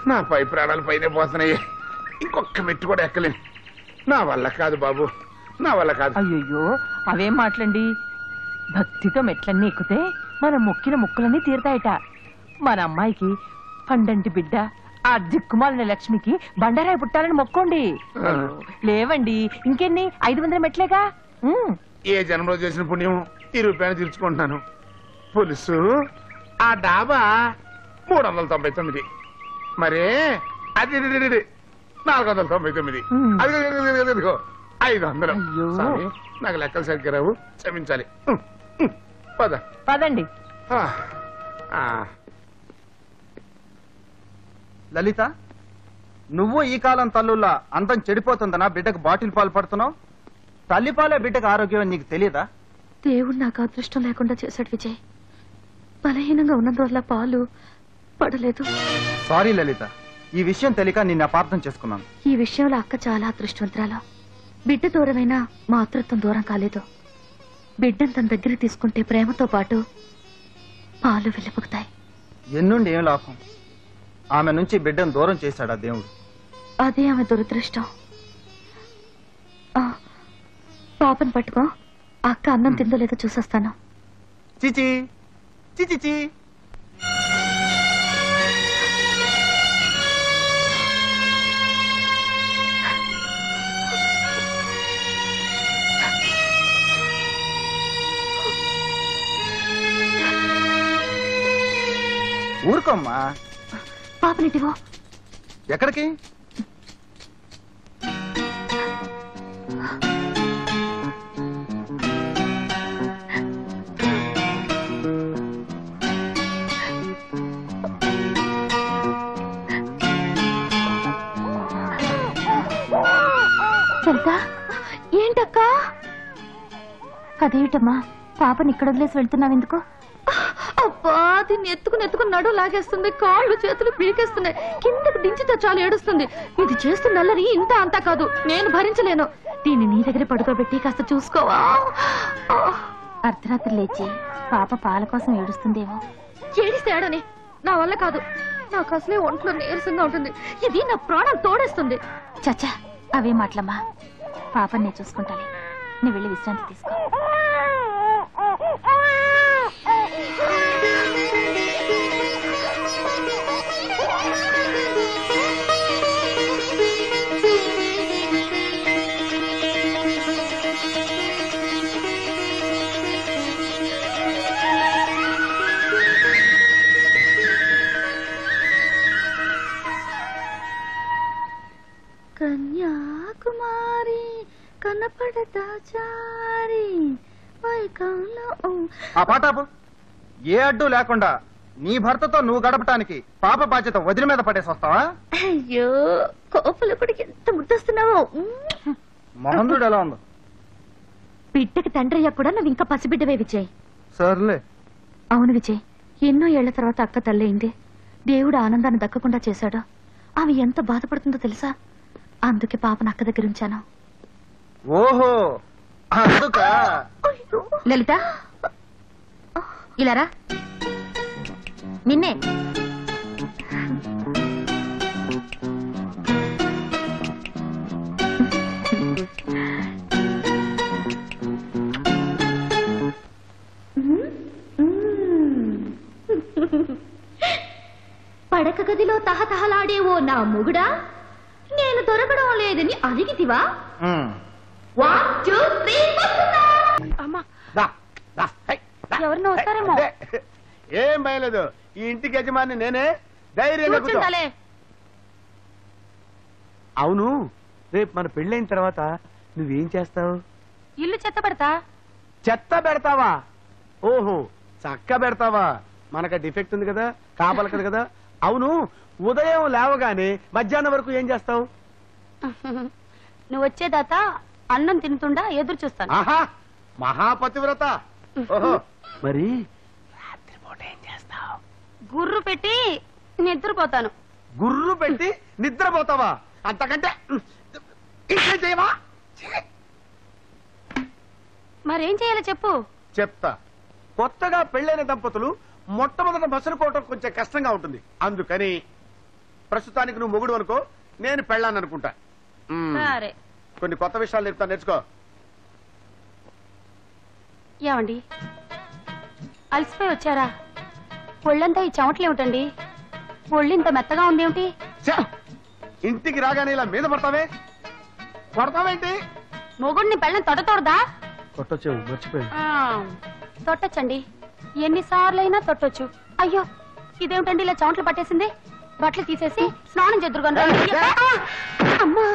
నా పై ప్రాణాలు పైనే పోతున్నాయి. ఇంకొక మెట్టు కూడా ఎక్కలేను. నా వల్ల కాదు బాబు, నా వల్ల కాదు. అయ్యయ్యో, అవేం మాటలండి. భక్తితో మెట్లన్నీ ఎక్కితే మన మొక్కిన ముక్కులన్నీ తీరుతాయట. మన అమ్మాయికి పండంటి బిడ్డ, ఆ దిక్కుమాలిన లక్ష్మికి బండరాయి పుట్టాలని మొక్కోండి. లేవండి, ఇంకెన్ని 500 మెట్లేగా. ఏ జన్మలో చేసిన పుణ్యం ఈ రూపాయలు తీర్చుకుంటున్నాను. పులుసు, ఆ డాబా 399. మరే అది 499. అదిగో 500. స్వామి, నాకు లెక్కలు సరిగ్గా రావు, క్షమించాలి. పద పదండి. లలిత, నువ్వు ఈ కాలం తల్లుల్లా అందం చెడిపోతుందనా బిడ్డకు బాటిల్ పాలు పడుతున్నావు? తల్లిపాలే బిడ్డకు ఆరోగ్యం అని నీకు తెలియదా? దేవుడు నాకు అదృష్టం లేకుండా చేశాడు విజయ్. బలహీనంగా ఉన్నందువల్ల పాలు పడలేదు. సారీ లలిత, ఈ విషయం తెలియక నిన్ను అపార్థం చేసుకున్నాను. ఈ విషయంలో అక్క చాలా అదృష్టవంతురాలు. బిడ్డ దూరమైనా మాతృత్వం దూరం కాలేదు. బిడ్డను తన దగ్గర తీసుకుంటే ప్రేమతో పాటు పాలు వెలుపుకుతాయి. ఎన్నుండి ఏం లాభం? ఆమె నుంచి బిడ్డను దూరం చేశాడా దేవుడు? అదే ఆమె దురదృష్టం. పాపను పట్టుకో. అక్క అన్నం తిందో లేదో చూసొస్తాను. చిచి చిచి ఊరుకోమ్మా. పాపనిటివో. ఎక్కడికి? చరిత, ఏంటక్కా? అదేమిటమ్మా పాపని ఇక్కడ వదిలేసి వెళ్తున్నావెందుకు? అబ్బా, దీన్ని ఎత్తుకుని నడు లాగేస్తుంది, కాళ్ళు చేతులు పీకేస్తున్నాయి, కిందకి దించితే చాలు ఏడుస్తుంది. ఇది చేస్తున్న అల్లరి ఇంత అంతా కాదు, నేను భరించలేను. దీన్ని నీ దగ్గర పడుకోబెట్టి కాస్త చూసుకోవా? అర్ధరాత్రి లేచి పాప పాల కోసం ఏడుస్తుందేమో. ఏడిస్తే ఏడని, నా వల్ల కాదు. నాకు అసలే ఒంట్లో నీరసంగా ఉంటుంది, ఇది నా ప్రాణం తోడేస్తుంది. చచ్చా, అవే మాటలమ్మా. పాపని నేను చూసుకుంటాలే, నువ్వు వెళ్ళి విశ్రాంతి తీసుకో. కన్యాకుమారి కనపడతా చారి ఆ పాటాపు. ఏ అడ్డు లేకుండా నీ భర్తతో నువ్వు గడపటానికి పాప బాధ్యత వదిలి మీద పడేసి వస్తావా? అయ్యో, కోపలు కూడా ఎంత ముద్దస్తున్నావో. మహందుడు ఎలా ఉందో? బిడ్డకి తండ్రయ్యా కూడా నువ్వు ఇంకా పసిబిడ్డవే విజయ్. సర్లే. అవును విజయ్, ఎన్నో ఏళ్ల తర్వాత అక్క తల్లయింది. దేవుడు ఆనందాన్ని దక్కకుండా చేశాడు. ఆమె ఎంత బాధపడుతుందో తెలుసా? అందుకే పాపను అక్క దగ్గర ఉంచాను. ఓహో, అందుకా? లలిత, ఇలారా. నిన్నే. పడక గదిలో తహతహలాడేవో నా మొగుడా, నేను దొరకడం లేదని అడిగితివా? 1 2 3 అమ్మా, దా, దా, హై, దా, ఎవరినో వస్తారేమో. హై, ఏం భయలేదు, ఈ ఇంటికి యజమాని నేనే. ధైర్యంగా కూర్చో. కూర్చుంటాలే. అవును, రేపు మన పెళ్ళైన తర్వాత నువ్వేం చేస్తావు? ఇల్లు చెత్త పెడతా. చెత్త పెడతావా? ఓహో, చక్క పెడతావా? మనకు డిఫెక్ట్ ఉంది కదా, కాపలకదు కదా. అవును, ఉదయం లేవగానే మధ్యాహ్నం వరకు ఏం చేస్తావు? నువ్వు వచ్చేదాత అన్నం తింటుండా ఎదురు చూస్తాను. ఆహా, మహాపతివ్రత. ఓహో, మరి రాత్రిపూట ఏం చేస్తావు? గుర్రు పెట్టి నిద్రపోతాను. గుర్రు పెట్టి నిద్రపోతావా? అంతకంటే ఇంకా చేయవా? మరేం చేయాలో చెప్పు. చెప్తా. కొత్తగా పెళ్ళైన దంపతులు మొట్టమొదట మసలుకోవటం కొంచెం కష్టంగా ఉంటుంది. అందుకని ప్రస్తుతానికి నువ్వు మొగుడు అనుకో, నేను పెళ్ళాను అనుకుంటా. సరే. కొన్ని కొత్త విషయాలు చెప్తా, నేర్చుకో. ఏమండి, అలసిపోయి వచ్చారా? ఒళ్ళంతా ఈ చెమటలేమిటండి? ఒళ్ళు ఇంత మెత్తగా ఉందేమిటి? ఛ! ఇంటికి రాగానే ఇలా మీద పడతావే, కొడతావేంటి? మొగుడిని పెళ్ళని తొడతోడదా? కొట్టొచ్చు, మర్చిపోయాను. తొట్టచ్చండి, ఎన్నిసార్లు అయినా తొట్టొచ్చు. అయ్యో, ఇదేమిటండి ఇలా చెమటలు పట్టేసింది? బట్టలు తీసేసి స్నానం చేద్దురుగాను. అమ్మా,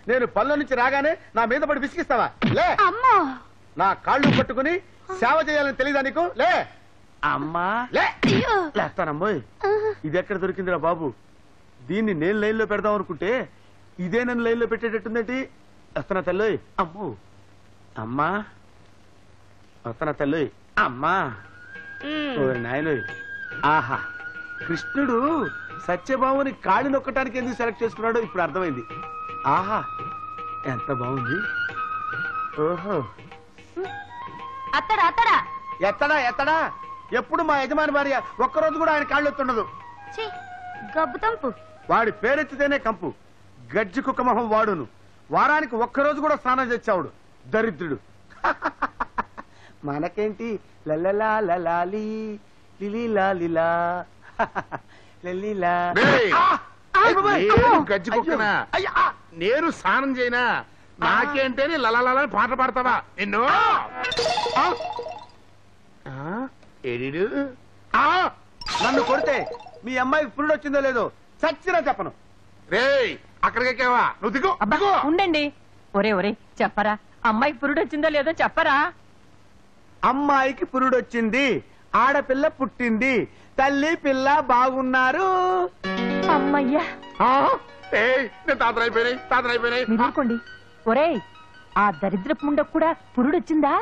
నేను పనుల నుంచి రాగానే నా మీద పడి విసిగిస్తావా? లే. అమ్మా, నా కాళ్ళు పట్టుకుని సేవ చేయాలని తెలీదా నీకు? లే. అమ్మా, లే. లేస్తానమ్మోయ్. ఇది ఎక్కడ దొరికిందిరా బాబు? దీన్ని నేను లైన్లో పెడదాం అనుకుంటే ఇదే నన్ను లైన్లో పెట్టేటట్టుందేంటి? వస్తున్నా తల్లోయ్. అమ్మో, అమ్మా, వస్తున్నా తల్లోయ్. అమ్మా, నాయనోయ్. ఆహా, కృష్ణుడు సత్యభామని కాళ్ళు నొక్కటానికి ఎందుకు సెలెక్ట్ చేసుకున్నాడో ఇప్పుడు అర్థమైంది. ఆహా, ఎంత బాగుంది. ఓహో, అత్తడా అత్తడా. ఎత్తడా ఎత్తడా? ఎప్పుడు మా యజమాని భార్య ఒక్కరోజు కూడా ఆయన కాళ్ళు ఎత్తుండదు. గబ్బు తంపు. వాడి పేరెత్తితేనే కంపు. గజ్జి కుక్క మొహం వాడును. వారానికి ఒక్కరోజు కూడా స్నానం చేసావుడు. దరిద్రుడు. మనకేంటి లలలా లలాలి లిలీలా లిలా లలిలా. గజ్జి కుక్కనా? నేను స్నానం చేయనా? నాకేంటని లలలా పాట పాడతావా నిన్ను? ఏడిడు నన్ను కొడితే మీ అమ్మాయికి పురుడు వచ్చిందో లేదో చచ్చినా చెప్పను. రేయ్ అక్కడికెక్కావా? నువ్వు దిగు. ఉండండి. ఒరే చెప్పరా, అమ్మాయికి పురుడు వచ్చిందో లేదో చెప్పరా. అమ్మాయికి పురుడొచ్చింది, ఆడపిల్ల పుట్టింది, తల్లి పిల్ల బాగున్నారు. అమ్మయ్యా, నేను తాతరైపోయినాయి. మీరు ఊరుకోండి. ఒరే, ఆ దరిద్రపు ముండకు కూడా పురుడొచ్చిందా?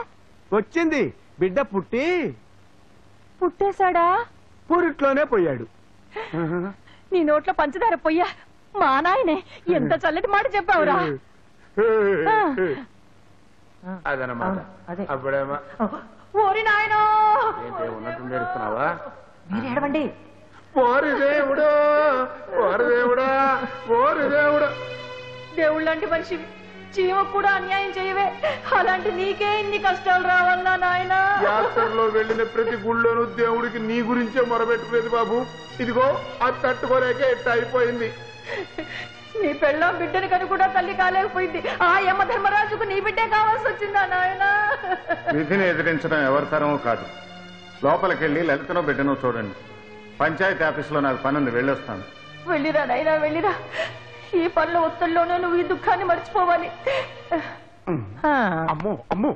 వచ్చింది. బిడ్డ పుట్టేశాడా? పురిట్లోనే పోయాడు. నీ నోట్లో పంచదార పొయ్యా. మా నాయనే ఎంత చల్లటి మాట చెప్పావురా. అదనమాట. అప్పుడేమా ఓరి నాయనో ఉన్నట్టు ఏడుస్తున్నావా? మీరు ఏడవండి. ఓరి దేవుడా, ఓరి దేవుడా, ఓరి దేవుడా. దేవుళ్ళ లాంటి మనిషి చీమ కూడా అన్యాయం చేయవే. అలాంటి నీకే ఇన్ని కష్టాలు రావాలన్నా నాయన. యాత్రలో వెళ్ళిన ప్రతి గుళ్ళోనూ దేవుడికి నీ గురించే మొరబెట్టుకునేది బాబు. ఇదిగో అది తట్టుకోలేక ఎట్ట అయిపోయింది. నీ పెళ్ళం బిడ్డని కని కూడా తల్లి కాలేకపోయింది. ఆ యమ ధర్మరాజుకు నీ బిడ్డే కావాల్సి వచ్చిందా నాయన? విధిని ఎదిరించడం ఎవరి తరమో కాదు. లోపలికెళ్ళి లలితనో బిడ్డనో చూడండి. పంచాయతీ ఆఫీసులో నాకు పనుంది, వెళ్ళొస్తాను. వెళ్ళిరా నాయనా, వెళ్ళిరా. ఈ పనుల ఒత్తిడిలోనే నువ్వు ఈ దుఃఖాన్ని మర్చిపోవాలి. అమ్మో అమ్మో,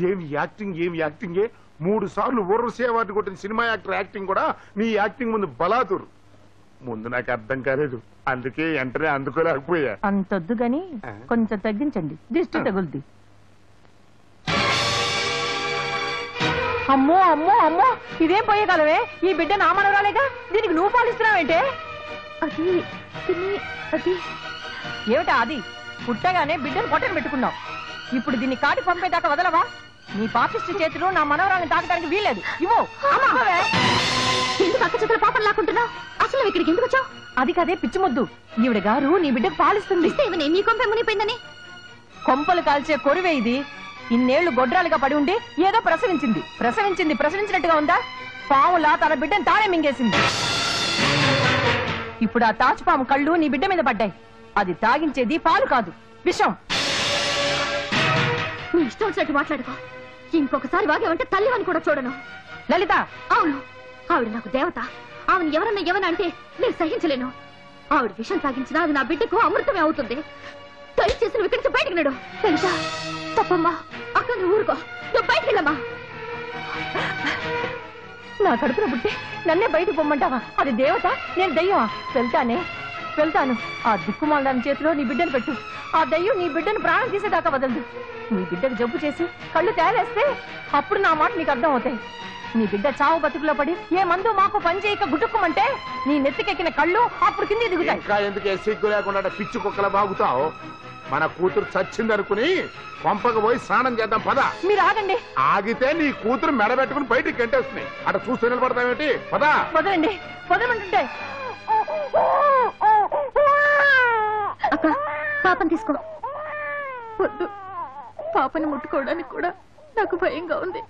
ఏమి యాక్టింగే. 3 సార్లు ఊర్వశి అవార్డు కొట్టిన సినిమా యాక్టర్ యాక్టింగ్ కూడా నీ యాక్టింగ్ ముందు బలాతురు. ముందు నాకు అర్థం కాలేదు, అందుకే వెంటనే అందుకోలేకపోయా. అంతొద్దు గాని కొంచెం తగ్గించండి, దిష్టి తగులుద్ది. అమ్మో అమ్మో అమ్మో, ఇదేం పోయేగలవే? ఈ బిడ్డ నా మనవరాలేగా, దీనికి నువ్వు పాలిస్తున్నావేంటే? అది ఏమిటా అది? పుట్టగానే బిడ్డను పొట్టను పెట్టుకున్నావు. ఇప్పుడు దీన్ని కాటి పంపేదాకా వదలవా? నీ పాపిష్టి చేతులు నా మనవరాన్ని తాకడానికి వీల్లేదు. ఇవ్వు. ఎందుకు అక్క చేతుల పాపం లాక్కుంటున్నావు? అసలు ఇక్కడికి ఎందుకు వచ్చావు? అది కదే పిచ్చి ముద్దు. ఈవిడ గారు నీ బిడ్డకు పాలిస్తుంది. నీ కొంప మునిపోయిందని కొంపలు కాల్చే కొరువే ఇది. ఇన్నేళ్లు గొడ్రాలుగా పడి ఉండి ఏదో ప్రసవించినట్టుగా ఉందా? పావులా తన బిడ్డను తానే మింగేసింది. ఇప్పుడు ఆ తాచుపాము కళ్ళు నీ బిడ్డ మీద పడ్డాయి. అది తాగించేది పాలు కాదు, విషం. నీ ఇష్టం వచ్చినట్టు మాట్లాడుకో. ఇంకొకసారి వాగేవంటే తల్లివని కూడా చూడను. లలిత, అవును, ఆవిడ నాకు దేవత. ఆవిడ ఎవరన్నా అంటే నేను సహించలేను. ఆవిడ విషం తాగించినా అది నా బిడ్డకు అమృతమే అవుతుంది. దయచేసి నువ్వు ఇక్కడి నుంచి బయటకు నడు. లలిత, తప్పమ్మా. అక్క నువ్వు ఊరుకో, నువ్వు బయటకు వెళ్ళమ్మా. నా కడుపున పుట్టి నన్నే బయటకు పొమ్మంటావా? అది దేవత, నేను దయ్యమా? వెళ్తాను. ఆ దిక్కుమాలని చేతిలో నీ బిడ్డను పెట్టు. ఆ దయ్యం నీ బిడ్డను ప్రాణం తీసేదాకా వదలదు. నీ బిడ్డకు జబ్బు చేసి కళ్ళు తేలేస్తే అప్పుడు నా మాట నీకు అర్థం అవుతాయి. నీ బిడ్డ చావు బతుకులో పడి ఏ మందు మాకు పని చేయక గుట్టుకుమంటే నీ నెత్తికెక్కిన కళ్ళు అప్పుడు కిందికి దిగుతాయి. ఇంకా ఎందుకు సిగ్గు లేకుండా పిచ్చి కుక్కలా బాగుతావు? మన కూతురు చచ్చిందనుకుని పంపక పోయి స్నానం చేద్దాం పద. మీరు ఆగండి. ఆగితే నీ కూతురు మెడబెట్టుకుని బయటికి గంటేస్తున్నాయి. అక్కడ చూస్తూ నిలబడతావేంటి? పద. వదలండి, వదలమంటుంటే. అక్క, పాపని తీసుకో. వద్దు, పాపని ముట్టుకోవడానికి కూడా నాకు భయంగా ఉంది.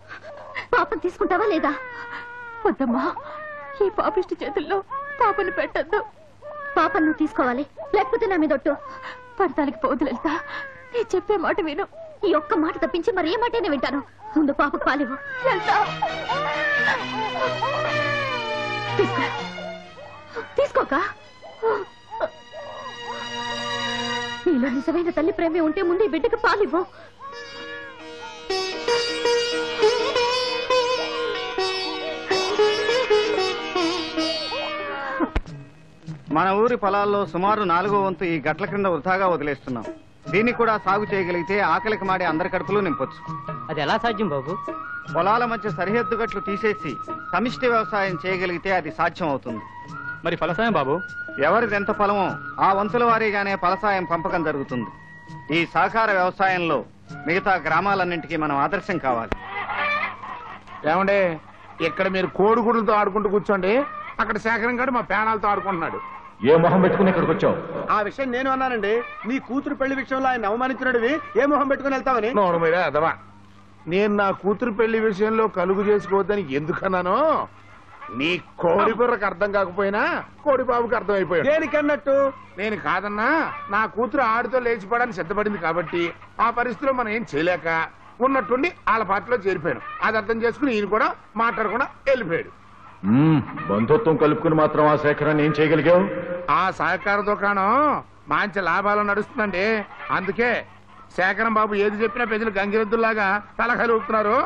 పాపని తీసుకుంటావా లేదా? వద్దమ్మా, ఈ పాపిష్టి చేతుల్లో పాపని పెట్టద్దు. పాపను నువ్వు తీసుకోవాలి, లేకపోతే నా మీద ఒట్టు. పడతానికి పోదు లలిత, నేను చెప్పే మాట విను. ఈ ఒక్క మాట తప్పించి మరి ఏ మాటైనా వింటాను. ముందు పాపకు పాలివ్వు. తీసుకోక. నీలో నిజమైన తల్లి ప్రేమే ఉంటే ముందు ఈ బిడ్డకు పాలివ్వు. మన ఊరి పొలాల్లో సుమారు 4వ వంతు ఈ గట్ల క్రింద వృధాగా వదిలేస్తున్నాం. దీన్ని కూడా సాగు చేయగలిగితే ఆకలికి మాడే అందరి కడుపులు నింపొచ్చు. అది ఎలా సాధ్యం బాబు? పొలాల మధ్య సరిహద్దు గట్లు తీసేసి సమిష్టి వ్యవసాయం చేయగలిగితే అది సాధ్యం అవుతుంది. మరి ఫలసాయం బాబు? ఎవరిది ఎంత పొలమో ఆ వంతుల వారీగానే ఫలసాయం పంపకం జరుగుతుంది. ఈ సహకార వ్యవసాయంలో మిగతా గ్రామాలన్నింటికీ మనం ఆదర్శం కావాలి. ఏమండే, ఇక్కడ మీరు కోడిగుడులతో ఆడుకుంటూ కూర్చోండి. అక్కడ శేఖరం గారు మా పేనాలతో ఆడుకుంటున్నాడు. ఏ మొహం పెట్టుకుని ఇక్కడికి వచ్చావు? ఆ విషయం నేను అన్నానండి. నీ కూతురు పెళ్లి విషయంలో ఆయన అవమానించినవి ఏ మొహం పెట్టుకుని వెళ్తావని. నోడు మీరే అదవా. నేను నా కూతురు పెళ్లి విషయంలో కలుగు చేసుకోవద్దని ఎందుకన్నానో నీ కోడి బుర్రకు అర్థం కాకపోయినా కోడి బాబుకి అర్థం అయిపోయాడు. దేనికన్నట్టు? నేను కాదన్నా, నా కూతురు ఆడితో లేచిపోవడానికి సిద్ధపడింది కాబట్టి ఆ పరిస్థితిలో మనం ఏం చేయలేక ఉన్నట్టుండి వాళ్ళ పార్టీలో చేరిపోయాను. అది అర్థం చేసుకుని ఈయన కూడా మాట్లాడకుండా వెళ్ళిపోయాడు. బంధుత్వం కలుపుకుని మాత్రం ఆ సేకరణ ఏం చేయగలిగావు? ఆ సహకార దుకాణం మంచి లాభాలు నడుస్తుందండి. అందుకే శేఖరం బాబు ఏది చెప్పినా ప్రజలు గంగిరెద్దుల్లాగా తలకాయలు ఊపుతున్నారు.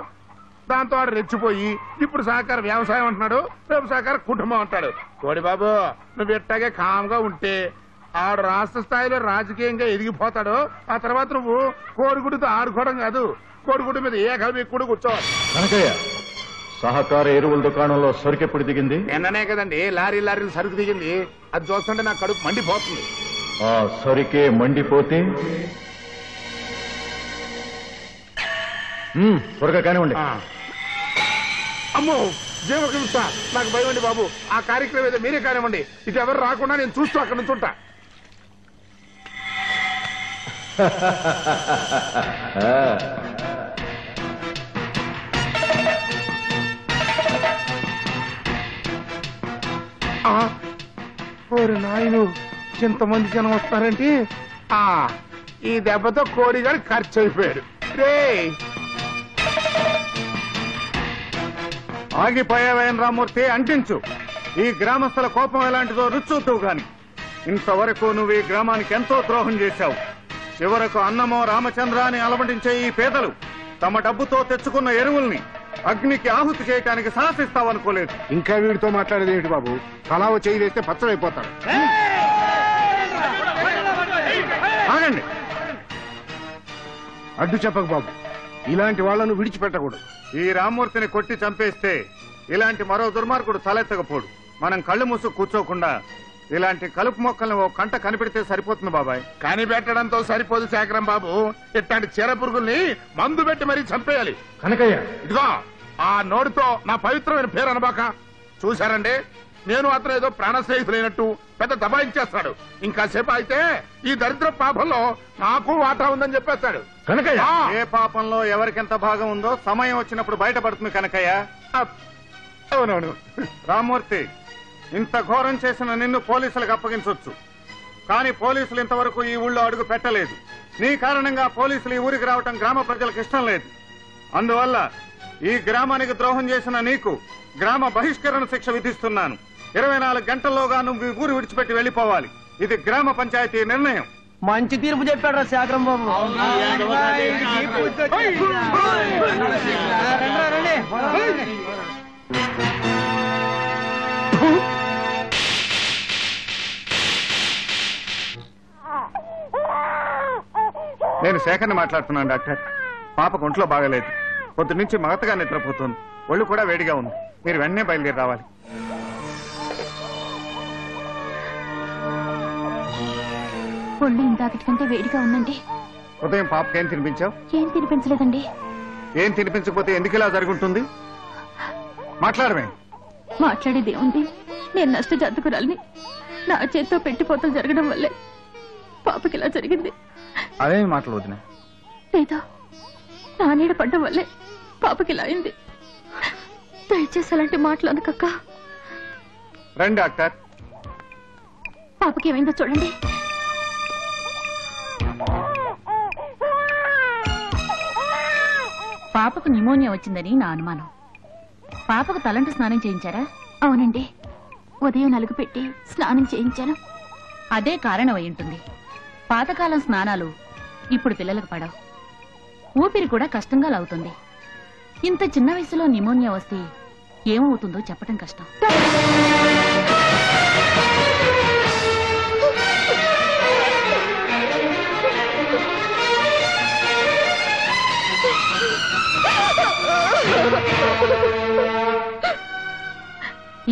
దాంతో వాడు రెచ్చిపోయి ఇప్పుడు సహకార వ్యవసాయం అంటున్నాడు, రేపు సహకార కుటుంబం అంటాడు. కోడి బాబు నువ్వు ఇట్టాగే కామ్గా ఉంటే ఆడు రాష్ట్ర స్థాయిలో రాజకీయంగా ఎదిగిపోతాడు. ఆ తర్వాత నువ్వు కోడిగుడితో ఆడుకోవడం కాదు, కోడిగుడి మీద ఏ కవి కూడా కూర్చోవాలి. కనకయ్య, సహకార ఎరువుల దుకాణంలో సరుకు ఎప్పుడు దిగింది? నిన్ననే కదండి లారీలు సరుకు దిగింది. అది చూస్తుంటే నా కడుపు మండిపోతుంది. ఆ సరుకే మండిపోతే త్వరగా కానివ్వండి. అమ్మో జీవహింస, నాకు భయం అండి బాబు. ఆ కార్యక్రమం ఏదో మీరే కానివ్వండి. ఇది ఎవరు రాకుండా నేను చూస్తూ అక్కడ నుంచి ఉంటా. ఓరి నాయను, ఇంతమంది జనం వస్తారంటే ఈ దెబ్బతో కోడిగాడు ఖర్చు అయిపోయాడు. రే ఆగిపోయావేం రామూర్తి, అంటించు. ఈ గ్రామస్తుల కోపం ఎలాంటిదో రుచూతువు గాని. ఇంతవరకు నువ్వు ఈ గ్రామానికి ఎంతో ద్రోహం చేశావు. చివరకు అన్నమో రామచంద్ర అని అలమటించే ఈ పేదలు తమ డబ్బుతో తెచ్చుకున్న ఎరువుల్ని అగ్నికి ఆహుతి చేయడానికి సాహసిస్తావనుకోలేదు. ఇంకా వీడితో మాట్లాడేది ఏంటి బాబు? కలావ చేయి వేస్తే పచ్చడైపోతాడు. ఆగండి. అడ్డు చెప్పకు బాబు, ఇలాంటి వాళ్లను విడిచిపెట్టకూడదు. ఈ రామూర్తిని కొట్టి చంపేస్తే ఇలాంటి మరో దుర్మార్గుడు తలెత్తకపోడు. మనం కళ్ళు మూసు కూర్చోకుండా ఇలాంటి కలుపు మొక్కల్ని ఓ కంట కనిపెడితే సరిపోతుంది బాబాయ్. కనిపెట్టడంతో సరిపోదు శేఖరం బాబు, ఇట్లాంటి చీర పురుగుల్ని మందు పెట్టి మరీ చంపేయాలి. కనకయ్య, ఇదిగో ఆ నోటితో నా పవిత్రమైన పేరు అనబాక. చూశారండి, నేను అతను ఏదో ప్రాణ స్నేహితులైనట్టు పెద్ద దబాయించేస్తాడు. ఇంకా సేపు అయితే ఈ దరిద్ర పాపంలో నాకు వాటా ఉందని చెప్పేస్తాడు. కనకయ్య, ఏ పాపంలో ఎవరికెంత భాగం ఉందో సమయం వచ్చినప్పుడు బయటపడుతుంది కనకయ్య. అవునవును రామూర్తి, ఇంత ఘోరం చేసిన నిన్ను పోలీసులకు అప్పగించవచ్చు. కానీ పోలీసులు ఇంతవరకు ఈ ఊళ్ళో అడుగు పెట్టలేదు. నీ కారణంగా పోలీసులు ఈ ఊరికి రావటం గ్రామ ప్రజలకు ఇష్టం లేదు. అందువల్ల ఈ గ్రామానికి ద్రోహం చేసిన నీకు గ్రామ బహిష్కరణ శిక్ష విధిస్తున్నాను. 24 గంటల్లోగా నువ్వు ఈ ఊరు విడిచిపెట్టి వెళ్లిపోవాలి. ఇది గ్రామ పంచాయతీ నిర్ణయం. మంచి తీర్పు చెప్పాడు శేఖరం బాబు. నేను శేఖర్ని మాట్లాడుతున్నాను డాక్టర్. పాపకు ఒంట్లో బాగలేదు. పొద్దు నుంచి మగతగా నిద్రపోతుంది. ఒళ్ళు కూడా వేడిగా ఉంది. మీరు వెంటనే బయలుదేరి రావాలి. ఒళ్ళు ఇందాకటి కంటే వేడిగా ఉందండి. ఉదయం పాపకేం తినిపించావు? ఏం తినిపించలేదండి. ఏం తినిపించకపోతే ఎందుకు ఇలా జరుగుతుంది? మాట్లాడమే. మాట్లాడేది ఏముంది? నేను నష్ట జాతకురాలిని. నా చేత్తో పెట్టిపోతలు జరగడం వల్లే పాపకి ఇలా జరిగింది. అదేమి మాటలు వదిన? లేదా నా నీడ పడ్డం వల్లే పాపకి ఇలా అయింది. దయచేసి అలాంటి మాటలు అనకక్క. రండి డాక్టర్. పాపకి ఏమైందో చూడండి. పాపకు న్యూమోనియా వచ్చిందని నా అనుమానం. పాపకు తలంటు స్నానం చేయించారా? అవునండి, ఉదయం నలుగు పెట్టి స్నానం చేయించాను. అదే కారణం అయి ఉంటుంది. పాతకాలం స్నానాలు ఇప్పుడు పిల్లలకు పడవు. ఊపిరి కూడా కష్టంగా లాగుతుంది. ఇంత చిన్న వయసులో న్యూమోనియా వస్తే ఏమవుతుందో చెప్పడం కష్టం.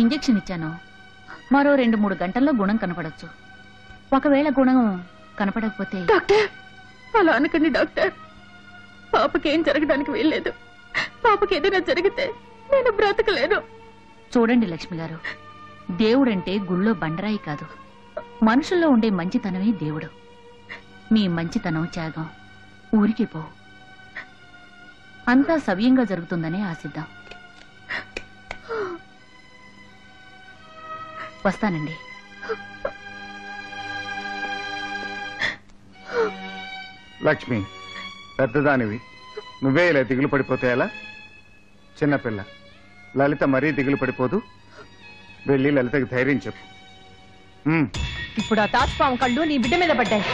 ఇంజెక్షన్ ఇచ్చాను. మరో 2-3 గంటల్లో గుణం కనపడొచ్చు. ఒకవేళ గుణం కనపడకపోతే... డాక్టర్, అలా అనకండి డాక్టర్. పాపకేం జరగడానికి వీల్లేదు. పాపకి ఏదైనా జరిగితే నేను బ్రతకలేను. చూడండి లక్ష్మి గారు, దేవుడంటే గుళ్ళో బండరాయి కాదు, మనుషుల్లో ఉండే మంచితనమే దేవుడు. మీ మంచితనం త్యాగం ఊరికి పో. అంతా సవ్యంగా జరుగుతుందనే ఆశిద్దాం. వస్తానండి. లక్ష్మి, పెద్దదానివి, నువ్వే ఇలా దిగులు పడిపోతే ఎలా? చిన్నపిల్ల లలిత మరీ దిగులు పడిపోదు. వెళ్ళి లలితకి ధైర్యం చెప్పు. ఇప్పుడు ఆ తాచుపాము కళ్ళు నీ బిడ్డ మీద పడ్డాయి.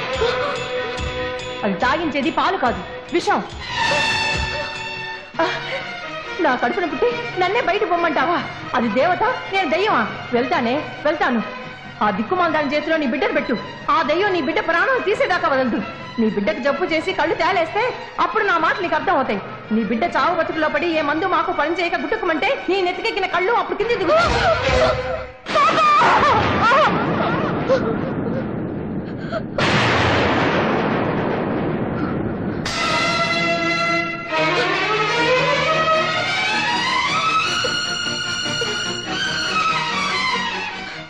అది తాగించేది పాలు కాదు, విషం. నా కడుపున పుట్టి నన్నే బయట పొమ్మంటావా? అది దేవత, నేను దయ్యమా? వెళ్తాను. ఆ దిక్కుమాల దాని చేతిలో నీ బిడ్డను పెట్టు. ఆ దయ్యం నీ బిడ్డ ప్రాణం తీసేదాకా వదలదు. నీ బిడ్డకు జబ్బు చేసి కళ్ళు తేలేస్తే అప్పుడు నా మాట నీకు అర్థం అవుతాయి. నీ బిడ్డ చావు బతుకులో పడి ఏ మందు మాకు పని చేయక గుట్టుకుమంటే నీ నెత్తికెక్కిన కళ్ళు అప్పుడు కింది దిగు.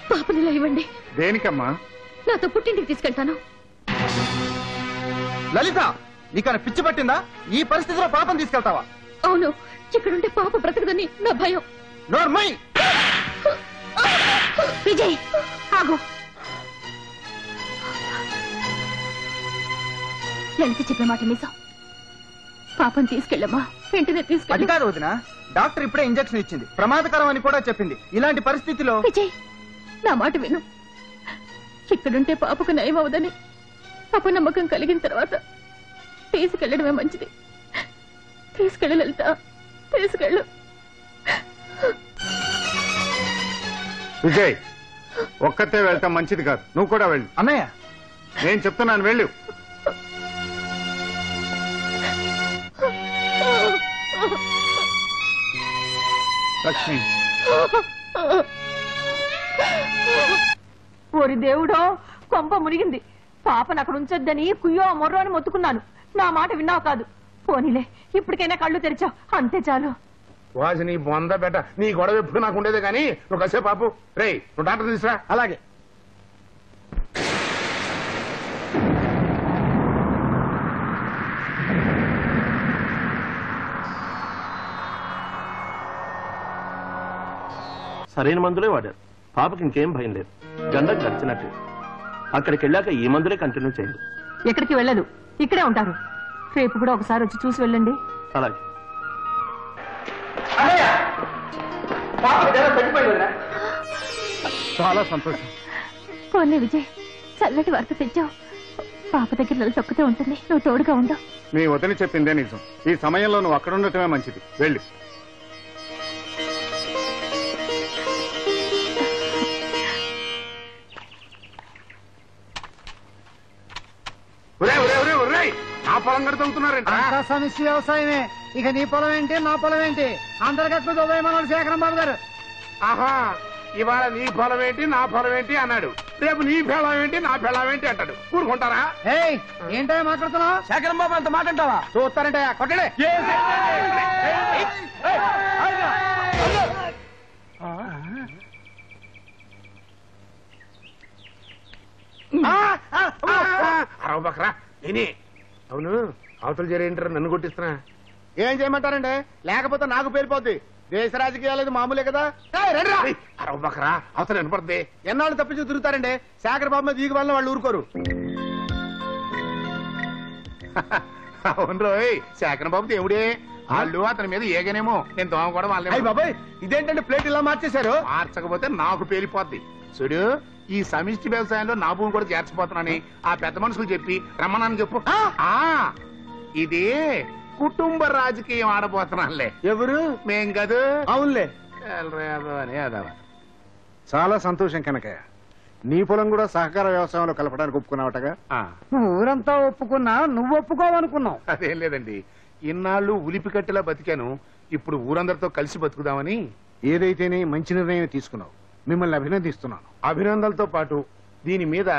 పాపనిలా ఇవ్వండి. దేనికమ్మా? నాతో పుట్టింటికి తీసుకెళ్తాను. లలిత, నీకన్నా పిచ్చి పట్టిందా? ఈ పరిస్థితిలో పాపం తీసుకెళ్తావా? అవును, ఇక్కడుంటే పాప బ్రతకదని నా భయం. నోర్మై! విజయ్ ఆగు. లలిత చెప్పే మాట నిజం. పాపం తీసుకెళ్ళమ్మా, వెంటనే అది తీసుకెళ్ళి. కాదు వదినా, డాక్టర్ ఇప్పుడే ఇంజెక్షన్ ఇచ్చింది, ప్రమాదకరం అని కూడా చెప్పింది. ఇలాంటి పరిస్థితిలో విజయ్ నా మాట విను. ఇక్కడుంటే పాపకు నయం అవదని అపనమ్మకం కలిగిన తర్వాత తీసుకెళ్లడమే మంచిది. తీసుకెళ్ళు లలిత, తీసుకెళ్ళు. విజయ్, ఒక్కతే వెళ్తాం మంచిది కాదు. నువ్వు కూడా వెళ్ళు. అన్నయ్య, నేను చెప్తున్నాను, వెళ్ళు. లక్ష్మి, ఓరి దేవుడో, కొంప మునిగింది. పాపను అక్కడ ఉంచొద్దని కుయ్యో మొర్రో అని మొత్తుకున్నాను. నా మాట విన్నావు కాదు. పోనీలే, ఇప్పటికైనా కళ్ళు తెరిచావు, అంతే చాలు. వాసి నీ బొంద బెట్ట, నీ గొడవ ఎప్పుడు నాకు ఉండేదే కానీ నువ్వు కాసేపు పాపు. రే, నువ్వు డాక్టర్ తీసురా. అలాగే. సరైన మందులే వాడారు. పాపకి ఇంకేం భయం లేదు. గండం గడిచినట్టు. అక్కడికి వెళ్ళాక ఈ మందులే కంటిన్యూ చేయండి. ఎక్కడికి వెళ్ళదు, ఇక్కడే ఉంటారు. రేపు కూడా ఒకసారి వచ్చి చూసి వెళ్ళండి. అలాగే. చాలా సంతోషం. పోనీ విజయ్, చల్లటి వార్త తెచ్చావు. పాప దగ్గర లలిత ఒక్కతే ఉంటుంది, నువ్వు తోడుగా ఉండు. నీ వదిలి చెప్పిందే నిజం. ఈ సమయంలో నువ్వు అక్కడ ఉండటమే మంచిది. వెళ్ళు. నా పొలం కడుతున్నారంట. సమస్య వ్యవసాయమే. ఇక నీ పొలం ఏంటి, నా పొలం ఏంటి? అందరికీ ఉదయమన్నాడు శేఖరం బాబు గారు. ఆహా, ఇవాళ నీ పొలం ఏంటి, నా పొలం ఏంటి అన్నాడు. రేపు నీ ఫలం ఏంటి, నా ఫలం ఏంటి అంటాడు. కూరుకుంటారా? ఏంటో మాట్లాడుతున్నావు? శేఖరం బాబు అంత మాట అంటావా? చూస్తారంటే కొట్టడే. అరవబకరా నేనే. అవును, అవతల జరేంటారు, నన్ను కొట్టిస్తున్నా. ఏం చేయమంటారండి? లేకపోతే నాకు పేలిపోద్ది. దేశ రాజకీయాలు మామూలే కదా. అరవబకరా, అవతల వినపడుద్ది. ఎన్నాళ్ళు తప్పించి తిరుగుతారండి. శేఖర్ బాబు మీద దిగు వల్ల వాళ్ళు ఊరుకోరు. అవును రోయ్, శేఖర్ బాబు దేవుడే. వాళ్ళు అతని మీద ఏగనేమో. నేను దోమ కూడా వాళ్ళే. బాబాయ్, ఇదేంటంటే ప్లేట్ ఇలా మార్చేశారు. మార్చకపోతే నాకు పేలిపోద్ది. చూడు, ఈ సమిష్టి వ్యవసాయంలో నా భూమి కూడా చేర్చిపోతున్నానని ఆ పెద్ద మనుషులు చెప్పి రమ్మన్నాను చెప్పు. ఇది కుటుంబ రాజకీయం ఆడబోతున్నానులే. ఎవరు? మేం కాదు. అవునులే. చాలా సంతోషం కనకయ్య. నీ పొలం కూడా సహకార వ్యవసాయంలో కలపడానికి ఒప్పుకున్నావటగా? ఊరంతా ఒప్పుకున్నా, నువ్వు ఒప్పుకోవనుకున్నావు. అదేం లేదండి, ఇన్నాళ్ళు ఉలిపి కట్టెలా బతికాను. ఇప్పుడు ఊరందరితో కలిసి బతుకుదామని. ఏదైతేనే మంచి నిర్ణయం తీసుకున్నావు. మిమ్మల్ని అభినందిస్తున్నాను. అభినందనలతో పాటు దీని మీద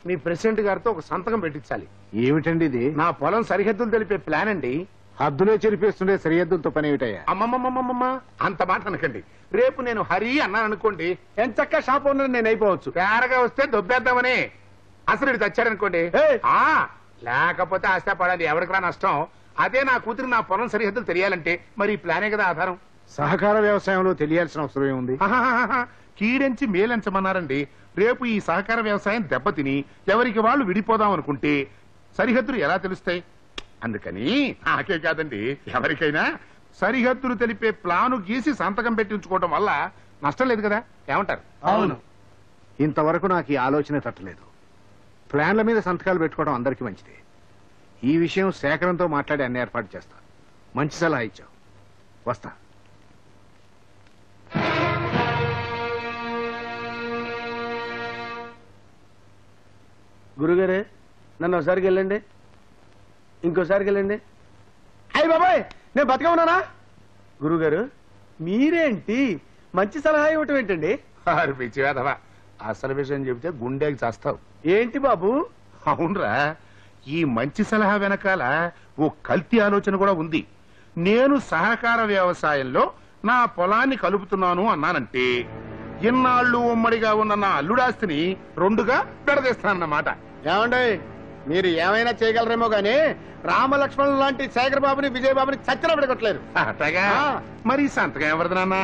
మీ ప్రెసిడెంట్ గారితో ఒక సంతకం పెట్టించాలి. ఏమిటండి ఇది? నా పొలం సరిహద్దులు తెలిపే ప్లాన్ అండి. హద్దులే చెరిపేస్తుండే సరిహద్దులతో పని ఏమిటయ్యా? అమ్మమ్మమ్మమ్మమ్మ అంత మాట అనకండి. రేపు నేను హరి అన్నాను అనుకోండి, ఎంచక్క షాప్ ఓనర్ నేను అయిపోవచ్చు. తేరగా వస్తే దొబ్బేద్దామని. అసలు ఇటు తెచ్చాడనుకోండి, లేకపోతే ఆస్తా పడాలి, ఎవరికి రా నష్టం. అదే నా కూతురు నా పొలం సరిహద్దులు తెలియాలంటే మరి ఈ ప్లానే కదా ఆధారం. సహకార వ్యవసాయంలో తెలియాల్సిన అవసరం ఏముంది? కీడెంచి మేలెంచమన్నారండి. రేపు ఈ సహకార వ్యవసాయం దెబ్బతిని ఎవరికి వాళ్ళు విడిపోదాం అనుకుంటే సరిహద్దులు ఎలా తెలుస్తాయి? అందుకని నాకే కాదండి, ఎవరికైనా సరిహద్దులు తెలిపే ప్లాను గీసి సంతకం పెట్టించుకోవడం వల్ల నష్టం లేదు కదా. ఏమంటారు? అవును. ఇంతవరకు నాకు ఈ ఆలోచన తట్టలేదు. ప్లాన్ల మీద సంతకాలు పెట్టుకోవడం అందరికీ మంచిది. ఈ విషయం సేకరణతో మాట్లాడి అన్ని ఏర్పాటు చేస్తా. మంచి సలహా ఇచ్చావు. వస్తా. గురుగారే, నన్ను ఒకసారికి వెళ్ళండి, ఇంకోసారికి వెళ్ళండి. అయ్యి బాబాయ్, నేను బతిగా ఉన్నానా? గురుగారు మీరేంటి మంచి సలహా ఇవ్వటం ఏంటండి? పిచ్చివేదవా, అసలు విషయం చెబితే గుండెకి చేస్తావు. ఏంటి బాబు? అవునరా, ఈ మంచి సలహా వెనకాల ఓ కల్తీ ఆలోచన కూడా ఉంది. నేను సహకార వ్యవసాయంలో నా పొలాన్ని కలుపుతున్నాను అన్నానంటే ఇన్నాళ్ళు ఉమ్మడిగా ఉన్న నా అల్లుడాస్తిని రెండుగా పెడదీస్తానన్నమాట. ఏమండి, మీరు ఏమైనా చేయగలరేమో గానీ రామలక్ష్మణులు లాంటి శేఖర్ బాబుని విజయబాబుని చచ్చిన పెడగొట్టలేరు. అట్టగా మరి సంతకం ఎవరిది నాన్న?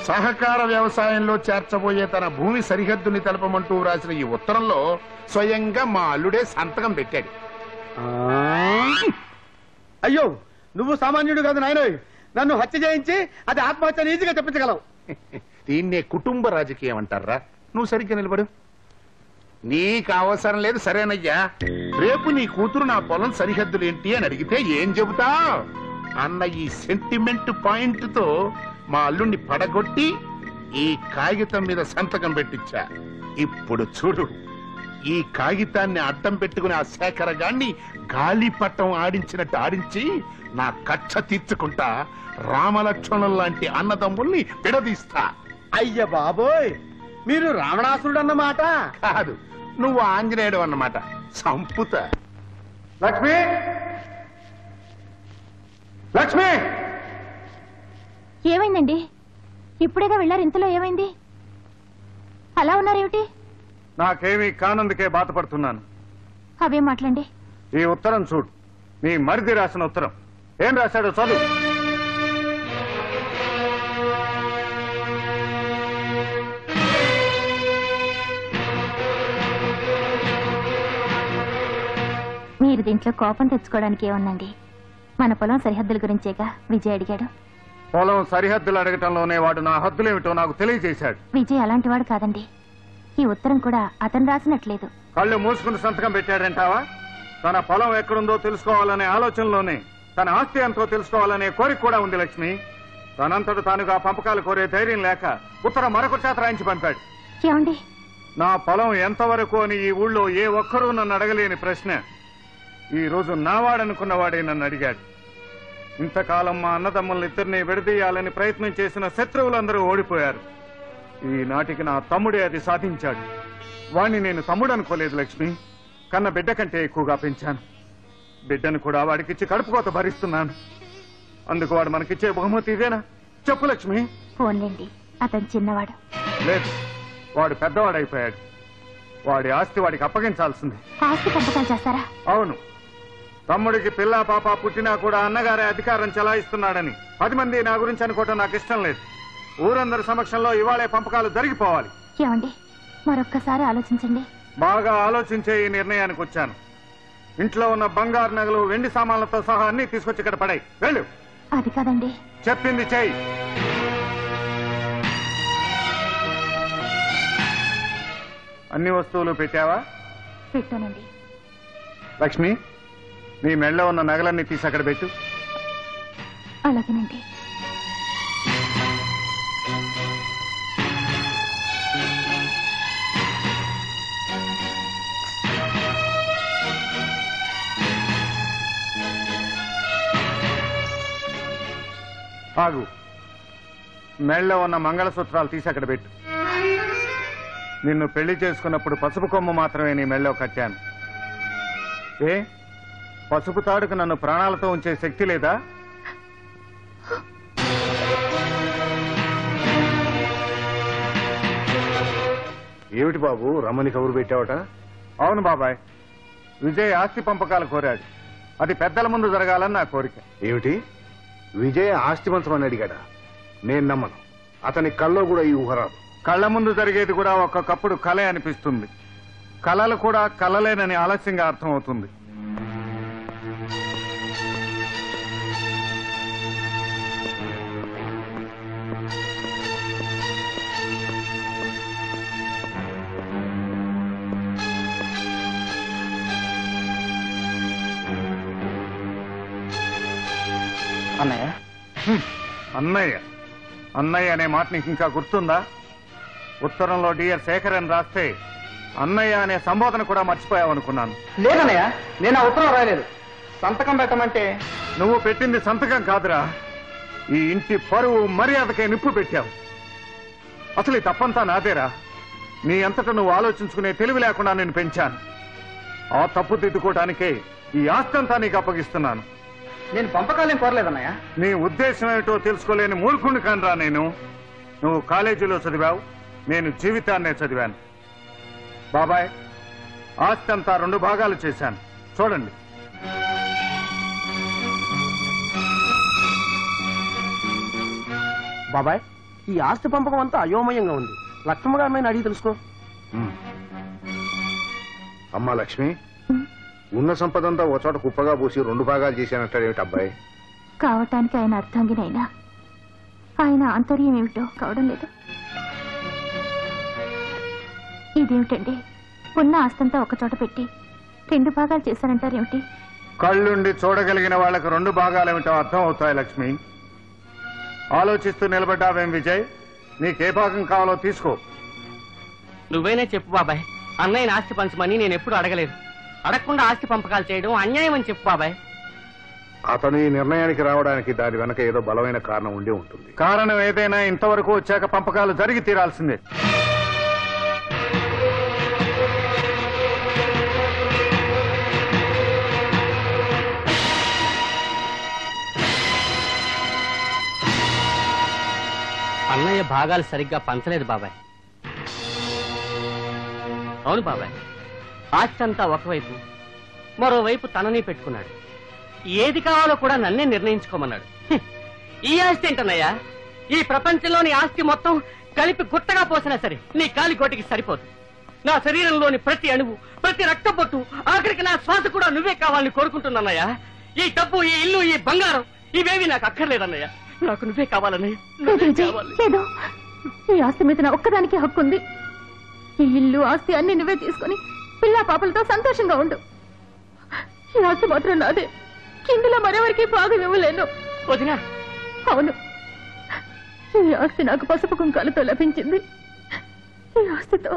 సహకార వ్యవసాయంలో చేర్చబోయే తన భూమి సరిహద్దుని తెలపమంటూ రాసిన ఈ ఉత్తరంలో స్వయంగా మా అల్లుడే సంతకం పెట్టాడు. అయ్యో, నువ్వు సామాన్యుడు కాదు నాయనోయ్. నన్ను హత్య చేయించి అది ఆత్మహత్య ఈజీగా చెప్పించగలవు. దీన్నే కుటుంబ రాజకీయం అంటారా? నువ్వు సరిగ్గా నిలబడు. నీకు అవసరం లేదు, సరేనయ్యా. రేపు నీ కూతురు నా పొలం సరిహద్దులు ఏంటి అని అడిగితే ఏం చెబుతావ్ అన్న ఈ సెంటిమెంట్ పాయింట్ తో మా అల్లుణ్ణి పడగొట్టి ఈ కాగితం మీద సంతకం పెట్టించా. ఇప్పుడు చూడు, ఈ కాగితాన్ని అడ్డం పెట్టుకుని ఆ శేఖరగాన్ని గాలిపట్టం ఆడించినట్టు ఆడించి నా కక్ష తీర్చుకుంటా రామలక్ష్మణుల లాంటి అన్నదమ్ముల్ని విడదీస్తా. అయ్య బాబోయ్, మీరు రావణాసురుడు అన్నమాట కాదు, నువ్వు ఆంజనేయుడు అన్నమాట. సంపుత. లక్ష్మి, లక్ష్మి! ఏమైందండి? ఇప్పుడేగా వెళ్ళారు, ఇంతలో ఏమైంది? అలా ఉన్నారేమిటి? నాకేమీ కానందుకే బాధపడుతున్నాను. అవేం మాట్లాడండి. ఈ ఉత్తరం చూడు, నీ మరిది రాసిన ఉత్తరం. ఏం రాశాడో చదువు. మీరు దీంట్లో కోపం తెచ్చుకోవడానికి ఏముందండి? మన పొలం సరిహద్దుల గురించేగా విజయ్ అడిగాడు. పొలం సరిహద్దులు అడగటంలోనే వాడు నా హద్దులేమిటో నాకు తెలియజేశాడు. విజయ్ అలాంటివాడు కాదండి. ఈ ఉత్తరం కూడా అతను రాసినట్లేదు. కళ్ళు మూసుకుని సంతకం పెట్టాడంటావా? తన పొలం ఎక్కడుందో తెలుసుకోవాలనే ఆలోచనలోనే తన ఆస్తి ఎంతో తెలుసుకోవాలనే కోరిక కూడా ఉంది లక్ష్మి. తనంతట తానుగా పంపకాలు కోరే ధైర్యం లేక ఉత్తరం మరొక చేత రాయించి పంపాడు. ఏమండి, నా పొలం ఎంతవరకు అని ఈ ఊళ్ళో ఏ ఒక్కరూ నన్ను అడగలేని ప్రశ్న ఈ రోజు నావాడనుకున్నవాడే నన్ను అడిగాడు. ఇంతకాలం మా అన్నదమ్ములను ఇద్దరిని విడదీయాలని ప్రయత్నం చేసిన శత్రువులందరూ ఓడిపోయారు. ఈనాటికి నా తమ్ముడే అది సాధించాడు. వాణ్ణి నేను తమ్ముడు అనుకోలేదు లక్ష్మి. కన్న బిడ్డ కంటే ఎక్కువగా పెంచాను. బిడ్డను కూడా వాడికిచ్చి కడుపుకోత భరిస్తున్నాను. అందుకు వాడు మనకిచ్చే బహుమతి ఇదేనా? చెప్పు లక్ష్మి. ఫోన్లేండి, అతను చిన్నవాడు. లేదు, వాడు పెద్దవాడైపోయాడు. వాడి ఆస్తి వాడికి అప్పగించాల్సింది. ఆస్తి పంపకాలు చేస్తారా? అవును. తమ్ముడికి పిల్లా పాప పుట్టినా కూడా అన్నగారే అధికారం చెలాయిస్తున్నాడని 10 మంది నా గురించి అనుకోవటం నాకు ఇష్టం లేదు. ఊరందరి సమక్షంలో ఇవాళే పంపకాలు జరిగిపోవాలి. ఏమండి, మరొక్కసారి ఆలోచించండి. బాగా ఆలోచించే ఈ నిర్ణయానికి వచ్చాను. ఇంట్లో ఉన్న బంగారు నగలు, వెండి సామాన్లతో సహా అన్ని తీసుకొచ్చి ఇక్కడ పడాయి. వెళ్ళు. అది కాదండి. చెప్పింది చెయ్యి. అన్ని వస్తువులు పెట్టావా? పెట్టానండి. లక్ష్మి, నీ మెళ్ళో ఉన్న నగలన్నీ తీసి అక్కడ పెట్టు. అలాగేనండి. ఆగు. మెళ్ళో ఉన్న మంగళసూత్రాలు తీసి అక్కడ పెట్టు. నిన్ను పెళ్లి చేసుకున్నప్పుడు పసుపు కొమ్ము మాత్రమే నీ మెళ్ళో కట్టాను. ఏ పసుపు తాడుకు నన్ను ప్రాణాలతో ఉంచే శక్తి లేదా? ఏమిటి బాబు రమ్మని కబురు పెట్టావట? అవును బాబాయ్, విజయ్ ఆస్తి పంపకాలు కోరాడు. అది పెద్దల ముందు జరగాలని నా కోరిక. ఏమిటి విజయ్ ఆస్తి పంచమని అడిగాడా? నేను నమ్మను. అతని కల్లో కూడా ఈ ఊహరాదు. కళ్ళ ముందు జరిగేది కూడా ఒక్కొక్కప్పుడు కలే అనిపిస్తుంది. కలలు కూడా కలలేనని ఆలస్యంగా అర్థమవుతుంది. అన్నయ్య అన్నయ్య అన్నయ్య అనే మాట నీకు ఇంకా గుర్తుందా? ఉత్తరంలో డియర్ శేఖర్ అని రాస్తే అన్నయ్య అనే సంబోధన కూడా మర్చిపోయావనుకున్నాను. లేదన్నయ్య, నేను ఆ ఉత్తరం రాయలేదు. సంతకం పెట్టమంటే నువ్వు పెట్టింది సంతకం కాదురా, ఈ ఇంటి పరువు మర్యాదకే నిప్పు పెట్టావు. అసలు ఈ తప్పంతా నాదేరా. నీ అంతటా నువ్వు ఆలోచించుకునే తెలివి లేకుండా నేను పెంచాను. ఆ తప్పు దిద్దుకోవటానికే ఈ ఆస్తంతా నీకు అప్పగిస్తున్నాను. నేను పంపకాలేం కోరలేదన్నయ్య. నీ ఉద్దేశం ఏమిటో తెలుసుకోలేని మూర్ఖుని కానరా నేను. నువ్వు కాలేజీలో చదివావు, నేను జీవితాన్నే చదివాను. బాబాయ్, ఆస్తి అంతా 2 భాగాలు చేశాను, చూడండి. బాబాయ్, ఈ ఆస్తి పంపకం అంతా అయోమయంగా ఉంది. లక్ష్మ గారిని అడిగి తెలుసుకో. అమ్మా లక్ష్మి, ఉన్న సంపదంతా ఓ చోట కుప్పగా పోసి 2 భాగాలు చేశానంటాడేమిటి అబ్బాయి? కావటానికి ఆయన అర్థంగినైనా ఆయన ఆంతర్యం ఏమిటో కావడం లేదు. ఇదేమిటండి, ఉన్న ఆస్తంతా ఒక చోట పెట్టి 2 భాగాలు చేశానంటారేమిటి? కళ్ళుండి చూడగలిగిన వాళ్లకు 2 భాగాలేమిటో అర్థం అవుతాయి లక్ష్మి. ఆలోచిస్తూ నిలబడ్డావేం విజయ్? నీకే భాగం కావాలో తీసుకో. నువ్వేనే చెప్పు బాబాయ్. అన్నయ్యని ఆస్తి పంచమని నేను ఎప్పుడు అడగలేదు. అడగకుండా ఆస్తి పంపకాలు చేయడం అన్యాయం అని చెప్పు బాబాయ్. అతను ఈ నిర్ణయానికి రావడానికి దాని వెనక ఏదో బలమైన కారణం ఉండి ఉంటుంది. కారణం ఏదైనా ఇంతవరకు వచ్చాక పంపకాలు జరిగి తీరాల్సిందే. అన్నయ్య భాగాలు సరిగ్గా పంచలేదు బాబాయ్. అవును బాబాయ్, ఆస్తి అంతా ఒకవైపు, మరోవైపు తనని పెట్టుకున్నాడు. ఏది కావాలో కూడా నన్నే నిర్ణయించుకోమన్నాడు. ఈ ఆస్తి ఏంటన్నయ్యా? ఈ ప్రపంచంలోని ఆస్తి మొత్తం కలిపి గుట్టగా పోసినా సరే నీ కాలి కోటికి సరిపోదు. నా శరీరంలోని ప్రతి అణువు, ప్రతి రక్తపొట్టు, ఆఖరికి నా శ్వాస కూడా నువ్వే కావాలని కోరుకుంటున్నానయ్యా. ఈ డబ్బు, ఈ ఇల్లు, ఈ బంగారం ఇవేవి నాకు అక్కర్లేదన్నయ్యా. నాకు నువ్వే కావాలన్నయ్య. లేదు, ఈ ఆస్తి మీద నా ఒక్కదానికి హక్కు ఉంది. ఈ ఇల్లు, ఆస్తి అన్ని నువ్వే తీసుకుని పిల్లా పాపలతో సంతోషంగా ఉండు. ఈ ఆస్తి మాత్రం నాదే. ఇందులో మరెవరికి భాగం ఇవ్వలేను. వదినా? అవును, ఈ ఆస్తి నాకు పసుపు కుంకాలతో లభించింది. ఈ ఆస్తితో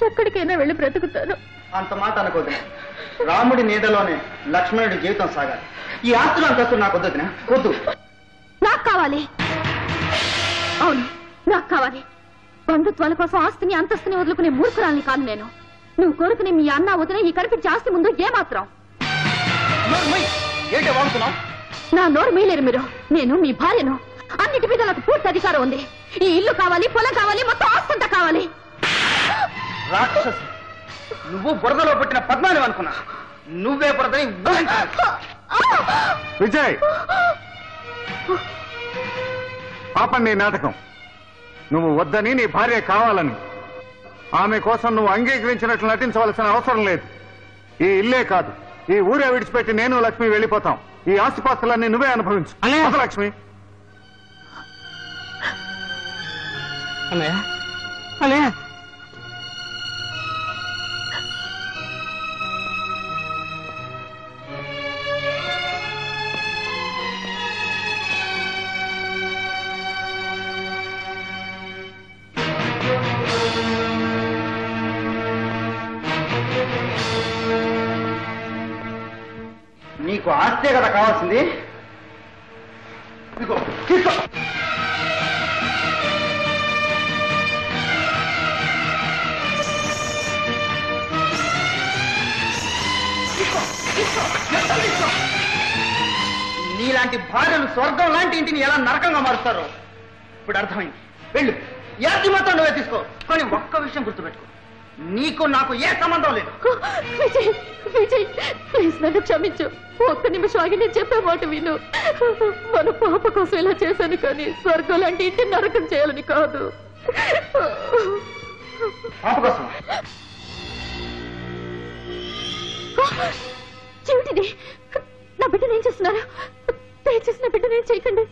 ఎక్కడికైనా వెళ్ళి బ్రతుకుతాను. అంత మాట అనుకోదు. రాముడి నీడలోనే లక్ష్మణుడి జీవితం సాగాలి. ఈ ఆస్తులు అంతస్తు నాకు వద్దు, వద్దు. నాకు కావాలి. అవును, నాకు కావాలి. బంధుత్వాల కోసం ఆస్తిని, అంతస్తుని వదులుకునే మూర్ఖురాల్ని కాదు నేను. నువ్వు కోరుకునే మీ అన్న వదిన ఈ కనిపించే ఆస్తి ముందు ఏమాత్రం. నా నోరు మీలేరు మీరు. నేను మీ భార్యను. అన్నిటి మీద నాకు పూర్తి అధికారం ఉంది. ఈ ఇల్లు కావాలి, పొలం కావాలి, మొత్తం ఆస్తంతా కావాలి. రాక్షసు, నువ్వు బురదలో పుట్టిన పద్మాని అనుకున్నా. నువ్వే బురదని విజయ్, పాపండి నాటకం. నువ్వు వద్దని, నీ భార్య కావాలని. ఆమె కోసం నువ్వు అంగీకరించినట్లు నటించవలసిన అవసరం లేదు. ఈ ఇల్లే కాదు, ఈ ఊరే విడిచిపెట్టి నేను లక్ష్మి వెళ్ళిపోతాం. ఈ ఆస్తిపాస్తులన్నీ నువ్వే అనుభవించు. లక్ష్మి. అన్నయ్య, అన్నయ్య, నీకు ఆస్తే కదా కావాల్సింది. ఇదిగో తీసుకో. తీసుకో, తీసుకో, తీసుకో. లాంటి భార్యలు స్వర్గం లాంటి ఇంటిని ఎలా నరకంగా మారుస్తారో ఇప్పుడు అర్థమైంది. వెళ్ళు, యాతి మొత్తం నువ్వే తీసుకో. కానీ ఒక్క విషయం గుర్తుపెట్టుకో, నీకు నాకు ఏ సంబంధం లేదు. విజయ్ విజయ్ ప్లీజ్ నన్ను క్షమించు. ఒక్క నిమిషం ఆగి నేను చెప్పే మాట విను. మన పాప కోసం ఇలా చేశాను, కానీ స్వర్గం లాంటి ఇంటి నరకం చేయాలని కాదు. పాప కోసం ఏమిటిది? నా బిడ్డను ఏం చేస్తున్నారు? దయచేసి నా బిడ్డను ఏం చేయకండి.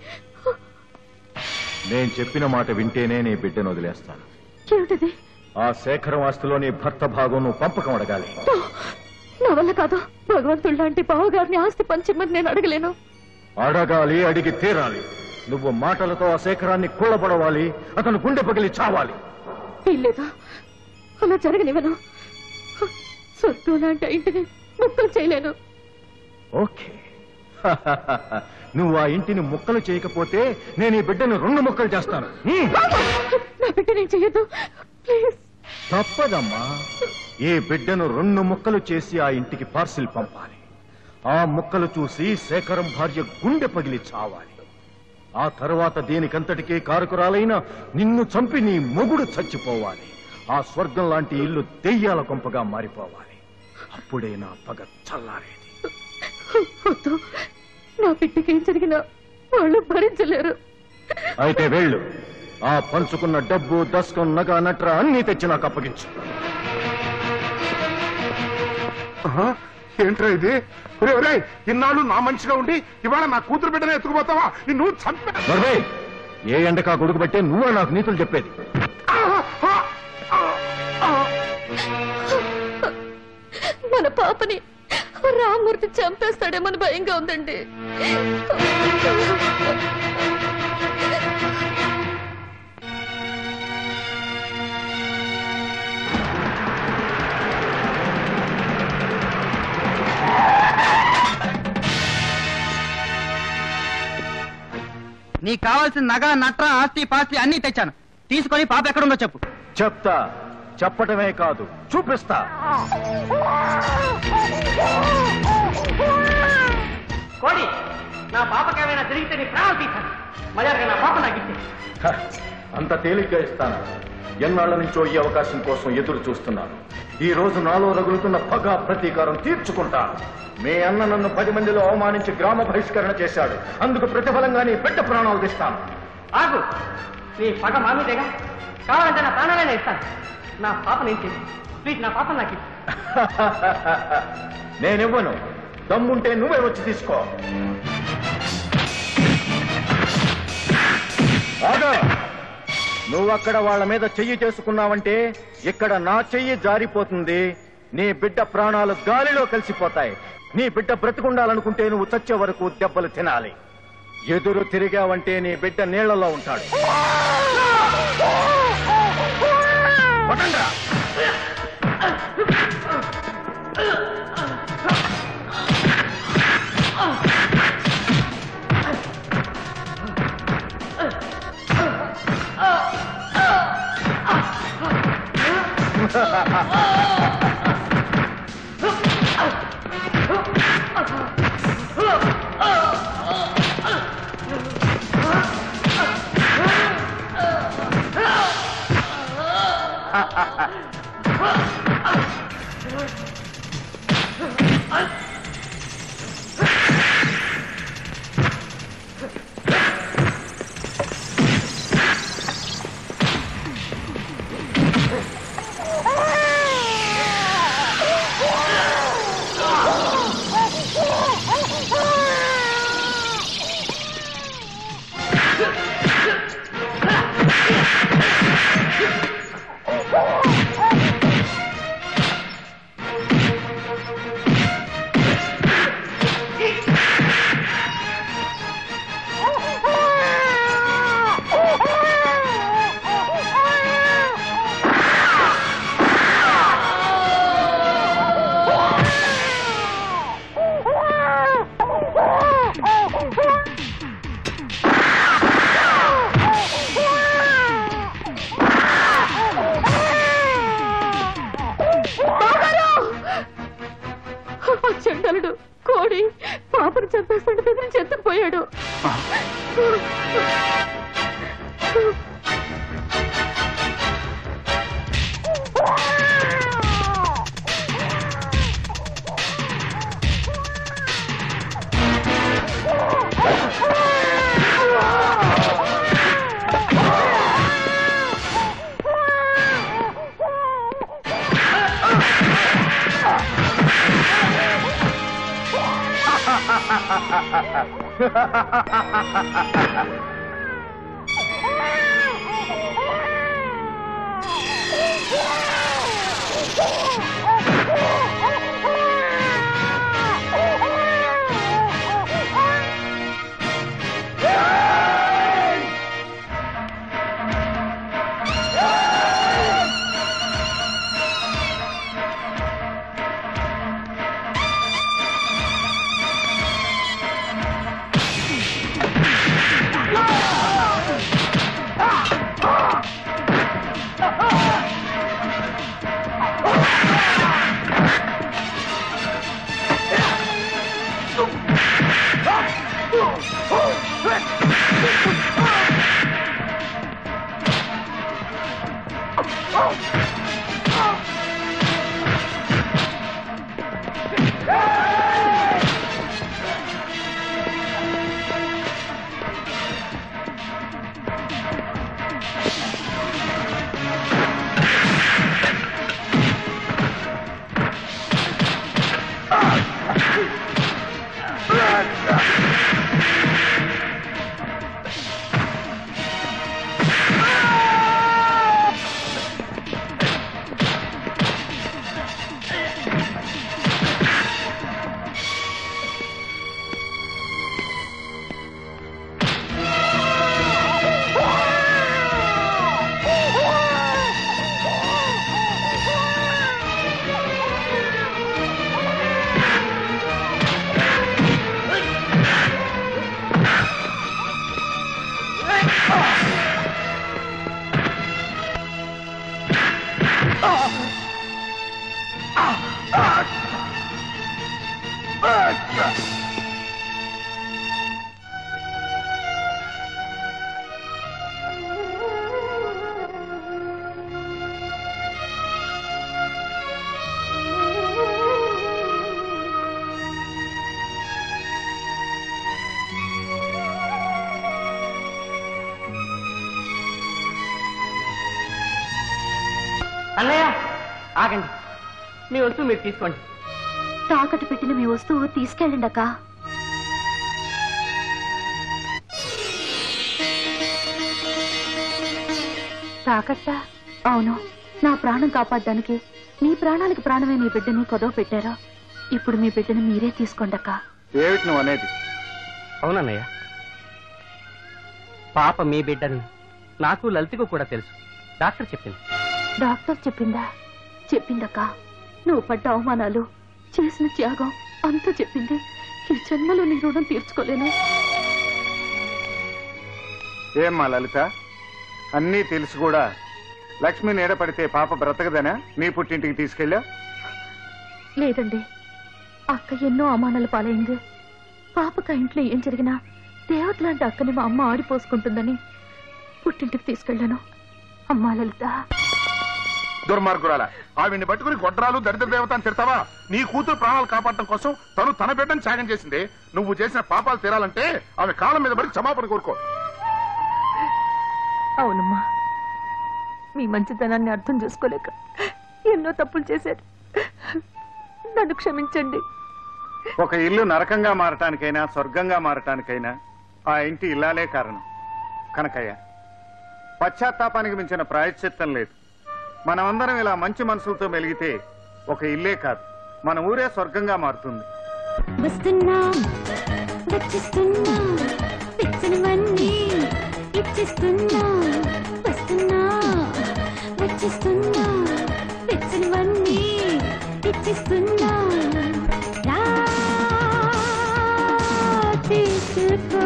నేను చెప్పిన మాట వింటేనే నీ బిడ్డను వదిలేస్తాను. ఏమిటిది? ఆ శేఖరం ఆస్తిలో నీ భర్త భాగం నువ్వు పంపకం అడగాలి. నా వల్ల కాదు. భగవంతుడు లాంటి బావగారిని ఆస్తి పంచమని నేను అడగలేను. అడగాలి, అడిగి తీరాలి. నువ్వు మాటలతో ఆ శేఖరాన్ని కూలబడవాలి, అతను గుండె పగిలి చావాలి. వీల్లేదు, అలా జరగనివ్వను. స్వర్గం లాంటి ఇంటిని ముక్కలు చేయలేను. ఓకే, నువ్వు ఆ ఇంటిని ముక్కలు చేయకపోతే నేను ఈ బిడ్డను 2 ముక్కలు చేస్తాను. నా బిడ్డ నేను చెయ్యొద్దు ప్లీజ్. తప్పదమ్మా. ఈ బిడ్డను 2 ముక్కలు చేసి ఆ ఇంటికి పార్సిల్ పంపాలి. ఆ ముక్కలు చూసి శేఖరం భార్య గుండె పగిలి చావాలి. ఆ తర్వాత దీనికంతటికీ కారకురాలైన నిన్ను చంపి నీ మొగుడు చచ్చిపోవాలి. ఆ స్వర్గం లాంటి ఇల్లు దెయ్యాల కొంపగా మారిపోవాలి. అప్పుడే నా పగ చల్లారేది. వద్దు, నా బిడ్డకి ఏం జరిగినా వాళ్ళు భరించలేరు. అయితే వెళ్ళు, ఆ పంచుకున్న డబ్బు, దస్కం, నగ, నట్ర అన్నీ తెచ్చి నాకు అప్పగించు. ఏంట్రా ఇది? ఇన్నాళ్ళు నా మంచిగా ఉండి ఇవాళ నా కూతురు బిడ్డనే ఎత్తుకుపోతావా? నువ్వు చంపే ఏ ఎండకా గొడుగు పెట్టే నువ్వే నాకు నీతులు చెప్పేది. మన పాపని రామ్మూర్తి చంపేస్తాడేమని భయంగా ఉందండి. నీకు కావాల్సిన నగ, నట్ర, ఆస్తి, పాస్తి అన్ని తెచ్చాను. తీసుకొని పాప ఎక్కడుందో చెప్పు. చెప్తా, చెప్పటమే కాదు చూపిస్తా. కోడి, నా పాపకి ఏమైనా జరిగితే నీ ప్రాణాలు తీశాను. మర్యాదగా నా పాప నాకు ఇచ్చే. అంత తేలిగ్గా ఇస్తాను. ఎన్నాళ్ల నుంచో ఈ అవకాశం కోసం ఎదురు చూస్తున్నాను. ఈ రోజు నాలో రగులుతున్న పగ, ప్రతీకారం తీర్చుకుంటాను. మీ అన్న నన్ను 10 మందిలో అవమానించి గ్రామ బహిష్కరణ చేశాడు. అందుకు ప్రతిఫలంగా నీ బిడ్డ ప్రాణాలు తీస్తాను. ఆగు, నీ పగ మా మీదేగా. కావాలంటే నా ప్రాణాలైనా ఇస్తాను. నా పాప నేను చేసి ప్లీజ్ నా పాప నాకు ఇచ్చి. నేనివ్వను. దమ్ముంటే నువ్వే వచ్చి తీసుకో. ఆగా, నువ్వక్కడ వాళ్ళ మీద చెయ్యి చేసుకున్నావంటే ఇక్కడ నా చెయ్యి జారిపోతుంది. నీ బిడ్డ ప్రాణాలు గాలిలో కలిసిపోతాయి. నీ బిడ్డ బ్రతికుండాలనుకుంటే నువ్వు చచ్చే వరకు దెబ్బలు తినాలి. ఎదురు తిరిగావంటే నీ బిడ్డ నీళ్లలో ఉంటాడు. చచ్చిపోయాడు. అన్నయ్య ఆగండి, మీ వస్తువు మీరు తీసుకోండి. తాకట్టు పెట్టిన మీ వస్తువు తీసుకెళ్ళండి అక్క. తాకట్టా? అవును, నా ప్రాణం కాపాడడానికి నీ ప్రాణానికి ప్రాణమే నీ బిడ్డని కొదవ పెట్టారా. ఇప్పుడు మీ బిడ్డని మీరే తీసుకోండి అక్క. ఏమిటి నువ్వు అనేది? అవునన్నయ్య, పాప మీ బిడ్డని నాకు లలితకు కూడా తెలుసు. డాక్టర్ చెప్పింది. డాక్టర్ చెప్పిందా? చెప్పిందక్క. నువ్వు పడ్డ అవమానాలు, చేసిన త్యాగం అంతా చెప్పింది. ఈ జన్మలో నీ రుణం తీర్చుకోలేను. ఏమ్మా లలిత, అన్నీ తెలిసి కూడా లక్ష్మి నీడ పడితే పాప బ్రతకదనా నీ పుట్టింటికి తీసుకెళ్ళా? లేదండి, అక్క ఎన్నో అవమానాలు పాలైంది. పాపక ఇంట్లో ఏం జరిగినా దేవత లాంటి అక్కని మా అమ్మ ఆడిపోసుకుంటుందని పుట్టింటికి తీసుకెళ్లాను. అమ్మా లలిత. దుర్మార్గురాల, ఆవిడ్ని పట్టుకుని గొడ్రాలు దరిద్ర దేవత అని తిడతావా? నీ కూతురు ప్రాణాలు కాపాడటం కోసం తను తన బిడ్డను త్యాగం చేసింది. నువ్వు చేసిన పాపాలు తీరాలంటే ఆమె కాళ్ళ మీద పడి క్షమాపణ కోరుకో. అవునమ్మా, మీ మంచితనాన్ని అర్థం చేసుకోలేక ఎన్నో తప్పులు చేశారు. నన్ను క్షమించండి. ఒక ఇల్లు నరకంగా మారటానికైనా స్వర్గంగా మారటానికైనా ఆ ఇంటి ఇల్లాలే కారణం. కనకయ్య, పశ్చాత్తాపానికి మించిన ప్రాయశ్చిత్తం లేదు. మనమందరం ఇలా మంచి మనసులతో మెలిగితే ఒక ఇల్లే కాదు, మన ఊరే స్వర్గంగా మారుతుంది. తీసుకో